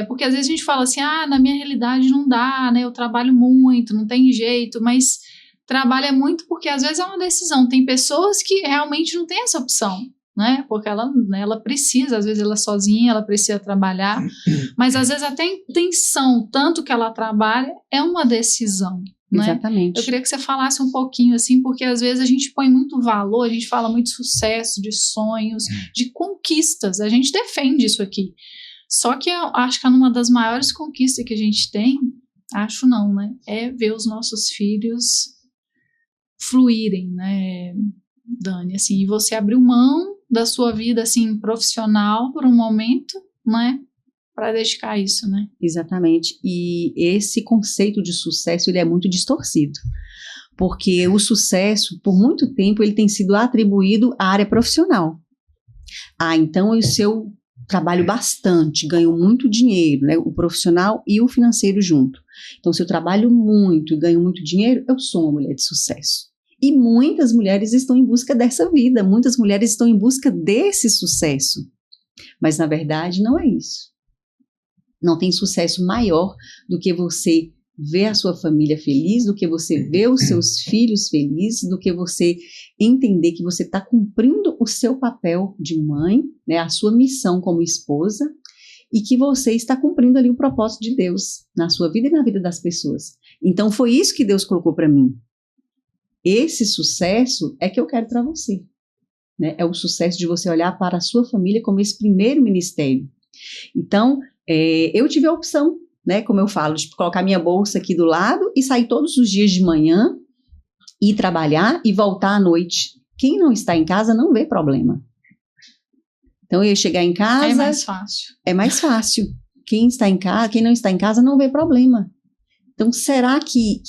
Speaker 1: porque às vezes a gente fala assim, na minha realidade não dá, né, eu trabalho muito, não tem jeito, mas trabalha muito porque às vezes é uma decisão, tem pessoas que realmente não têm essa opção, né, porque ela precisa, às vezes ela sozinha, ela precisa trabalhar, mas às vezes até a intenção, tanto que ela trabalha, é uma decisão, né?
Speaker 3: Exatamente.
Speaker 1: Eu queria que você falasse um pouquinho assim, porque às vezes a gente põe muito valor, a gente fala muito de sucesso, de sonhos, de conquistas, a gente defende isso aqui. Só que eu acho que uma das maiores conquistas que a gente tem, acho não, né? É ver os nossos filhos fluírem, né, Dani? Assim, e você abriu mão da sua vida, assim, profissional por um momento, né? Para dedicar isso, né?
Speaker 3: Exatamente. E esse conceito de sucesso, ele é muito distorcido. Porque o sucesso, por muito tempo, ele tem sido atribuído à área profissional. Então, o seu... trabalho bastante, ganho muito dinheiro, né? O profissional e o financeiro junto. Então, se eu trabalho muito, ganho muito dinheiro, eu sou uma mulher de sucesso. E muitas mulheres estão em busca dessa vida, muitas mulheres estão em busca desse sucesso. Mas, na verdade, não é isso. Não tem sucesso maior do que você ver a sua família feliz, do que você ver os seus filhos felizes, do que você entender que você está cumprindo o seu papel de mãe, né, a sua missão como esposa, e que você está cumprindo ali o propósito de Deus na sua vida e na vida das pessoas. Então foi isso que Deus colocou para mim. Esse sucesso é que eu quero para você, né? É o sucesso de você olhar para a sua família como esse primeiro ministério. Então, eu tive a opção, né, como eu falo, de colocar minha bolsa aqui do lado e sair todos os dias de manhã, ir trabalhar e voltar à noite. Quem não está em casa não vê problema. Então, eu ia chegar em casa...
Speaker 1: É mais fácil.
Speaker 3: É mais fácil. Quem está em casa, quem não está em casa não vê problema. Então, será que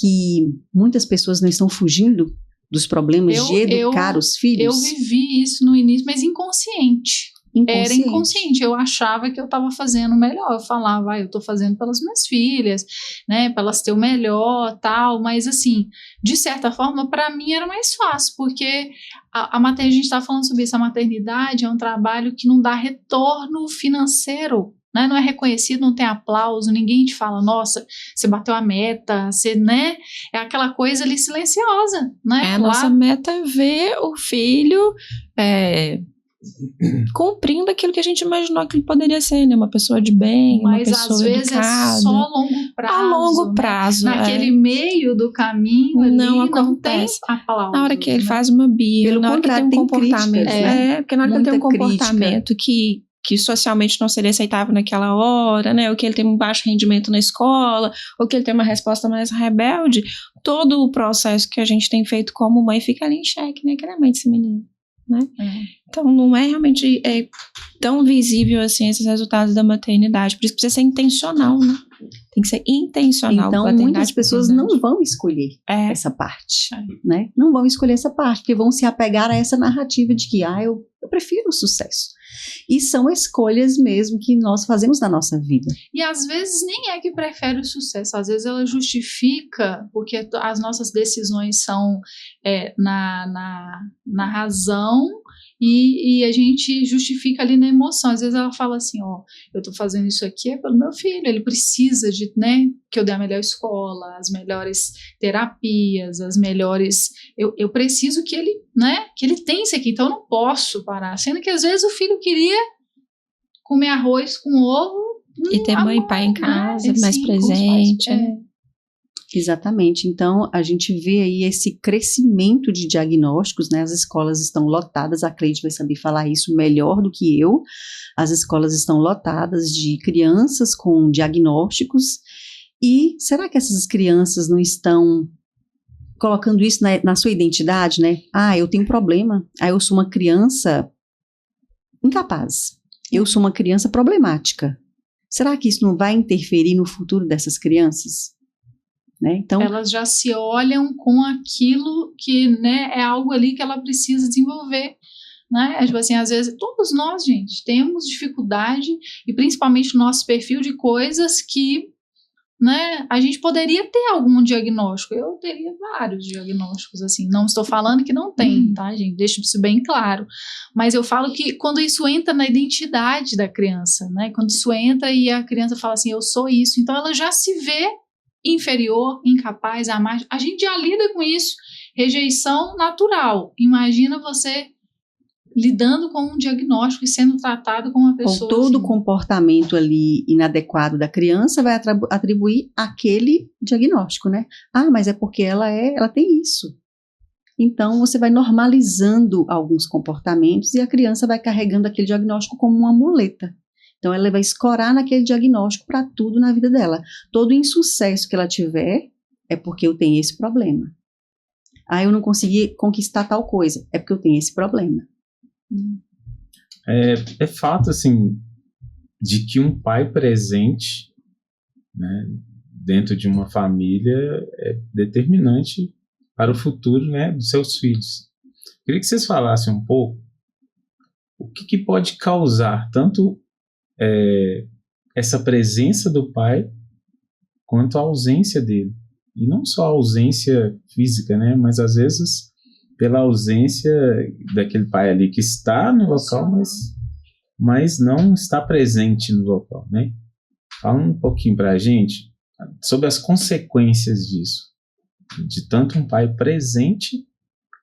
Speaker 3: muitas pessoas não estão fugindo dos problemas de educar os filhos?
Speaker 1: Eu vivi isso no início, mas inconsciente. Era inconsciente, eu achava que eu estava fazendo melhor, eu falava, eu estou fazendo pelas minhas filhas, né, para elas ter o melhor, tal, mas assim, de certa forma, para mim era mais fácil, porque a maternidade, a gente está falando sobre isso, a maternidade é um trabalho que não dá retorno financeiro, né, não é reconhecido, não tem aplauso, ninguém te fala, nossa, você bateu a meta, você, né, é aquela coisa ali silenciosa, né.
Speaker 4: A nossa meta é ver o filho... cumprindo aquilo que a gente imaginou que ele poderia ser, né? Uma pessoa de bem,
Speaker 1: mas
Speaker 4: uma pessoa
Speaker 1: às vezes
Speaker 4: educada.
Speaker 1: É só a longo prazo.
Speaker 4: A longo prazo.
Speaker 1: Né? Naquele meio do caminho ali,
Speaker 4: não
Speaker 1: acontece. Não tem aplauso.
Speaker 4: Na hora que ele faz uma birra, na hora que tem um comportamento. Porque na hora que ele tem um comportamento que socialmente não seria aceitável naquela hora, né? Ou que ele tem um baixo rendimento na escola, ou que ele tem uma resposta mais rebelde, todo o processo que a gente tem feito como mãe fica ali em xeque, né? Que era a mãe desse menino. né? Então, não é realmente tão visível assim esses resultados da maternidade. Por isso precisa ser intencional, né? Tem que ser intencional.
Speaker 3: Então, muitas pessoas não vão escolher essa parte, né? Não vão escolher essa parte, porque vão se apegar a essa narrativa de que, eu prefiro o sucesso. E são escolhas mesmo que nós fazemos na nossa vida.
Speaker 1: E às vezes nem é que prefere o sucesso, às vezes ela justifica, porque as nossas decisões são na razão, e a gente justifica ali na emoção. Às vezes ela fala assim, eu tô fazendo isso aqui pelo meu filho, ele precisa de, né, que eu dê a melhor escola, as melhores terapias, as melhores, eu preciso que ele, né, que ele tenha isso aqui, então eu não posso parar, sendo que às vezes o filho queria comer arroz com ovo
Speaker 4: e ter mãe e pai em casa, mais presente,
Speaker 3: Exatamente. Então, a gente vê aí esse crescimento de diagnósticos, né? As escolas estão lotadas, a Cleide vai saber falar isso melhor do que eu. As escolas estão lotadas de crianças com diagnósticos. E será que essas crianças não estão colocando isso na sua identidade, né? Eu tenho um problema. Eu sou uma criança incapaz. Eu sou uma criança problemática. Será que isso não vai interferir no futuro dessas crianças? Né? Então,
Speaker 1: elas já se olham com aquilo que, né, é algo ali que ela precisa desenvolver, né? Tipo assim, às vezes, todos nós, gente, temos dificuldade, e principalmente no nosso perfil, de coisas que, né, a gente poderia ter algum diagnóstico. Eu teria vários diagnósticos, assim, não estou falando que não tem, tá, gente? Deixa isso bem claro. Mas eu falo que quando isso entra na identidade da criança, né, quando isso entra e a criança fala assim, eu sou isso, então ela já se vê inferior, incapaz, a mais. A gente já lida com isso, rejeição natural. Imagina você lidando com um diagnóstico e sendo tratado como uma pessoa.
Speaker 3: Todo assim, comportamento ali inadequado da criança vai atribuir aquele diagnóstico, né? Mas é porque ela tem isso. Então, você vai normalizando alguns comportamentos e a criança vai carregando aquele diagnóstico como uma muleta. Então, ela vai escorar naquele diagnóstico para tudo na vida dela. Todo insucesso que ela tiver é porque eu tenho esse problema. Eu não consegui conquistar tal coisa, é porque eu tenho esse problema.
Speaker 2: É fato, assim, de que um pai presente, né, dentro de uma família é determinante para o futuro, né, dos seus filhos. Queria que vocês falassem um pouco o que pode causar tanto essa presença do pai quanto a ausência dele. E não só a ausência física, né, mas às vezes pela ausência daquele pai ali que está no local, mas não está presente no local, né? Fala um pouquinho para a gente sobre as consequências disso, de tanto um pai presente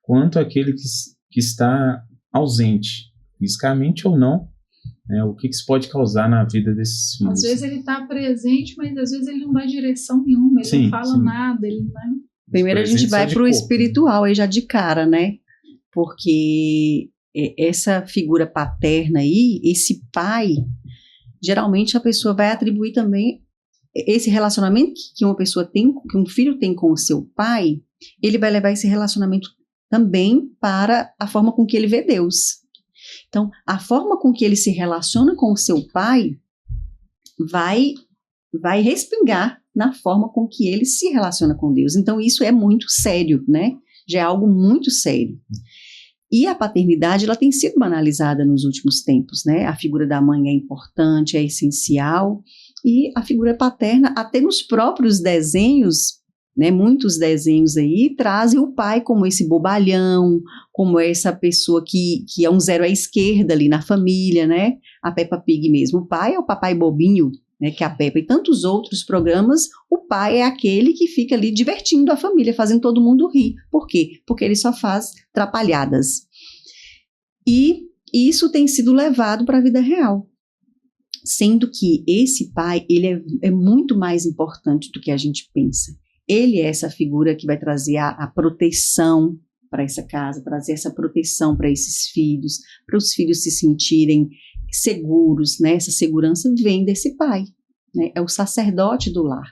Speaker 2: quanto aquele que está ausente, fisicamente ou não, né? O que isso pode causar na vida desses filhos.
Speaker 1: Às vezes ele está presente, mas às vezes ele não dá direção nenhuma, ele não fala nada, ele não...
Speaker 3: Primeiro a gente vai para o espiritual aí já de cara, né? Porque essa figura paterna aí, esse pai, geralmente a pessoa vai atribuir também esse relacionamento que uma pessoa tem, que um filho tem com o seu pai, ele vai levar esse relacionamento também para a forma com que ele vê Deus. Então, a forma com que ele se relaciona com o seu pai vai respingar na forma com que ele se relaciona com Deus. Então, isso é muito sério, né? Já é algo muito sério. E a paternidade, ela tem sido banalizada nos últimos tempos, né? A figura da mãe é importante, é essencial, e a figura paterna, até nos próprios desenhos, né? Muitos desenhos aí trazem o pai como esse bobalhão, como essa pessoa que é um zero à esquerda ali na família, né? A Peppa Pig mesmo. O pai é o papai bobinho, né, que a Peppa e tantos outros programas, o pai é aquele que fica ali divertindo a família, fazendo todo mundo rir. Por quê? Porque ele só faz trapalhadas. E isso tem sido levado para a vida real. Sendo que esse pai, ele é muito mais importante do que a gente pensa. Ele é essa figura que vai trazer a proteção para essa casa, trazer essa proteção para esses filhos, para os filhos se sentirem seguros, né? Essa segurança vem desse pai, né? É o sacerdote do lar.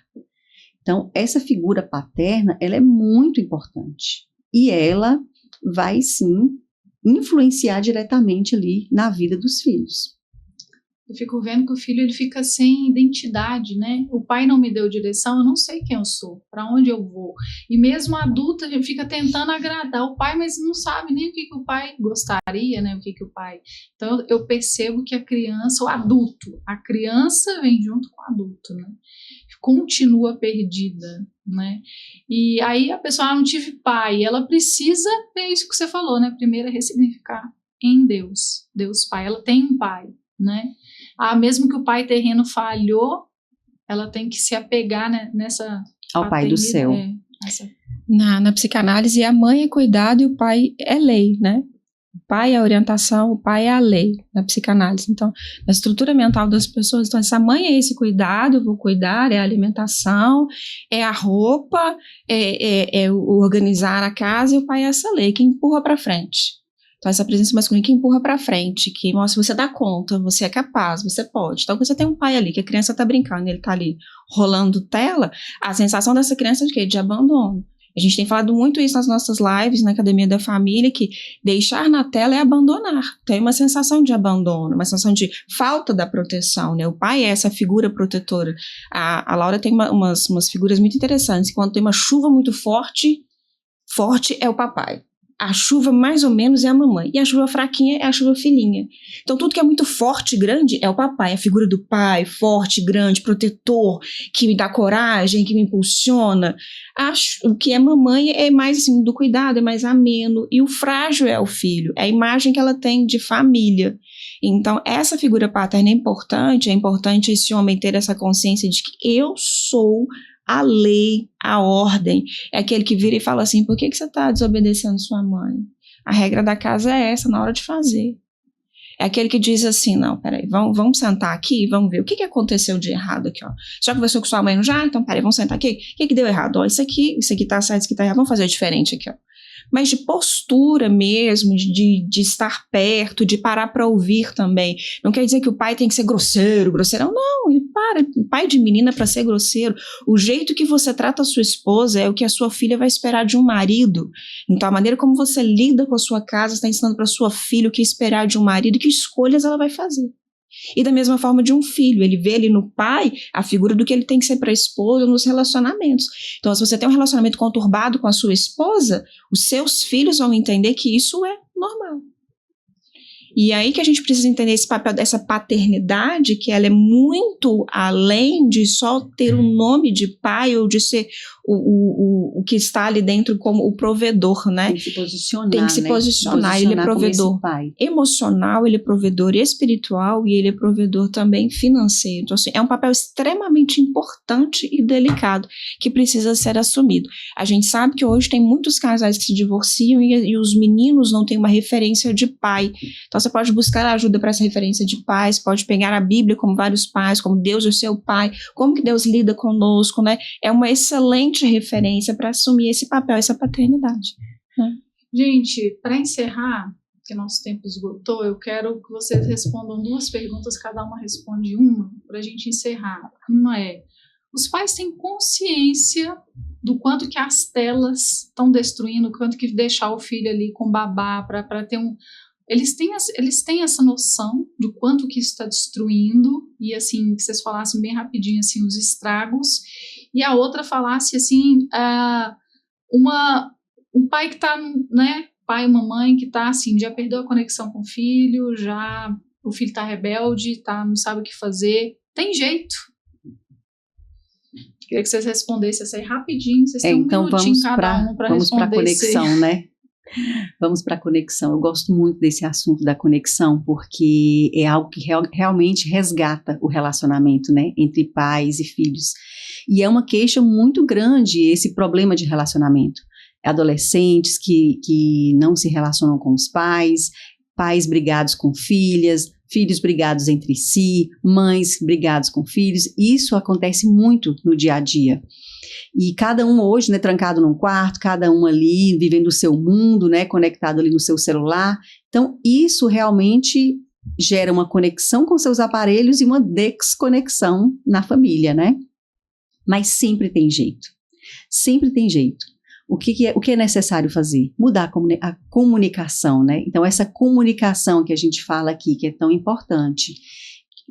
Speaker 3: Então, essa figura paterna, ela é muito importante. E ela vai, sim, influenciar diretamente ali na vida dos filhos.
Speaker 1: Eu fico vendo que o filho ele fica sem identidade, né? O pai não me deu direção, eu não sei quem eu sou, para onde eu vou. E mesmo a adulta ele fica tentando agradar o pai, mas não sabe nem o que o pai gostaria, né? O que o pai... Então eu percebo que a criança, o adulto, a criança vem junto com o adulto, né? Continua perdida, né? E aí a pessoa não tive pai, ela precisa, é isso que você falou, né? Primeiro é ressignificar em Deus, Deus Pai, ela tem um pai, né? Mesmo que o pai terreno falhou, ela tem que se apegar, né, nessa
Speaker 3: ao Pai do céu.
Speaker 4: Na psicanálise, a mãe é cuidado e o pai é lei, né? O pai é a orientação, o pai é a lei na psicanálise. Então, na estrutura mental das pessoas, então, essa mãe é esse cuidado, eu vou cuidar, é a alimentação, é a roupa, é o organizar a casa, e o pai é essa lei que empurra para frente. Então, essa presença masculina que empurra para frente, que mostra que você dá conta, você é capaz, você pode. Então, quando você tem um pai ali, que a criança tá brincando, ele tá ali rolando tela, a sensação dessa criança é de quê? De abandono. A gente tem falado muito isso nas nossas lives, na Academia da Família, que deixar na tela é abandonar. Tem uma sensação de abandono, uma sensação de falta da proteção, né? O pai é essa figura protetora. A Laura tem umas figuras muito interessantes. Quando tem uma chuva muito forte é o papai. A chuva mais ou menos é a mamãe. E a chuva fraquinha é a chuva filhinha. Então tudo que é muito forte e grande é o papai. A figura do pai, forte, grande, protetor, que me dá coragem, que me impulsiona. O que é mamãe é mais assim, do cuidado, é mais ameno. E o frágil é o filho. É a imagem que ela tem de família. Então essa figura paterna é importante esse homem ter essa consciência de que eu sou a lei, a ordem. É aquele que vira e fala assim, por que você está desobedecendo sua mãe? A regra da casa é essa, na hora de fazer. É aquele que diz assim, não, peraí, vamos sentar aqui e vamos ver o que aconteceu de errado aqui, ó. Já conversou com sua mãe, não já? Então, peraí, vamos sentar aqui. O que deu errado? Ó, isso aqui tá certo, isso aqui tá errado, vamos fazer diferente aqui, ó. Mas de postura mesmo, de estar perto, de parar para ouvir também. Não quer dizer que o pai tem que ser grosseirão, não, ele para, pai de menina para ser grosseiro. O jeito que você trata a sua esposa é o que a sua filha vai esperar de um marido. Então a maneira como você lida com a sua casa está ensinando para sua filha o que esperar de um marido e que escolhas ela vai fazer. E da mesma forma de um filho, ele vê ali no pai a figura do que ele tem que ser para a esposa nos relacionamentos. Então, se você tem um relacionamento conturbado com a sua esposa, os seus filhos vão entender que isso é normal. E aí que a gente precisa entender esse papel dessa paternidade, que ela é muito além de só ter o nome de pai ou de ser o que está ali dentro como o provedor, né?
Speaker 3: Tem que se posicionar,
Speaker 4: Tem que se posicionar, ele é provedor emocional, ele é provedor espiritual e ele é provedor também financeiro. Então, assim, é um papel extremamente importante e delicado que precisa ser assumido. A gente sabe que hoje tem muitos casais que se divorciam e os meninos não têm uma referência de pai. Então, você pode buscar ajuda para essa referência de pais, pode pegar a Bíblia como vários pais, como Deus é o seu pai, como que Deus lida conosco, né? É uma excelente referência para assumir esse papel, essa paternidade, né?
Speaker 1: Gente, para encerrar, que nosso tempo esgotou, eu quero que vocês respondam 2 perguntas, cada uma responde uma, para a gente encerrar. Uma é, os pais têm consciência do quanto que as telas estão destruindo, o quanto que deixar o filho ali com babá para ter um... Eles têm essa noção do quanto que isso está destruindo, e assim, que vocês falassem bem rapidinho assim, os estragos, e a outra falasse assim, um pai que está, né, pai e mamãe que está assim, já perdeu a conexão com o filho, já o filho está rebelde, não sabe o que fazer, tem jeito. Queria que vocês respondessem assim rapidinho, vocês têm
Speaker 3: então
Speaker 1: um minutinho cada um para responder.
Speaker 3: Vamos para a conexão, né? Vamos para a conexão. Eu gosto muito desse assunto da conexão, porque é algo que realmente resgata o relacionamento, né, entre pais e filhos. E é uma queixa muito grande esse problema de relacionamento. Adolescentes que não se relacionam com os pais, pais brigados com filhas, filhos brigados entre si, mães brigados com filhos. Isso acontece muito no dia a dia. E cada um hoje, né, trancado num quarto, cada um ali vivendo o seu mundo, né, conectado ali no seu celular. Então, isso realmente gera uma conexão com seus aparelhos e uma desconexão na família, né? Mas sempre tem jeito. Sempre tem jeito. O que é necessário fazer? Mudar a comunicação, né? Então, essa comunicação que a gente fala aqui, que é tão importante,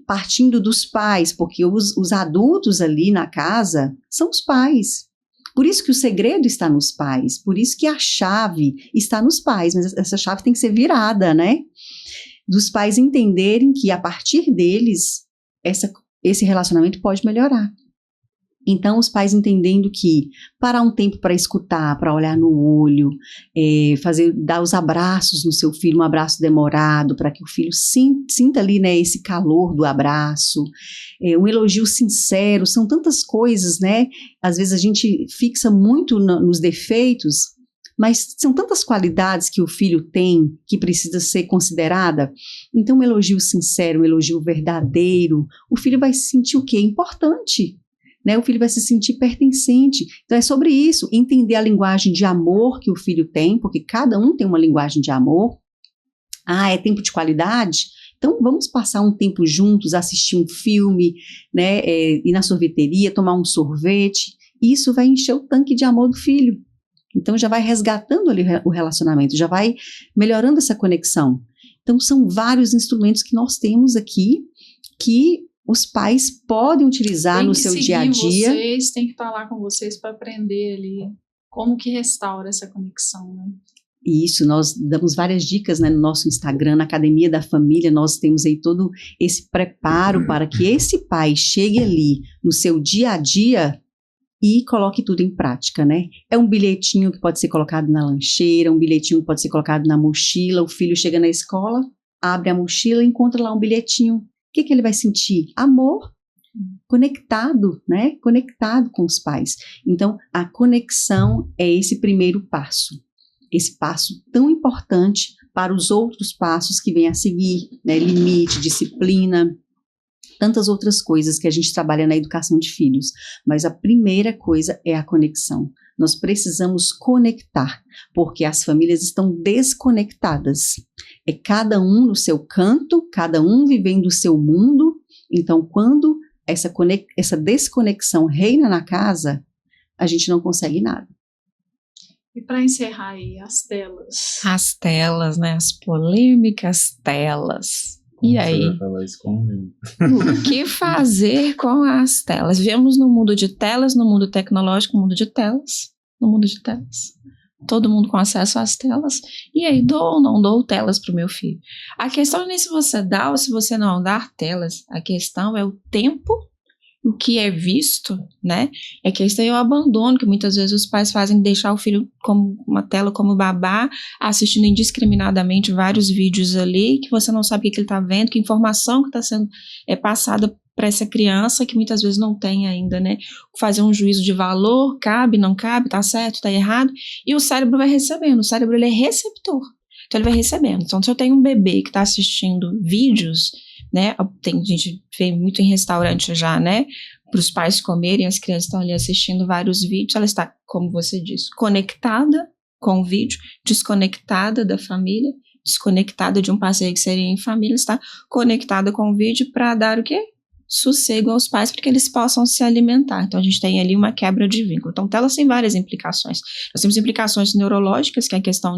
Speaker 3: partindo dos pais, porque os adultos ali na casa são os pais. Por isso que o segredo está nos pais, por isso que a chave está nos pais, mas essa chave tem que ser virada, né? Dos pais entenderem que a partir deles, esse relacionamento pode melhorar. Então, os pais entendendo que parar um tempo para escutar, para olhar no olho, dar os abraços no seu filho, um abraço demorado, para que o filho sinta ali, né, esse calor do abraço, um elogio sincero, são tantas coisas, né? Às vezes a gente fixa muito nos defeitos, mas são tantas qualidades que o filho tem que precisa ser considerada. Então, um elogio sincero, um elogio verdadeiro, o filho vai se sentir o quê? Importante. Né, o filho vai se sentir pertencente. Então é sobre isso, entender a linguagem de amor que o filho tem, porque cada um tem uma linguagem de amor. É tempo de qualidade? Então vamos passar um tempo juntos, assistir um filme, né, ir na sorveteria, tomar um sorvete. Isso vai encher o tanque de amor do filho. Então já vai resgatando ali o relacionamento, já vai melhorando essa conexão. Então são vários instrumentos que nós temos aqui que os pais podem utilizar no seu dia a dia.
Speaker 1: Tem que falar com vocês para aprender ali como que restaura essa conexão, né?
Speaker 3: Isso, nós damos várias dicas, né, no nosso Instagram, na Academia da Família, nós temos aí todo esse preparo para que esse pai chegue ali no seu dia a dia e coloque tudo em prática, né? É um bilhetinho que pode ser colocado na lancheira, um bilhetinho que pode ser colocado na mochila, o filho chega na escola, abre a mochila e encontra lá um bilhetinho. O que ele vai sentir? Amor, conectado, né? Conectado com os pais. Então, a conexão é esse primeiro passo. Esse passo tão importante para os outros passos que vêm a seguir, né? Limite, disciplina, tantas outras coisas que a gente trabalha na educação de filhos. Mas a primeira coisa é a conexão. Nós precisamos conectar, porque as famílias estão desconectadas. É cada um no seu canto, cada um vivendo o seu mundo. Então, quando essa desconexão reina na casa, a gente não consegue nada.
Speaker 1: E para encerrar aí, as telas.
Speaker 4: As telas, né? As polêmicas telas.
Speaker 2: Como
Speaker 4: e aí?
Speaker 2: Vai falar isso comigo?
Speaker 4: O que fazer com as telas? Vivemos no mundo de telas, no mundo tecnológico, no mundo de telas. No mundo de telas. Todo mundo com acesso às telas. E aí, dou ou não dou telas para o meu filho? A questão não é nem se você dá ou se você não dar telas. A questão é o tempo, o que é visto, né? É que isso aí é o abandono que muitas vezes os pais fazem, deixar o filho como uma tela, como babá, assistindo indiscriminadamente vários vídeos ali, que você não sabe o que ele está vendo, que informação que está sendo passada para essa criança, que muitas vezes não tem ainda, né? Fazer um juízo de valor, cabe, não cabe, tá certo, tá errado, e o cérebro vai recebendo, o cérebro ele é receptor, então ele vai recebendo. Então se eu tenho um bebê que está assistindo vídeos, né, a gente vê muito em restaurante já, né, para os pais comerem, as crianças estão ali assistindo vários vídeos, ela está, como você disse, conectada com o vídeo, desconectada da família, desconectada de um passeio que seria em família, está conectada com o vídeo para dar o quê? Sossego aos pais para que eles possam se alimentar. Então a gente tem ali uma quebra de vínculo. Então telas têm várias implicações. Nós temos implicações neurológicas, que é a questão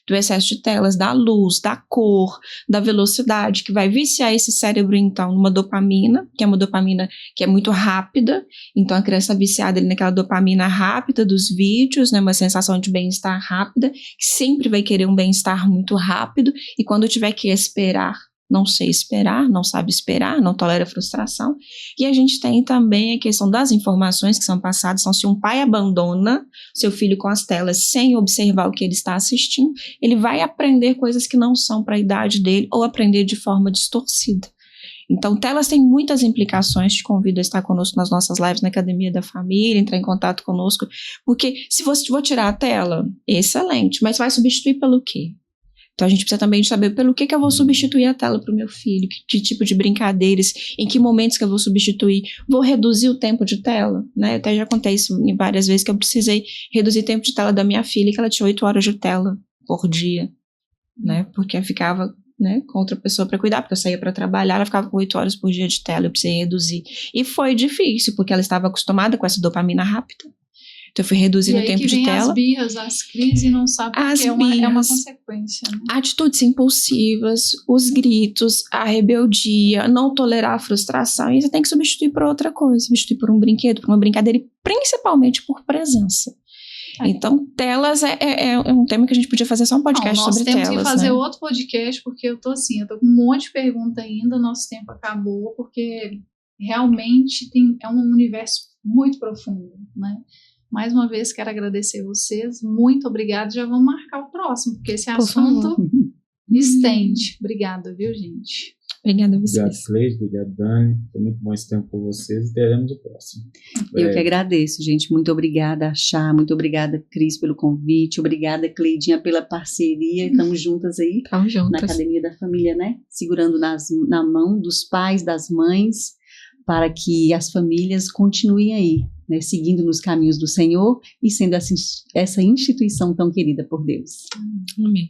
Speaker 4: do excesso de telas, da luz, da cor, da velocidade, que vai viciar esse cérebro então numa dopamina, que é uma dopamina que é muito rápida. Então a criança está viciada ali naquela dopamina rápida dos vídeos, né, uma sensação de bem-estar rápida, que sempre vai querer um bem-estar muito rápido, e quando tiver que esperar, não sei esperar, não sabe esperar, não tolera frustração. E a gente tem também a questão das informações que são passadas. Então, se um pai abandona seu filho com as telas sem observar o que ele está assistindo, ele vai aprender coisas que não são para a idade dele ou aprender de forma distorcida. Então, telas têm muitas implicações. Te convido a estar conosco nas nossas lives na Academia da Família, entrar em contato conosco, porque se você vou tirar a tela, excelente, mas vai substituir pelo quê? Então a gente precisa também saber pelo que eu vou substituir a tela para o meu filho, que tipo de brincadeiras, em que momentos que eu vou substituir, vou reduzir o tempo de tela, né? Eu até já contei isso várias vezes, que eu precisei reduzir o tempo de tela da minha filha, que ela tinha 8 horas de tela por dia, né? Porque eu ficava, né, com outra pessoa para cuidar, porque eu saía para trabalhar, ela ficava com 8 horas por dia de tela, eu precisei reduzir. E foi difícil, porque ela estava acostumada com essa dopamina rápida. Então eu fui reduzindo o tempo de
Speaker 1: E aí que vem
Speaker 4: tela.
Speaker 1: as birras, as crises e não sabe
Speaker 4: As
Speaker 1: que é uma
Speaker 4: birras.
Speaker 1: consequência, né?
Speaker 4: Atitudes impulsivas, os gritos, a rebeldia, não tolerar a frustração, e você tem que substituir por outra coisa, substituir por um brinquedo, por uma brincadeira e principalmente por presença. Então, telas é um tema que a gente podia fazer só um podcast sobre telas.
Speaker 1: Nós temos que fazer
Speaker 4: né?
Speaker 1: outro podcast, porque eu tô com um monte de pergunta ainda, nosso tempo acabou, porque realmente é um universo muito profundo, né? Mais uma vez, quero agradecer vocês, muito obrigada, já vamos marcar o próximo, porque esse assunto me estende. Obrigada, viu, gente?
Speaker 4: Obrigada a vocês.
Speaker 2: Obrigado, Cleide, obrigado, Dani. Foi muito bom esse tempo com vocês e teremos o próximo.
Speaker 3: Eu que agradeço, gente. Muito obrigada, Chá. Muito obrigada, Cris, pelo convite. Obrigada, Cleidinha, pela parceria. Estamos juntas aí
Speaker 4: Estamos juntas.
Speaker 3: na Academia da Família, né? Segurando na mão dos pais, das mães, para que as famílias continuem aí, né? Seguindo nos caminhos do Senhor e sendo essa instituição tão querida por Deus.
Speaker 4: Amém.